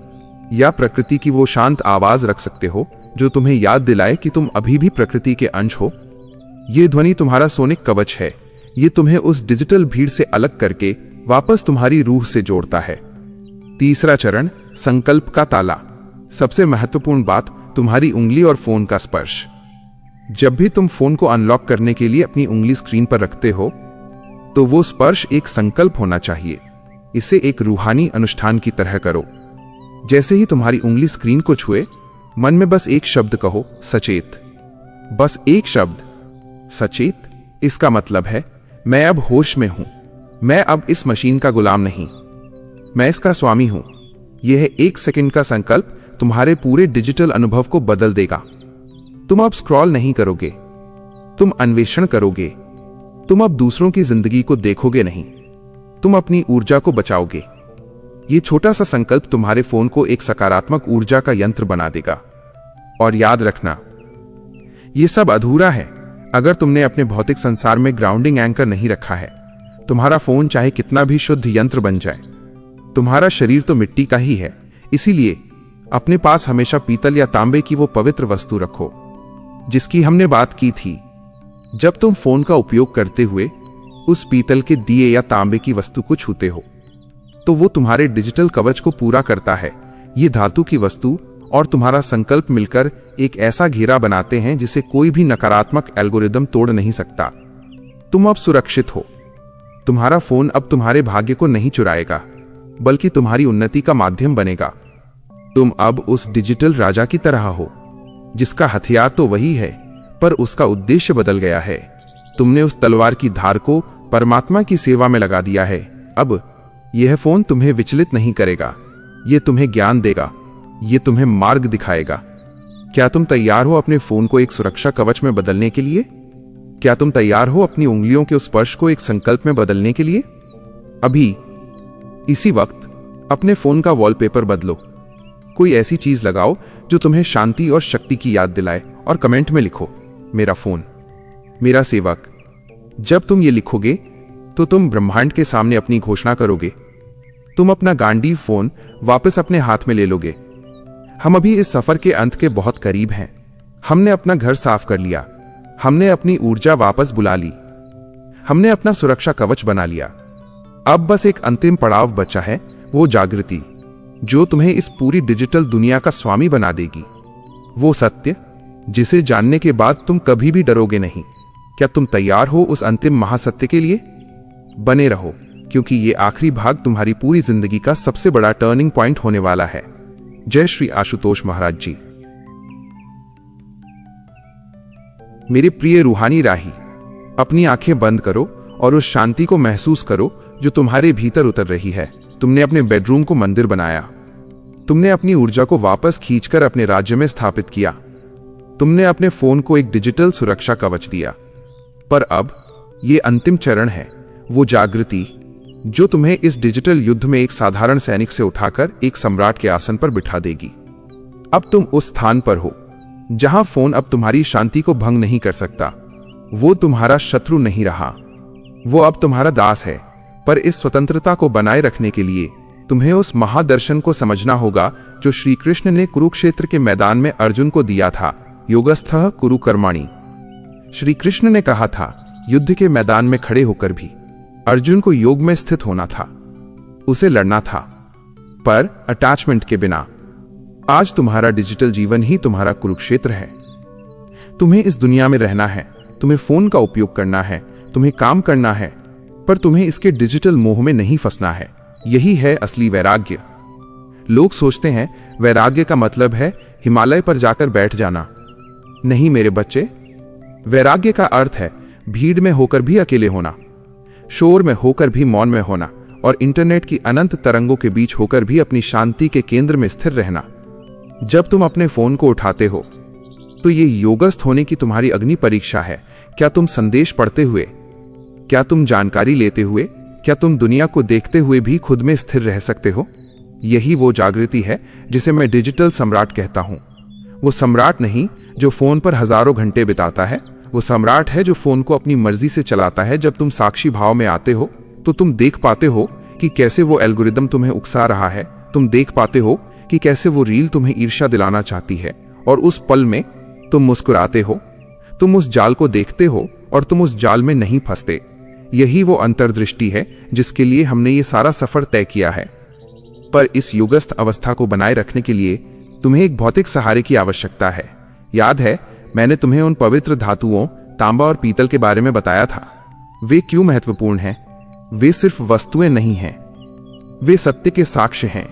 B: या प्रकृति की वो शांत आवाज रख सकते हो जो तुम्हें याद दिलाए कि तुम अभी भी प्रकृति के अंश हो? ये ध्वनि तुम्हारा सोनिक कवच है। ये तुम्हें उस डिजिटल भीड़ से अलग करके वापस तुम्हारी रूह से जोड़ता है। तीसरा चरण, संकल्प का ताला। सबसे महत्वपूर्ण बात, तुम्हारी उंगली और फोन का स्पर्श। जब भी तुम फोन को अनलॉक करने के लिए अपनी उंगली स्क्रीन पर रखते हो तो वो स्पर्श एक संकल्प होना चाहिए। इसे एक रूहानी अनुष्ठान की तरह करो। जैसे ही तुम्हारी उंगली स्क्रीन को छुए, मन में बस एक शब्द कहो, सचेत। बस एक शब्द, सचेत। इसका मतलब है, मैं अब होश में हूं। मैं अब इस मशीन का गुलाम नहीं, मैं इसका स्वामी हूं। यह 1 सेकंड का संकल्प तुम्हारे पूरे डिजिटल अनुभव को बदल देगा। तुम अब स्क्रॉल नहीं करोगे, तुम अन्वेषण करोगे। तुम अब दूसरों की जिंदगी को देखोगे नहीं, तुम अपनी ऊर्जा को बचाओगे। यह छोटा सा संकल्प तुम्हारे फोन को एक सकारात्मक ऊर्जा का यंत्र बना देगा। और याद रखना, यह सब अधूरा है अगर तुमने अपने भौतिक संसार में ग्राउंडिंग एंकर नहीं रखा है। तुम्हारा फोन चाहे कितना भी शुद्ध यंत्र बन जाए, तुम्हारा शरीर तो मिट्टी का ही है। इसीलिए अपने पास हमेशा पीतल या तांबे की वो पवित्र वस्तु रखो जिसकी हमने बात की थी। जब तुम फोन का उपयोग करते हुए उस पीतल के दिए या तांबे की वस्तु को छूते हो तो वो तुम्हारे डिजिटल कवच को पूरा करता है। ये धातु की वस्तु और तुम्हारा संकल्प मिलकर एक ऐसा घेरा बनाते हैं जिसे कोई भी नकारात्मक एल्गोरिदम तोड़ नहीं सकता। तुम अब सुरक्षित हो। तुम्हारा फोन अब तुम्हारे भाग्य को नहीं चुराएगा, बल्कि तुम्हारी उन्नति का माध्यम बनेगा। तुम अब उस डिजिटल राजा की तरह हो जिसका हथियार तो वही है, पर उसका उद्देश्य बदल गया है। तुमने उस तलवार की धार को परमात्मा की सेवा में लगा दिया है। अब यह फोन तुम्हें विचलित नहीं करेगा। यह तुम्हें ज्ञान देगा, यह तुम्हें मार्ग दिखाएगा। क्या तुम तैयार हो अपने फोन को एक सुरक्षा कवच में बदलने के लिए? क्या तुम तैयार हो अपनी उंगलियों के उस स्पर्श को एक संकल्प में बदलने के लिए? अभी इसी वक्त अपने फोन का वॉलपेपर बदलो। कोई ऐसी चीज लगाओ जो तुम्हें शांति और शक्ति की याद दिलाए और कमेंट में लिखो, मेरा फोन, मेरा सेवक। जब तुम ये लिखोगे तो तुम ब्रह्मांड के सामने अपनी घोषणा करोगे। तुम अपना गांडीव फोन वापस अपने हाथ में ले लोगे। हम अभी इस सफर के अंत के बहुत करीब हैं। हमने अपना घर साफ कर लिया, हमने अपनी ऊर्जा वापस बुला ली, हमने अपना सुरक्षा कवच बना लिया। अब बस एक अंतिम पड़ाव बचा है, वो जागृति जो तुम्हें इस पूरी डिजिटल दुनिया का स्वामी बना देगी। वो सत्य जिसे जानने के बाद तुम कभी भी डरोगे नहीं। क्या तुम तैयार हो उस अंतिम महासत्य के लिए? बने रहो, क्योंकि ये आखिरी भाग तुम्हारी पूरी जिंदगी का सबसे बड़ा टर्निंग पॉइंट होने वाला है। जय श्री आशुतोष महाराज जी। मेरे प्रिय रूहानी राही, अपनी आंखें बंद करो और उस शांति को महसूस करो जो तुम्हारे भीतर उतर रही है। तुमने अपने बेडरूम को मंदिर बनाया, तुमने अपनी ऊर्जा को वापस खींचकर अपने राज्य में स्थापित किया, तुमने अपने फोन को एक डिजिटल सुरक्षा कवच दिया। पर अब ये अंतिम चरण है, वो जागृति जो तुम्हें इस डिजिटल युद्ध में एक साधारण सैनिक से उठाकर एक सम्राट के आसन पर बिठा देगी। अब तुम उस स्थान पर हो जहां फोन अब तुम्हारी शांति को भंग नहीं कर सकता। वो तुम्हारा शत्रु नहीं रहा, वो अब तुम्हारा दास है। पर इस स्वतंत्रता को बनाए रखने के लिए तुम्हें उस महादर्शन को समझना होगा जो श्री कृष्ण ने कुरुक्षेत्र के मैदान में अर्जुन को दिया था, योगस्थः कुरु कर्माणि। श्री कृष्ण ने कहा था, युद्ध के मैदान में खड़े होकर भी अर्जुन को योग में स्थित होना था, उसे लड़ना था, पर अटैचमेंट के बिना। आज तुम्हारा डिजिटल जीवन ही तुम्हारा कुरुक्षेत्र है। तुम्हें इस दुनिया में रहना है, तुम्हें फोन का उपयोग करना है, तुम्हें काम करना है, पर तुम्हें इसके डिजिटल मोह में नहीं फंसना है। यही है असली वैराग्य। लोग सोचते हैं वैराग्य का मतलब है हिमालय पर जाकर बैठ जाना। नहीं मेरे बच्चे, वैराग्य का अर्थ है भीड़ में होकर भी अकेले होना, शोर में होकर भी मौन में होना, और इंटरनेट की अनंत तरंगों के बीच होकर भी अपनी शांति के केंद्र में स्थिर रहना। जब तुम अपने फोन को उठाते हो तो ये योगस्थ होने की तुम्हारी अग्नि परीक्षा है। क्या तुम संदेश पढ़ते हुए, क्या तुम जानकारी लेते हुए, क्या तुम दुनिया को देखते हुए भी खुद में स्थिर रह सकते हो? यही वो जागृति है जिसे मैं डिजिटल सम्राट कहता हूं। वो सम्राट नहीं जो फोन पर हजारों घंटे बिताता है, वो सम्राट है जो फोन को अपनी मर्जी से चलाता है। जब तुम साक्षी भाव में आते हो तो तुम देख पाते हो कि कैसे वो एल्गोरिदम तुम्हें उकसा रहा है। तुम देख पाते हो कि कैसे वो रील तुम्हें ईर्ष्या दिलाना चाहती है, और उस पल में तुम मुस्कुराते हो। तुम उस जाल को देखते हो और तुम उस जाल में नहीं फंसते। यही वो अंतर्दृष्टि है जिसके लिए हमने ये सारा सफर तय किया है। पर इस युगस्थ अवस्था को बनाए रखने के लिए तुम्हें एक भौतिक सहारे की आवश्यकता है। याद है मैंने तुम्हें उन पवित्र धातुओं तांबा और पीतल के बारे में बताया था। वे क्यों महत्वपूर्ण हैं? वे सिर्फ वस्तुएं नहीं हैं, वे सत्य के साक्ष्य हैं।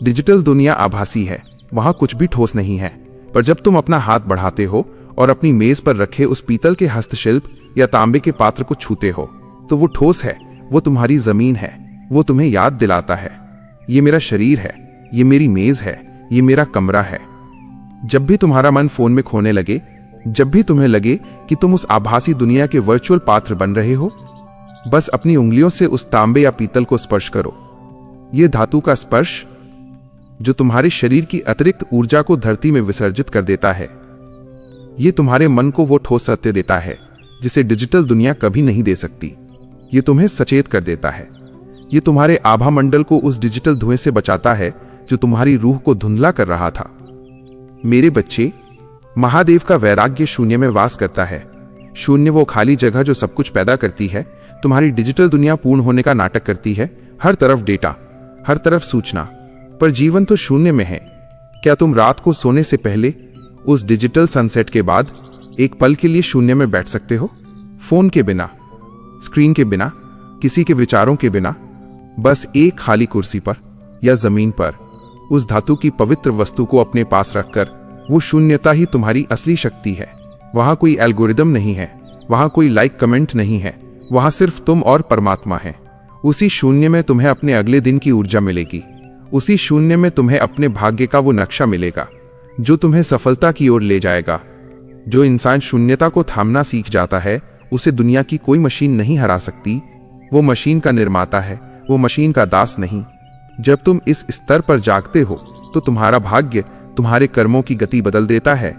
B: डिजिटल दुनिया आभासी है, वहां कुछ भी ठोस नहीं है। पर जब तुम अपना हाथ बढ़ाते हो और अपनी मेज पर रखे उस पीतल के हस्तशिल्प या तांबे के पात्र को छूते हो तो वो ठोस है, वो तुम्हारी जमीन है। वो तुम्हें याद दिलाता है, ये मेरा शरीर है, ये मेरी मेज है, ये मेरा कमरा है। जब भी तुम्हारा मन फोन में खोने लगे, जब भी तुम्हें लगे कि तुम उस आभासी दुनिया के वर्चुअल पात्र बन रहे हो, बस अपनी उंगलियों से उस तांबे या पीतल को स्पर्श करो। यह धातु का स्पर्श जो तुम्हारे शरीर की अतिरिक्त ऊर्जा को धरती में विसर्जित कर देता है, यह तुम्हारे मन को वो ठोस सत्य देता है जिसे डिजिटल दुनिया कभी नहीं दे सकती। ये तुम्हें सचेत कर देता है। ये तुम्हारे आभा मंडल को उस डिजिटल धुएं से बचाता है जो तुम्हारी रूह को धुंधला कर रहा था। मेरे बच्चे, महादेव का वैराग्य शून्य में वास करता है। शून्य वो खाली जगह जो सब कुछ पैदा करती है। तुम्हारी डिजिटल दुनिया पूर्ण होने का नाटक करती है। हर तरफ डेटा, हर तरफ सूचना, पर जीवन तो शून्य में है। क्या तुम रात को सोने से पहले उस डिजिटल सनसेट के बाद एक पल के लिए शून्य में बैठ सकते हो? फोन के बिना, स्क्रीन के बिना, किसी के विचारों के बिना, बस एक खाली कुर्सी पर या जमीन पर उस धातु की पवित्र वस्तु को अपने पास रखकर। वो शून्यता ही तुम्हारी असली शक्ति है। वहां कोई एल्गोरिदम नहीं है, वहां कोई लाइक कमेंट नहीं है, वहां सिर्फ तुम और परमात्मा है। उसी शून्य में तुम्हें अपने अगले दिन की ऊर्जा मिलेगी। उसी शून्य में तुम्हें अपने भाग्य का वो नक्शा मिलेगा जो तुम्हें सफलता की ओर ले जाएगा। जो इंसान शून्यता को थामना सीख जाता है, उसे दुनिया की कोई मशीन नहीं हरा सकती। वो मशीन का निर्माता है, वो मशीन का दास नहीं। जब तुम इस स्तर पर जागते हो तो तुम्हारा भाग्य तुम्हारे कर्मों की गति बदल देता है।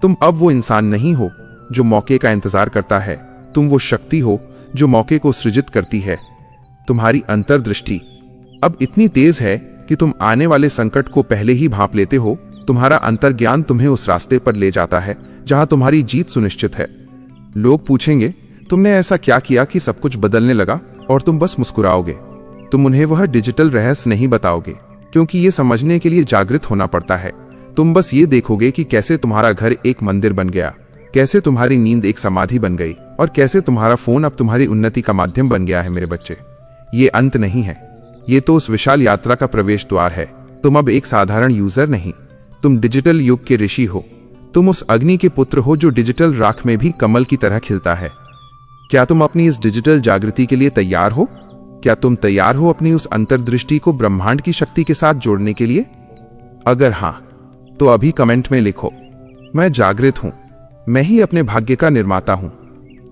B: तुम अब वो इंसान नहीं हो जो मौके का इंतजार करता है, तुम वो शक्ति हो जो मौके को सृजित करती है। तुम्हारी अंतर्दृष्टि अब इतनी तेज है कि तुम आने वाले संकट को पहले ही भांप लेते हो। तुम्हारा अंतर्ज्ञान तुम्हें उस रास्ते पर ले जाता है जहां तुम्हारी जीत सुनिश्चित है। लोग पूछेंगे, तुमने ऐसा क्या किया कि सब कुछ बदलने लगा? और तुम बस मुस्कुराओगे। तुम उन्हें वह डिजिटल रहस्य नहीं बताओगे, क्योंकि ये समझने के लिए जागृत होना पड़ता है। तुम बस ये देखोगे कि कैसे तुम्हारा घर एक मंदिर बन गया, कैसे तुम्हारी नींद एक समाधि बन गई, और कैसे तुम्हारा फोन अब तुम्हारी उन्नति का माध्यम बन गया है। मेरे बच्चे, ये अंत नहीं है, ये तो उस विशाल यात्रा का प्रवेश द्वार है। तुम अब एक साधारण यूजर नहीं, तुम डिजिटल युग के ऋषि हो। तुम उस अग्नि के पुत्र हो जो डिजिटल राख में भी कमल की तरह खिलता है। क्या तुम अपनी इस डिजिटल जागृति के लिए तैयार हो? क्या तुम तैयार हो अपनी उस अंतर्दृष्टि को ब्रह्मांड की शक्ति के साथ जोड़ने के लिए? अगर हां, तो अभी कमेंट में लिखो, मैं जागृत हूं, मैं ही अपने भाग्य का निर्माता हूं।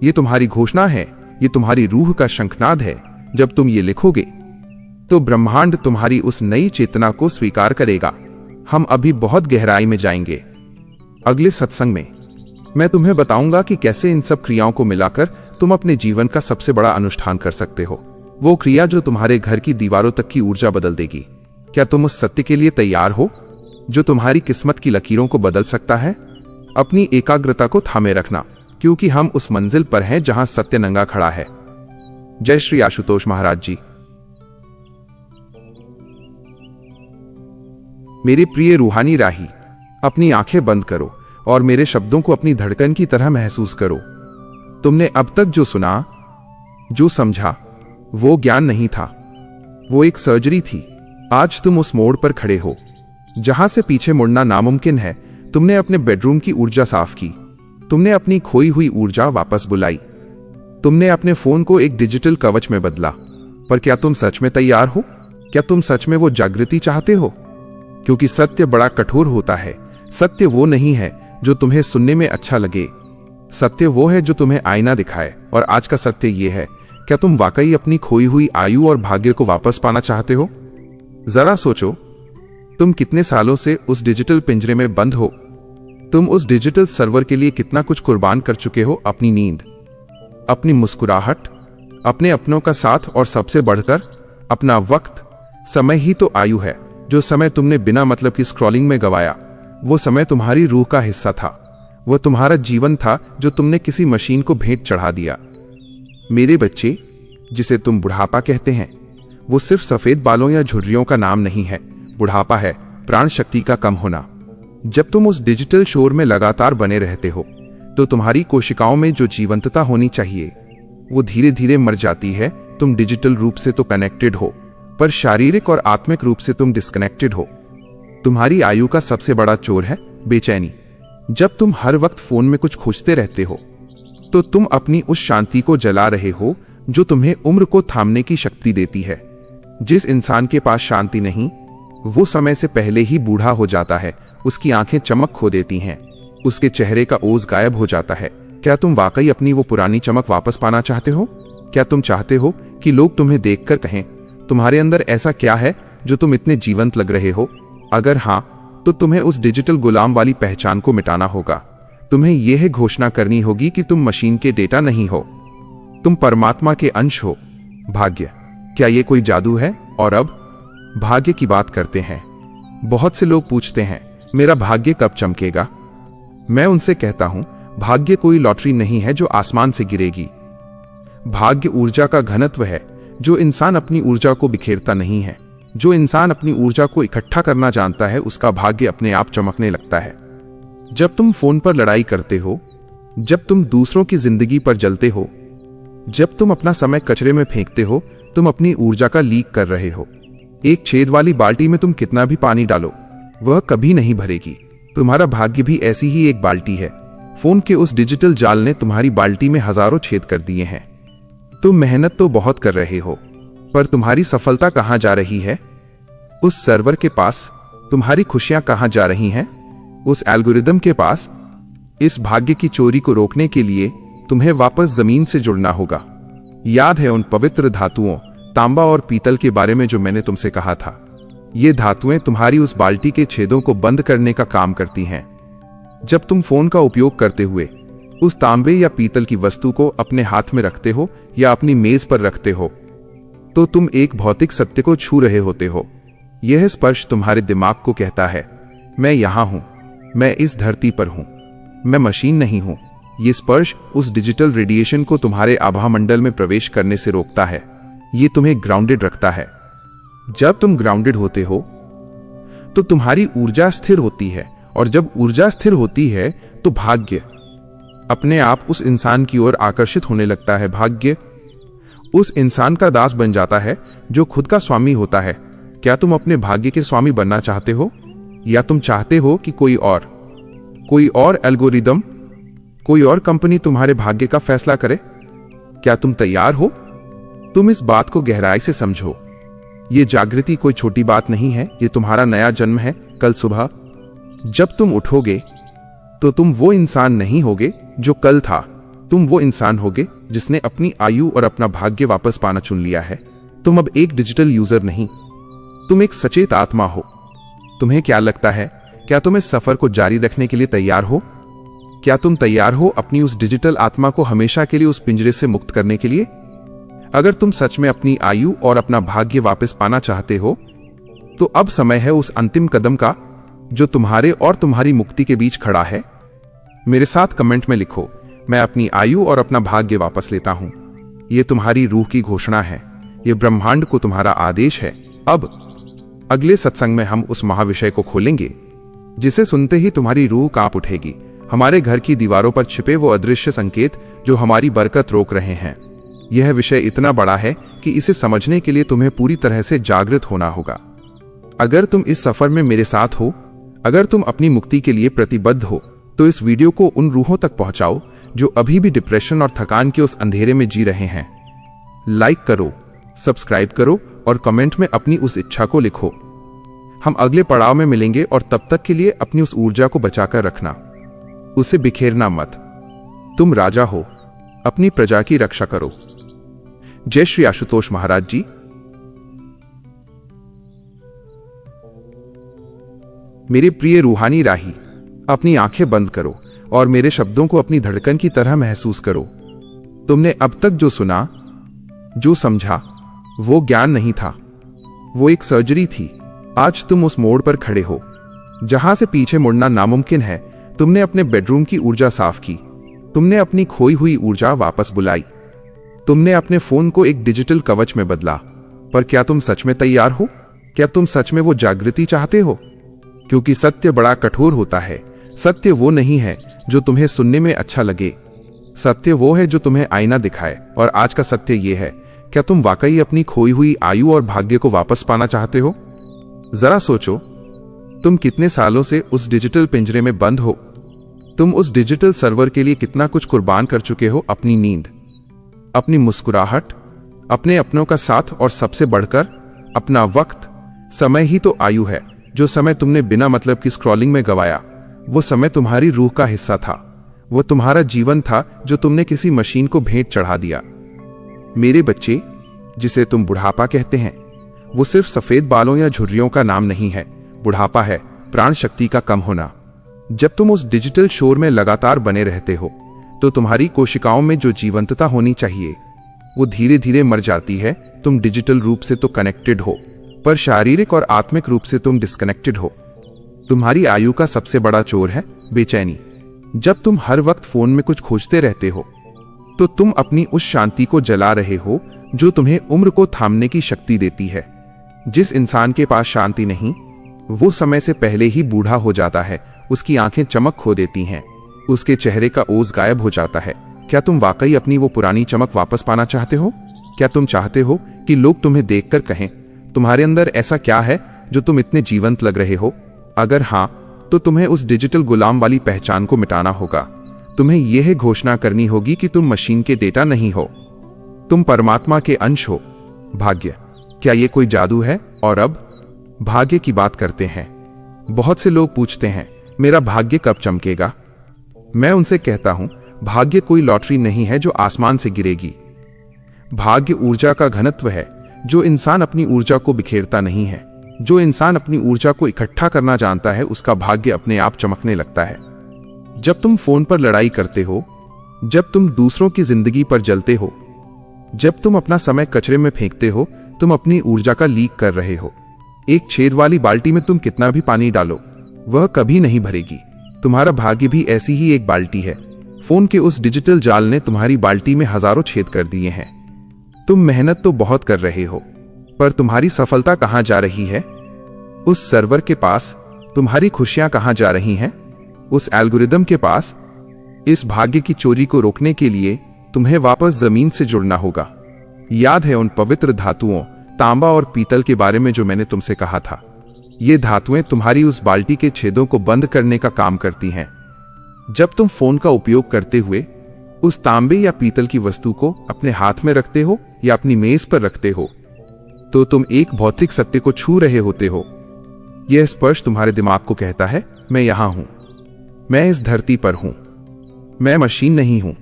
B: ये तुम्हारी घोषणा है, ये तुम्हारी रूह का शंखनाद है। जब तुम ये लिखोगे तो ब्रह्मांड तुम्हारी उस नई चेतना को स्वीकार करेगा। हम अभी बहुत गहराई में जाएंगे। अगले सत्संग में मैं तुम्हें बताऊंगा कि कैसे इन सब क्रियाओं को मिलाकर तुम अपने जीवन का सबसे बड़ा अनुष्ठान कर सकते हो, वो क्रिया जो तुम्हारे घर की दीवारों तक की ऊर्जा बदल देगी। क्या तुम उस सत्य के लिए तैयार हो जो तुम्हारी किस्मत की लकीरों को बदल सकता है? अपनी एकाग्रता को थामे रखना, क्योंकि हम उस मंजिल पर हैं जहां सत्य नंगा खड़ा है। जय श्री आशुतोष महाराज जी। मेरे प्रिय रूहानी राही, अपनी आंखें बंद करो और मेरे शब्दों को अपनी धड़कन की तरह महसूस करो। तुमने अब तक जो सुना, जो समझा, वो ज्ञान नहीं था, वो एक सर्जरी थी। आज तुम उस मोड़ पर खड़े हो जहां से पीछे मुड़ना नामुमकिन है। तुमने अपने बेडरूम की ऊर्जा साफ की, तुमने अपनी खोई हुई ऊर्जा वापस बुलाई, तुमने अपने फोन को एक डिजिटल कवच में बदला। पर क्या तुम सच में तैयार हो? क्या तुम सच में वो जागृति चाहते हो? क्योंकि सत्य बड़ा कठोर होता है। सत्य वो नहीं है जो तुम्हें सुनने में अच्छा लगे, सत्य वो है जो तुम्हें आईना दिखाए। और आज का सत्य ये है, क्या तुम वाकई अपनी खोई हुई आयु और भाग्य को वापस पाना चाहते हो? जरा सोचो, तुम कितने सालों से उस डिजिटल पिंजरे में बंद हो। तुम उस डिजिटल सर्वर के लिए कितना कुछ कुर्बान कर चुके हो, अपनी नींद, अपनी मुस्कुराहट, अपने अपनों का साथ और सबसे बढ़कर अपना वक्त। समय ही तो आयु है। जो समय तुमने बिना मतलब की स्क्रॉलिंग में गवाया, वो समय तुम्हारी रूह का हिस्सा था। वो तुम्हारा जीवन था जो तुमने किसी मशीन को भेंट चढ़ा दिया। मेरे बच्चे, जिसे तुम बुढ़ापा कहते हैं, वो सिर्फ सफेद बालों या झुर्रियों का नाम नहीं है। बुढ़ापा है प्राण शक्ति का कम होना। जब तुम उस डिजिटल शोर में लगातार बने रहते हो तो तुम्हारी कोशिकाओं में जो जीवंतता होनी चाहिए वो धीरे धीरे मर जाती है। तुम डिजिटल रूप से तो कनेक्टेड हो, पर शारीरिक और आत्मिक रूप से तुम डिस्कनेक्टेड हो। तुम्हारी आयु का सबसे बड़ा चोर है बेचैनी। जब तुम हर वक्त फोन में कुछ खोजते रहते हो तो तुम अपनी उस शांति को जला रहे हो जो तुम्हें उम्र को थामने की शक्ति देती है। जिस इंसान के पास शांति नहीं, वो समय से पहले ही बूढ़ा हो जाता है। उसकी आंखें चमक खो देती हैं, उसके चेहरे का ओज गायब हो जाता है। क्या तुम वाकई अपनी वो पुरानी चमक वापस पाना चाहते हो? क्या तुम चाहते हो कि लोग तुम्हें देखकर कहें, तुम्हारे अंदर ऐसा क्या है जो तुम इतने जीवंत लग रहे हो? अगर हां, तो तुम्हें उस डिजिटल गुलाम वाली पहचान को मिटाना होगा। तुम्हें यह घोषणा करनी होगी कि तुम मशीन के डेटा नहीं हो, तुम परमात्मा के अंश हो। भाग्य, क्या ये कोई जादू है? और अब भाग्य की बात करते हैं। बहुत से लोग पूछते हैं, मेरा भाग्य कब चमकेगा? मैं उनसे कहता हूं, भाग्य कोई लॉटरी नहीं है जो आसमान से गिरेगी। भाग्य ऊर्जा का घनत्व है। जो इंसान अपनी ऊर्जा को बिखेरता नहीं है, जो इंसान अपनी ऊर्जा को इकट्ठा करना जानता है, उसका भाग्य अपने आप चमकने लगता है। जब तुम फोन पर लड़ाई करते हो, जब तुम दूसरों की जिंदगी पर जलते हो, जब तुम अपना समय कचरे में फेंकते हो, तुम अपनी ऊर्जा का लीक कर रहे हो। एक छेद वाली बाल्टी में तुम कितना भी पानी डालो, वह कभी नहीं भरेगी। तुम्हारा भाग्य भी ऐसी ही एक बाल्टी है। फोन के उस डिजिटल जाल ने तुम्हारी बाल्टी में हजारों छेद कर दिए हैं। तुम मेहनत तो बहुत कर रहे हो, पर तुम्हारी सफलता कहां जा रही है? उस सर्वर के पास। तुम्हारी खुशियां कहां जा रही हैं? उस एल्गोरिदम के पास। इस भाग्य की चोरी को रोकने के लिए तुम्हें वापस जमीन से जुड़ना होगा। याद है उन पवित्र धातुओं तांबा और पीतल के बारे में जो मैंने तुमसे कहा था? ये धातुएं तुम्हारी उस बाल्टी के छेदों को बंद करने का काम करती हैं। जब तुम फोन का उपयोग करते हुए उस तांबे या पीतल की वस्तु को अपने हाथ में रखते हो या अपनी मेज पर रखते हो, तो तुम एक भौतिक सत्य को छू रहे होते हो। यह स्पर्श तुम्हारे दिमाग को कहता है, मैं यहां हूं, मैं इस धरती पर हूं, मैं मशीन नहीं हूं। यह स्पर्श उस डिजिटल रेडिएशन को तुम्हारे आभा मंडल में प्रवेश करने से रोकता है। यह तुम्हें ग्राउंडेड रखता है। जब तुम ग्राउंडेड होते हो तो तुम्हारी ऊर्जा स्थिर होती है, और जब ऊर्जा स्थिर होती है तो भाग्य अपने आप उस इंसान की ओर आकर्षित होने लगता है। भाग्य उस इंसान का दास बन जाता है जो खुद का स्वामी होता है। क्या तुम अपने भाग्य के स्वामी बनना चाहते हो, या तुम चाहते हो कि कोई और एल्गोरिदम, कोई और कंपनी तुम्हारे भाग्य का फैसला करे? क्या तुम तैयार हो? तुम इस बात को गहराई से समझो। ये जागृति कोई छोटी बात नहीं है, ये तुम्हारा नया जन्म है। कल सुबह जब तुम उठोगे तो तुम वो इंसान नहीं होगे जो कल था। तुम वो इंसान होगे जिसने अपनी आयु और अपना भाग्य वापस पाना चुन लिया है। तुम अब एक डिजिटल यूजर नहीं, तुम एक सचेत आत्मा हो। तुम्हें क्या लगता है, क्या तुम इस सफर को जारी रखने के लिए तैयार हो? क्या तुम तैयार हो अपनी उस डिजिटल आत्मा को हमेशा के लिए उस पिंजरे से मुक्त करने के लिए? अगर तुम सच में अपनी आयु और अपना भाग्य वापस पाना चाहते हो, तो अब समय है उस अंतिम कदम का जो तुम्हारे और तुम्हारी मुक्ति के बीच खड़ा है। मेरे साथ कमेंट में लिखो, मैं अपनी आयु और अपना भाग्य वापस लेता हूं। यह तुम्हारी रूह की घोषणा है, यह ब्रह्मांड को तुम्हारा आदेश है। अब अगले सत्संग में हम उस महाविषय को खोलेंगे जिसे सुनते ही तुम्हारी रूह कांप उठेगी। हमारे घर की दीवारों पर छिपे वो अदृश्य संकेत जो हमारी बरकत रोक रहे हैं। यह विषय इतना बड़ा है कि इसे समझने के लिए तुम्हें पूरी तरह से जागृत होना होगा। अगर तुम इस सफर में मेरे साथ हो, अगर तुम अपनी मुक्ति के लिए प्रतिबद्ध हो, तो इस वीडियो को उन रूहों तक पहुंचाओ जो अभी भी डिप्रेशन और थकान के उस अंधेरे में जी रहे हैं। लाइक करो, सब्सक्राइब करो और कमेंट में अपनी उस इच्छा को लिखो। हम अगले पड़ाव में मिलेंगे और तब तक के लिए अपनी उस ऊर्जा को बचाकर रखना, उसे बिखेरना मत। तुम राजा हो, अपनी प्रजा की रक्षा करो। जय श्री आशुतोष महाराज जी। मेरे प्रिय रूहानी राही, अपनी आंखें बंद करो और मेरे शब्दों को अपनी धड़कन की तरह महसूस करो। तुमने अब तक जो सुना, जो समझा, वो ज्ञान नहीं था, वो एक सर्जरी थी। आज तुम उस मोड़ पर खड़े हो जहां से पीछे मुड़ना नामुमकिन है। तुमने अपने बेडरूम की ऊर्जा साफ की, तुमने अपनी खोई हुई ऊर्जा वापस बुलाई, तुमने अपने फोन को एक डिजिटल कवच में बदला। पर क्या तुम सच में तैयार हो? क्या तुम सच में वो जागृति चाहते हो? क्योंकि सत्य बड़ा कठोर होता है। सत्य वो नहीं है जो तुम्हें सुनने में अच्छा लगे, सत्य वो है जो तुम्हें आईना दिखाए। और आज का सत्य ये है, क्या तुम वाकई अपनी खोई हुई आयु और भाग्य को वापस पाना चाहते हो? जरा सोचो, तुम कितने सालों से उस डिजिटल पिंजरे में बंद हो। तुम उस डिजिटल सर्वर के लिए कितना कुछ कुर्बान कर चुके हो। अपनी नींद, अपनी मुस्कुराहट, अपने अपनों का साथ और सबसे बढ़कर अपना वक्त। समय ही तो आयु है। जो समय तुमने बिना मतलब की स्क्रॉलिंग में गवाया, वो समय तुम्हारी रूह का हिस्सा था। वो तुम्हारा जीवन था जो तुमने किसी मशीन को भेंट चढ़ा दिया। मेरे बच्चे, जिसे तुम बुढ़ापा कहते हैं, वो सिर्फ सफेद बालों या झुर्रियों का नाम नहीं है। बुढ़ापा है प्राण शक्ति का कम होना। जब तुम उस डिजिटल शोर में लगातार बने रहते हो, तो तुम्हारी कोशिकाओं में जो जीवंतता होनी चाहिए वो धीरे धीरे मर जाती है। तुम डिजिटल रूप से तो कनेक्टेड हो, पर शारीरिक और आत्मिक रूप से तुम डिस्कनेक्टेड हो। तुम्हारी आयु का सबसे बड़ा चोर है बेचैनी। जब तुम हर वक्त फोन में कुछ खोजते रहते हो, तो तुम अपनी उस शांति को जला रहे हो जो तुम्हें उम्र को थामने की शक्ति देती है। जिस इंसान के पास शांति नहीं, वो समय से पहले ही बूढ़ा हो जाता है। उसकी आंखें चमक खो देती हैं, उसके चेहरे का ओज गायब हो जाता है। क्या तुम वाकई अपनी वो पुरानी चमक वापस पाना चाहते हो? क्या तुम चाहते हो कि लोग तुम्हें देखकर कहें, तुम्हारे अंदर ऐसा क्या है जो तुम इतने जीवंत लग रहे हो? अगर हां, तो तुम्हें उस डिजिटल गुलाम वाली पहचान को मिटाना होगा। तुम्हें यह घोषणा करनी होगी कि तुम मशीन के डेटा नहीं हो, तुम परमात्मा के अंश हो। भाग्य, क्या ये कोई जादू है? और अब भाग्य की बात करते हैं। बहुत से लोग पूछते हैं, मेरा भाग्य कब चमकेगा? मैं उनसे कहता हूं, भाग्य कोई लॉटरी नहीं है जो आसमान से गिरेगी। भाग्य ऊर्जा का घनत्व है। जो इंसान अपनी ऊर्जा को बिखेरता नहीं है, जो इंसान अपनी ऊर्जा को इकट्ठा करना जानता है, उसका भाग्य अपने आप चमकने लगता है। जब तुम फोन पर लड़ाई करते हो, जब तुम दूसरों की जिंदगी पर जलते हो, जब तुम अपना समय कचरे में फेंकते हो, तुम अपनी ऊर्जा का लीक कर रहे हो। एक छेद वाली बाल्टी में तुम कितना भी पानी डालो, वह कभी नहीं भरेगी। तुम्हारा भाग्य भी ऐसी ही एक बाल्टी है। फोन के उस डिजिटल जाल ने तुम्हारी बाल्टी में हजारों छेद कर दिए हैं। तुम मेहनत तो बहुत कर रहे हो, पर तुम्हारी सफलता कहां जा रही है? उस सर्वर के पास। तुम्हारी खुशियां कहां जा रही हैं? उस एल्गोरिदम के पास। इस भाग्य की चोरी को रोकने के लिए तुम्हें वापस जमीन से जुड़ना होगा। याद है उन पवित्र धातुओं तांबा और पीतल के बारे में जो मैंने तुमसे कहा था? ये धातुएं तुम्हारी उस बाल्टी के छेदों को बंद करने का काम करती हैं। जब तुम फोन का उपयोग करते हुए उस तांबे या पीतल की वस्तु को अपने हाथ में रखते हो या अपनी मेज पर रखते हो, तो तुम एक भौतिक सत्य को छू रहे होते हो। यह स्पर्श तुम्हारे दिमाग को कहता है, मैं यहां हूं, मैं इस धरती पर हूं, मैं मशीन नहीं हूं।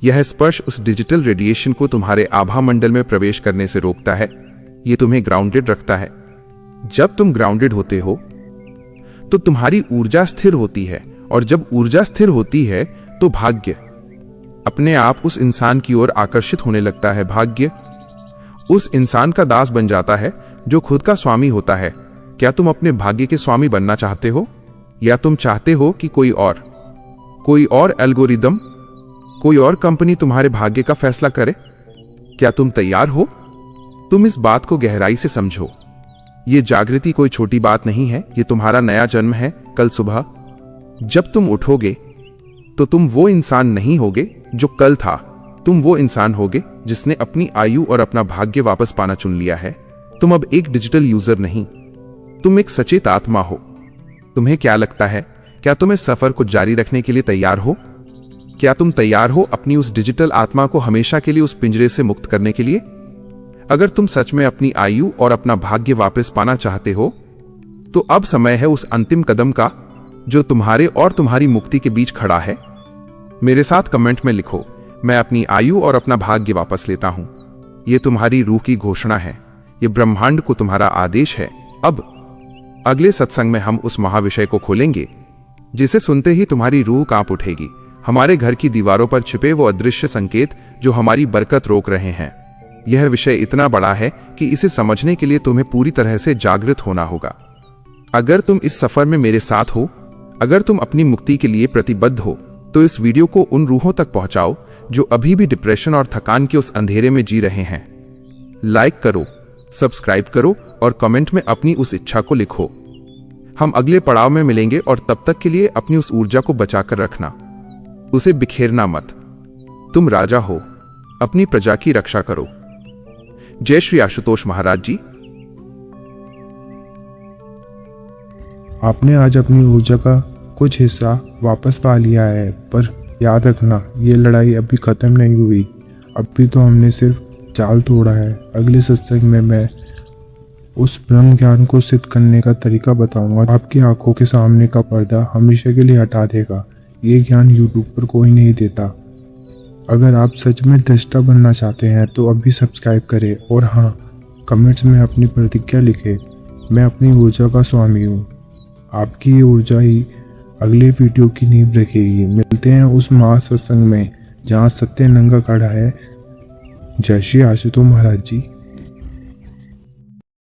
B: यह स्पर्श उस डिजिटल रेडिएशन को तुम्हारे आभा मंडल में प्रवेश करने से रोकता है। यह तुम्हें ग्राउंडेड रखता है। जब तुम ग्राउंडेड होते हो, तो तुम्हारी ऊर्जा स्थिर होती है, और जब ऊर्जा स्थिर होती है तो भाग्य अपने आप उस इंसान की ओर आकर्षित होने लगता है। भाग्य उस इंसान का दास बन जाता है जो खुद का स्वामी होता है। क्या तुम अपने भाग्य के स्वामी बनना चाहते हो, या तुम चाहते हो कि कोई और एल्गोरिदम, कोई और कंपनी तुम्हारे भाग्य का फैसला करे? क्या तुम तैयार हो? तुम इस बात को गहराई से समझो। ये जागृति कोई छोटी बात नहीं है, ये तुम्हारा नया जन्म है। कल सुबह जब तुम उठोगे तो तुम वो इंसान नहीं होगे जो कल था, तुम वो इंसान होगे जिसने अपनी आयु और अपना भाग्य वापस पाना चुन लिया है। तुम अब एक डिजिटल यूजर नहीं, तुम एक सचेत आत्मा हो। तुम्हें क्या लगता है, क्या तुम इस सफर को जारी रखने के लिए तैयार हो? क्या तुम तैयार हो अपनी उस डिजिटल आत्मा को हमेशा के लिए उस पिंजरे से मुक्त करने के लिए? अगर तुम सच में अपनी आयु और अपना भाग्य वापस पाना चाहते हो तो अब समय है उस अंतिम कदम का जो तुम्हारे और तुम्हारी मुक्ति के बीच खड़ा है। मेरे साथ कमेंट में लिखो, मैं अपनी आयु और अपना भाग्य वापस लेता हूं। यह तुम्हारी रूह की घोषणा है, यह ब्रह्मांड को तुम्हारा आदेश है। अब अगले सत्संग में हम उस महाविषय को खोलेंगे जिसे सुनते ही तुम्हारी रूह कांप उठेगी। हमारे घर की दीवारों पर छिपे वो अदृश्य संकेत जो हमारी बरकत रोक रहे हैं। यह विषय इतना बड़ा है कि इसे समझने के लिए तुम्हें पूरी तरह से जागृत होना होगा। अगर तुम इस सफर में मेरे साथ हो, अगर तुम अपनी मुक्ति के लिए प्रतिबद्ध हो, तो इस वीडियो को उन रूहों तक पहुंचाओ जो अभी भी डिप्रेशन और थकान के उस अंधेरे में जी रहे हैं। लाइक करो, सब्सक्राइब करो और कमेंट में अपनी उस इच्छा को लिखो। हम अगले पड़ाव में मिलेंगे, और तब तक के लिए अपनी उस ऊर्जा को बचाकर रखना, उसे बिखेरना मत। तुम राजा हो, अपनी प्रजा की रक्षा करो। जय श्री आशुतोष महाराज जी।
A: आपने आज अपनी ऊर्जा का कुछ हिस्सा वापस पा लिया है, पर याद रखना, ये लड़ाई अभी ख़त्म नहीं हुई। अभी तो हमने सिर्फ चाल तोड़ा है। अगले सत्संग में मैं उस ब्रह्म ज्ञान को सिद्ध करने का तरीका बताऊंगा। आपकी आंखों के सामने का पर्दा हमेशा के लिए हटा देगा। ये ज्ञान यूट्यूब पर कोई नहीं देता। अगर आप सच में दृष्टा बनना चाहते हैं तो अभी सब्सक्राइब करें, और हाँ, कमेंट्स में अपनी प्रतिज्ञा लिखें। मैं अपनी ऊर्जा का स्वामी हूँ। आपकी ये ऊर्जा ही अगले वीडियो की नींव रखेगी। मिलते हैं उस महासत्संग में जहाँ सत्य नंगा खड़ा है। जय श्री आशुतोष महाराज जी।